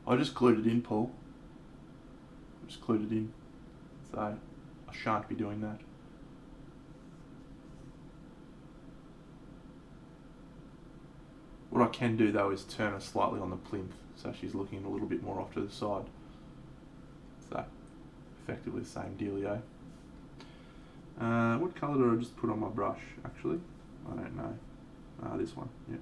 I just glued it in, Paul. I just glued it in. So, I shan't be doing that. What I can do though is turn her slightly on the plinth so she's looking a little bit more off to the side. So, effectively the same dealio. What colour did I just put on my brush, actually? I don't know. This one, yeah.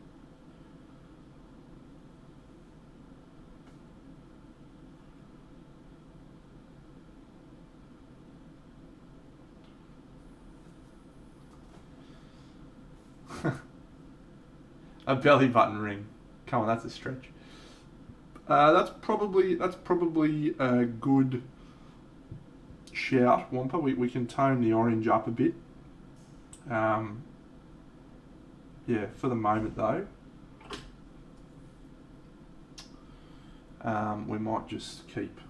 A belly button ring. Come on, that's a stretch. That's probably a good shout, Wampa. We can tone the orange up a bit. Yeah, for the moment though, we might just keep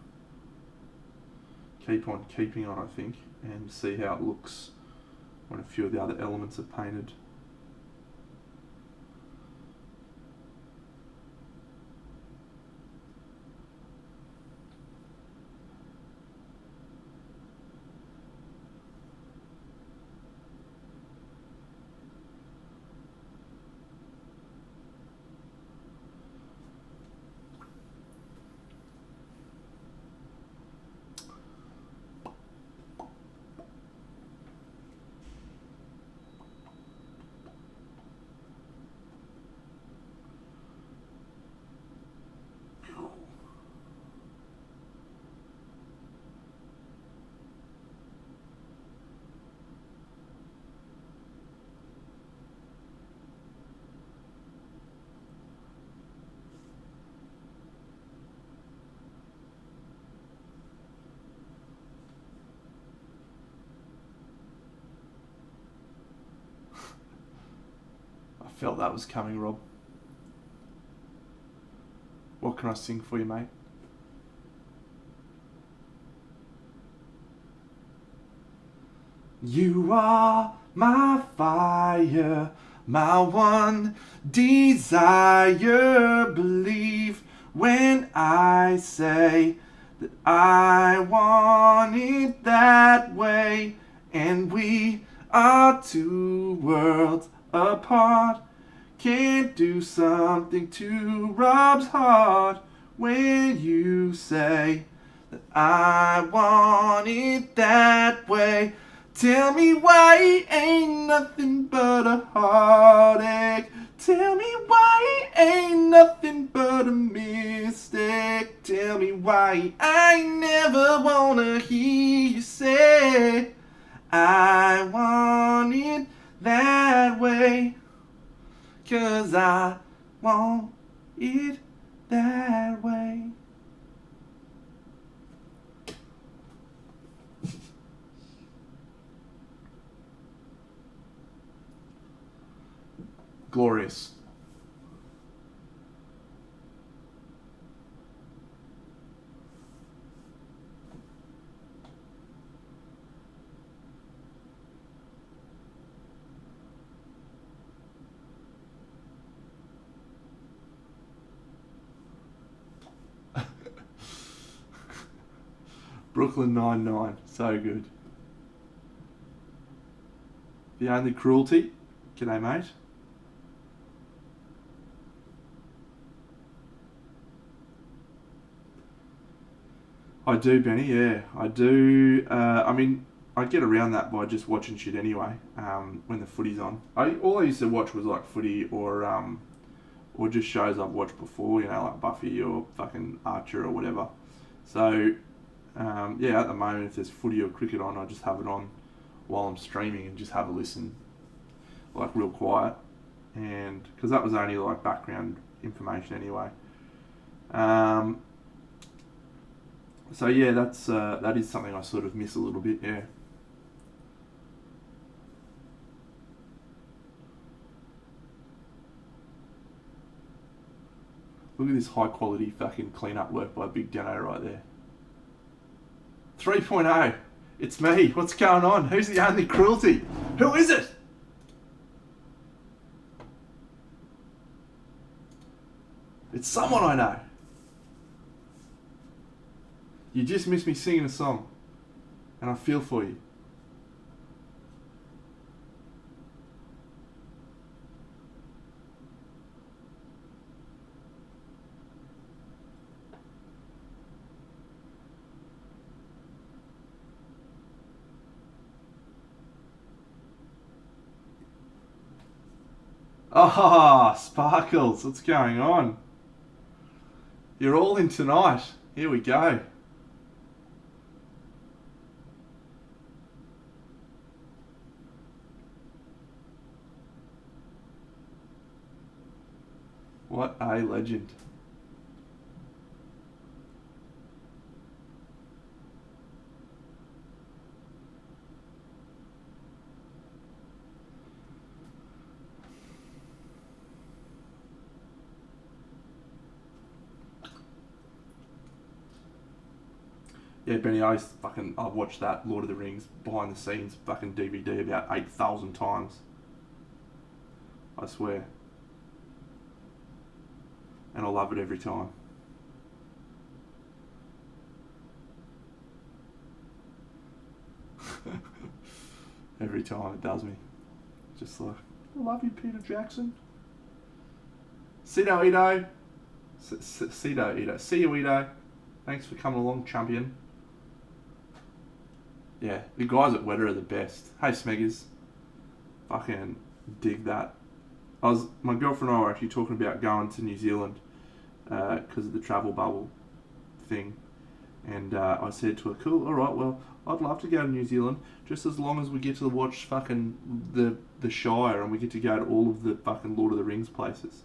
keep on keeping on, I think, and see how it looks when a few of the other elements are painted. I felt that was coming, Rob. What can I sing for you, mate? You are my fire, my one desire. Believe when I say that I want it that way. And we are two worlds apart. Can't do something to Rob's heart when you say that I want it that way. Tell me why it ain't nothing but a heartache. Tell me why it ain't nothing but a mistake. Tell me why I never wanna hear you say I want it that way. 'Cause I want it that way. Glorious. Brooklyn Nine-Nine, so good. The Only Cruelty, g'day mate. I do, Benny, yeah, I do. I mean, I get around that by just watching shit anyway, when the footy's on. All I used to watch was like footy or just shows I've watched before, you know, like Buffy or fucking Archer or whatever. So, yeah, at the moment, if there's footy or cricket on, I just have it on while I'm streaming and just have a listen, like real quiet, and because that was only like background information anyway. So yeah, that is something I sort of miss a little bit, yeah. Look at this high quality fucking clean up work by Big Deno right there. 3.0. It's me. What's going on? Who's the Only Cruelty? Who is it? It's someone I know. You just missed me singing a song, and I feel for you. Ah, Sparkles, what's going on? You're all in tonight. Here we go. What a legend. Yeah, Benny, I've watched that Lord of the Rings behind the scenes fucking DVD about 8,000 times. I swear. And I love it every time. Every time it does me. Just like, I love you, Peter Jackson. Cito Ito. Cito Ito. See you, Ito. Thanks for coming along, champion. Yeah, the guys at Weta are the best. Hey, Smeggers. Fucking dig that. My girlfriend and I were actually talking about going to New Zealand because of the travel bubble thing. And I said to her, cool, alright, well, I'd love to go to New Zealand just as long as we get to watch fucking the Shire and we get to go to all of the fucking Lord of the Rings places.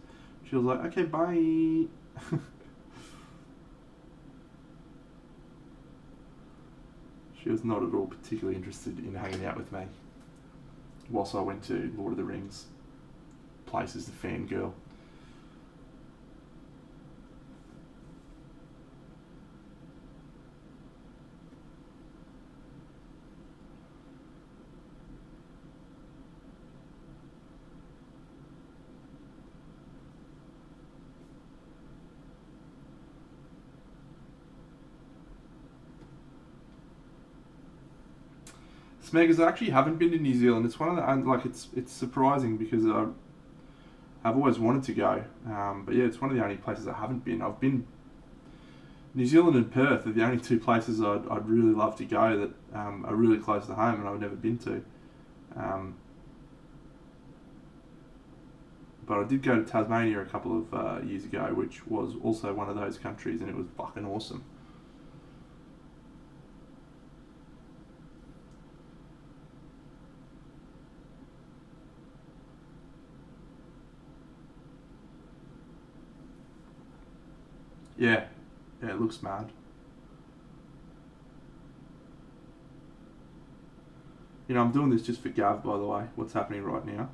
She was like, okay, bye. She was not at all particularly interested in hanging out with me whilst I went to Lord of the Rings places to fangirl. Smeggers, I actually haven't been to New Zealand. It's one of the it's surprising because I've always wanted to go, but yeah, it's one of the only places I haven't been. I've been New Zealand and Perth are the only two places I'd really love to go that are really close to home and I've never been to. But I did go to Tasmania a couple of years ago, which was also one of those countries, and it was fucking awesome. Yeah, it looks mad. You know, I'm doing this just for Gav, by the way. What's happening right now?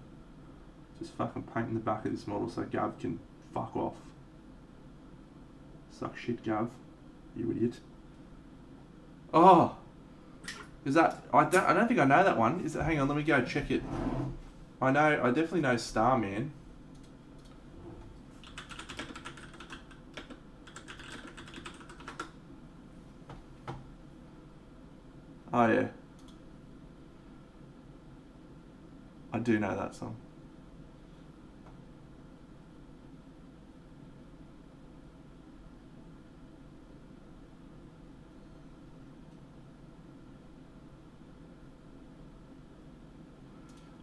Just fucking painting the back of this model so Gav can fuck off. Suck shit, Gav. You idiot. Oh! Is that... I don't think I know that one. Is it... Hang on, let me go check it. I definitely know Starman. Oh, yeah. I do know that song.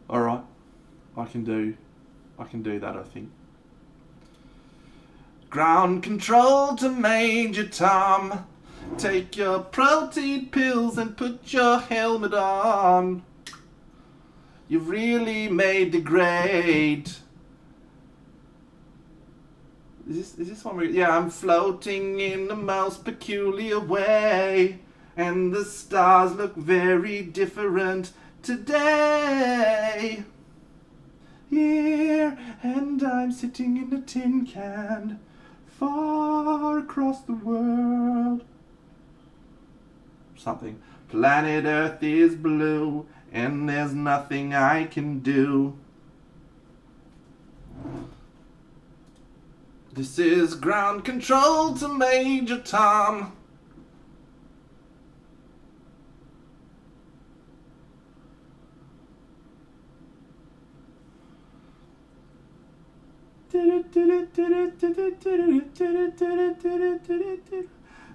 Alright. I can do that, I think. Ground control to Major Tom. Take your protein pills and put your helmet on. You've really made the grade. Is this one where... Yeah, I'm floating in the most peculiar way. And the stars look very different today. Here, and I'm sitting in a tin can. Far across the world. Something. Planet Earth is blue, and there's nothing I can do. This is ground control to Major Tom.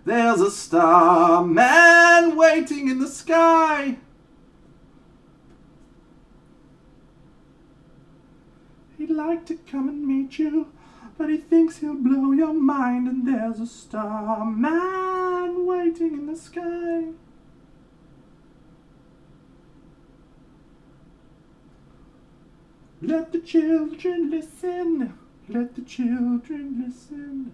There's a starman waiting in the sky. He'd like to come and meet you, but he thinks he'll blow your mind. And there's a starman waiting in the sky. Let the children listen. Let the children listen.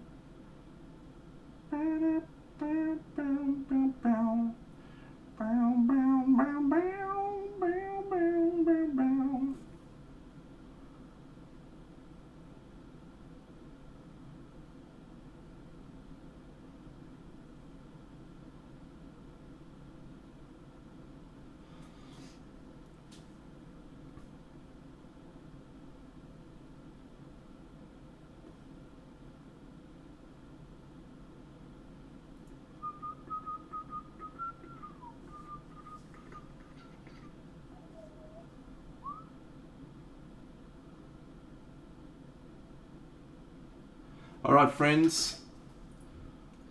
Alright, friends.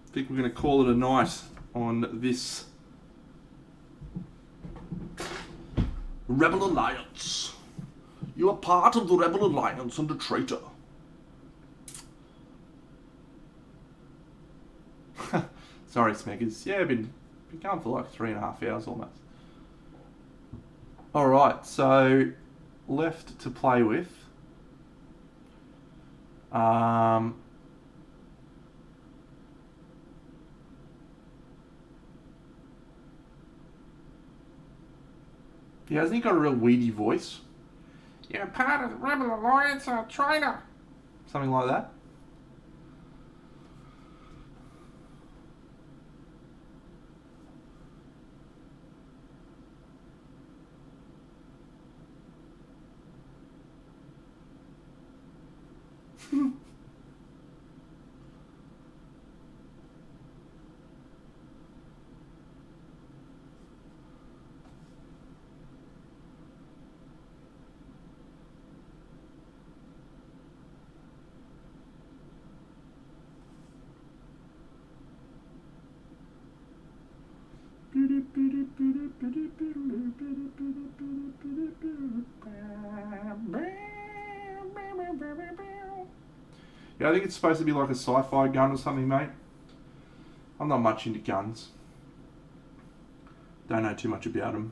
I think we're going to call it a night on this Rebel Alliance. You are part of the Rebel Alliance and a traitor. Sorry, Smeggers. Yeah, I've been going for like 3.5 hours almost. Alright, so left to play with. Yeah, hasn't he got a real weedy voice? You're part of the Rebel Alliance, a traitor. Something like that. Yeah, I think it's supposed to be like a sci-fi gun or something, mate. I'm not much into guns. Don't know too much about them.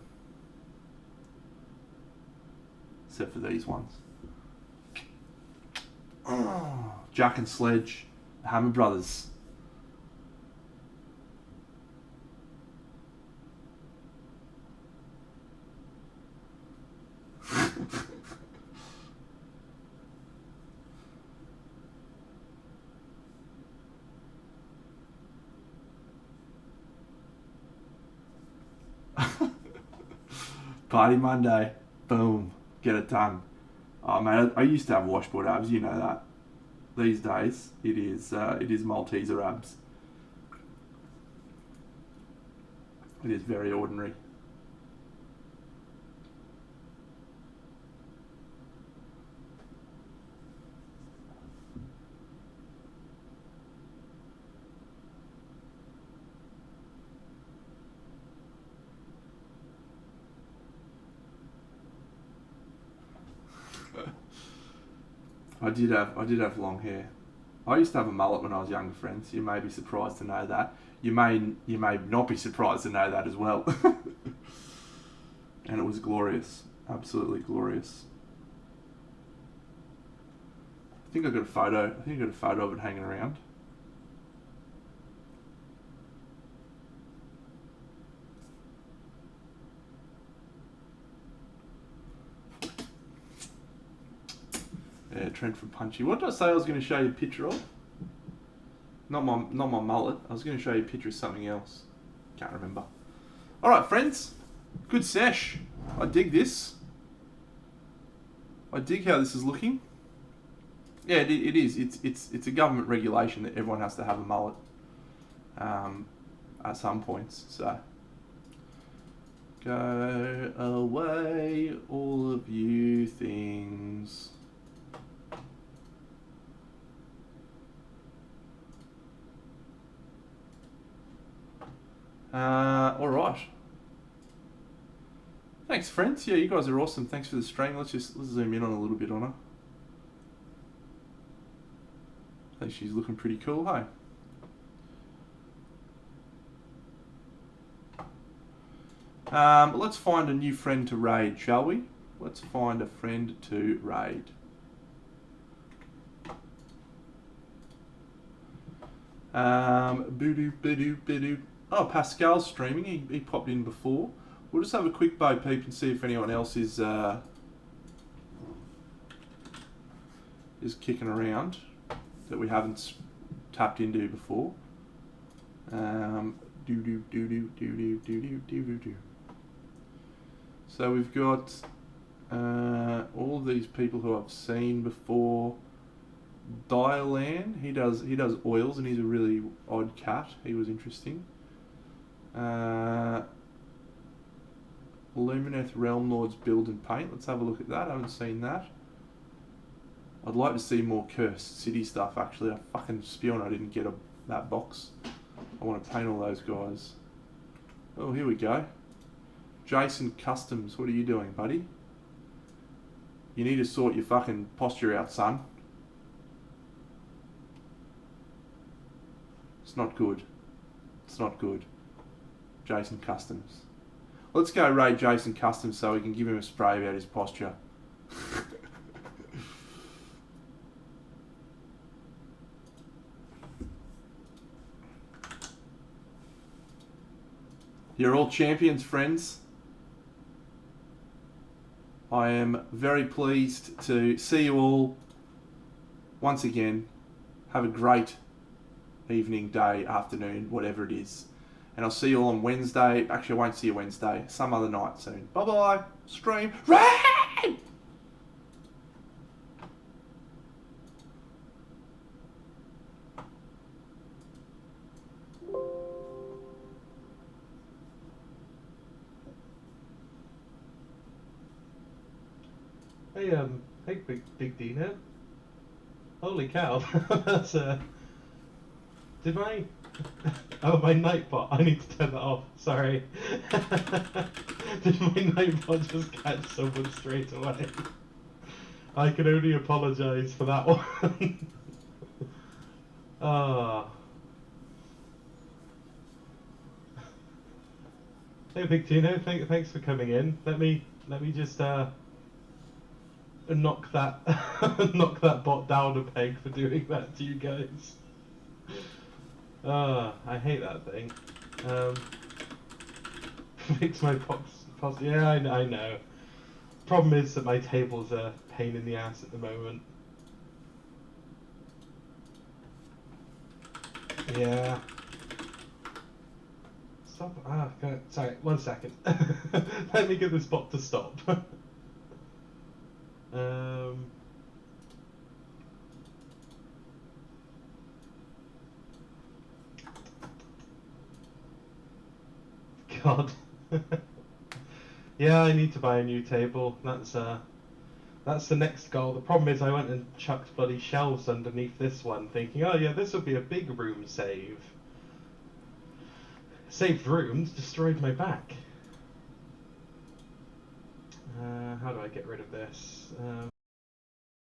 Except for these ones. Oh, Jack and Sledge, the Hammer Brothers. Party Monday. Boom. Get it done. Oh, mate, I used to have washboard abs, you know that. These days, it is Malteser abs. It is very ordinary. I did have long hair. I used to have a mullet when I was younger, friends. You may be surprised to know that. You may not be surprised to know that as well. And it was glorious. Absolutely glorious. I think I got a photo of it hanging around. Yeah, Trent from Punchy. What did I say I was going to show you a picture of? Not my mullet. I was going to show you a picture of something else. Can't remember. Alright, friends. Good sesh. I dig this. I dig how this is looking. Yeah, it is. It's a government regulation that everyone has to have a mullet at some points. So go away, all of you things. Alright. Thanks, friends. Yeah, you guys are awesome. Thanks for the stream. Let's zoom in on a little bit on her. I think she's looking pretty cool, hey? Let's find a new friend to raid, shall we? Let's find a friend to raid. Oh, Pascal's streaming. He popped in before. We'll just have a quick bo peep and see if anyone else is kicking around that we haven't tapped into before. So we've got all of these people who I've seen before. Dialan, he does oils and he's a really odd cat. He was interesting. Lumineth Realm Lords Build and Paint. Let's have a look at that. I haven't seen that. I'd like to see more Cursed City stuff, actually. I fucking spewing I didn't get that box. I want to paint all those guys. Oh, here we go. Jason Customs, what are you doing, buddy? You need to sort your fucking posture out, son. It's not good. It's not good. Jason Customs. Let's go raid Jason Customs so we can give him a spray about his posture. You're all champions, friends. I am very pleased to see you all once again. Have a great evening, day, afternoon, whatever it is. And I'll see you all on Wednesday. Actually, I won't see you Wednesday. Some other night soon. Bye-bye. Stream. Raid! Hey, big Dino. Holy cow, that's did my... Oh, my nightbot, I need to turn that off, sorry. Did my nightbot just catch someone straight away? I can only apologise for that one. Ah. Hey, Big Tino, thanks for coming in. Let me just knock that knock that bot down a peg for doing that to you guys. I hate that thing. Fix my pops. Yeah, I know. Problem is that my table's a pain in the ass at the moment. Yeah. Stop. Sorry, 1 second. Let me get this bot to stop. God. Yeah, I need to buy a new table. That's the next goal. The problem is I went and chucked bloody shelves underneath this one, thinking, oh yeah, this would be a big room save. Saved rooms, destroyed my back. How do I get rid of this?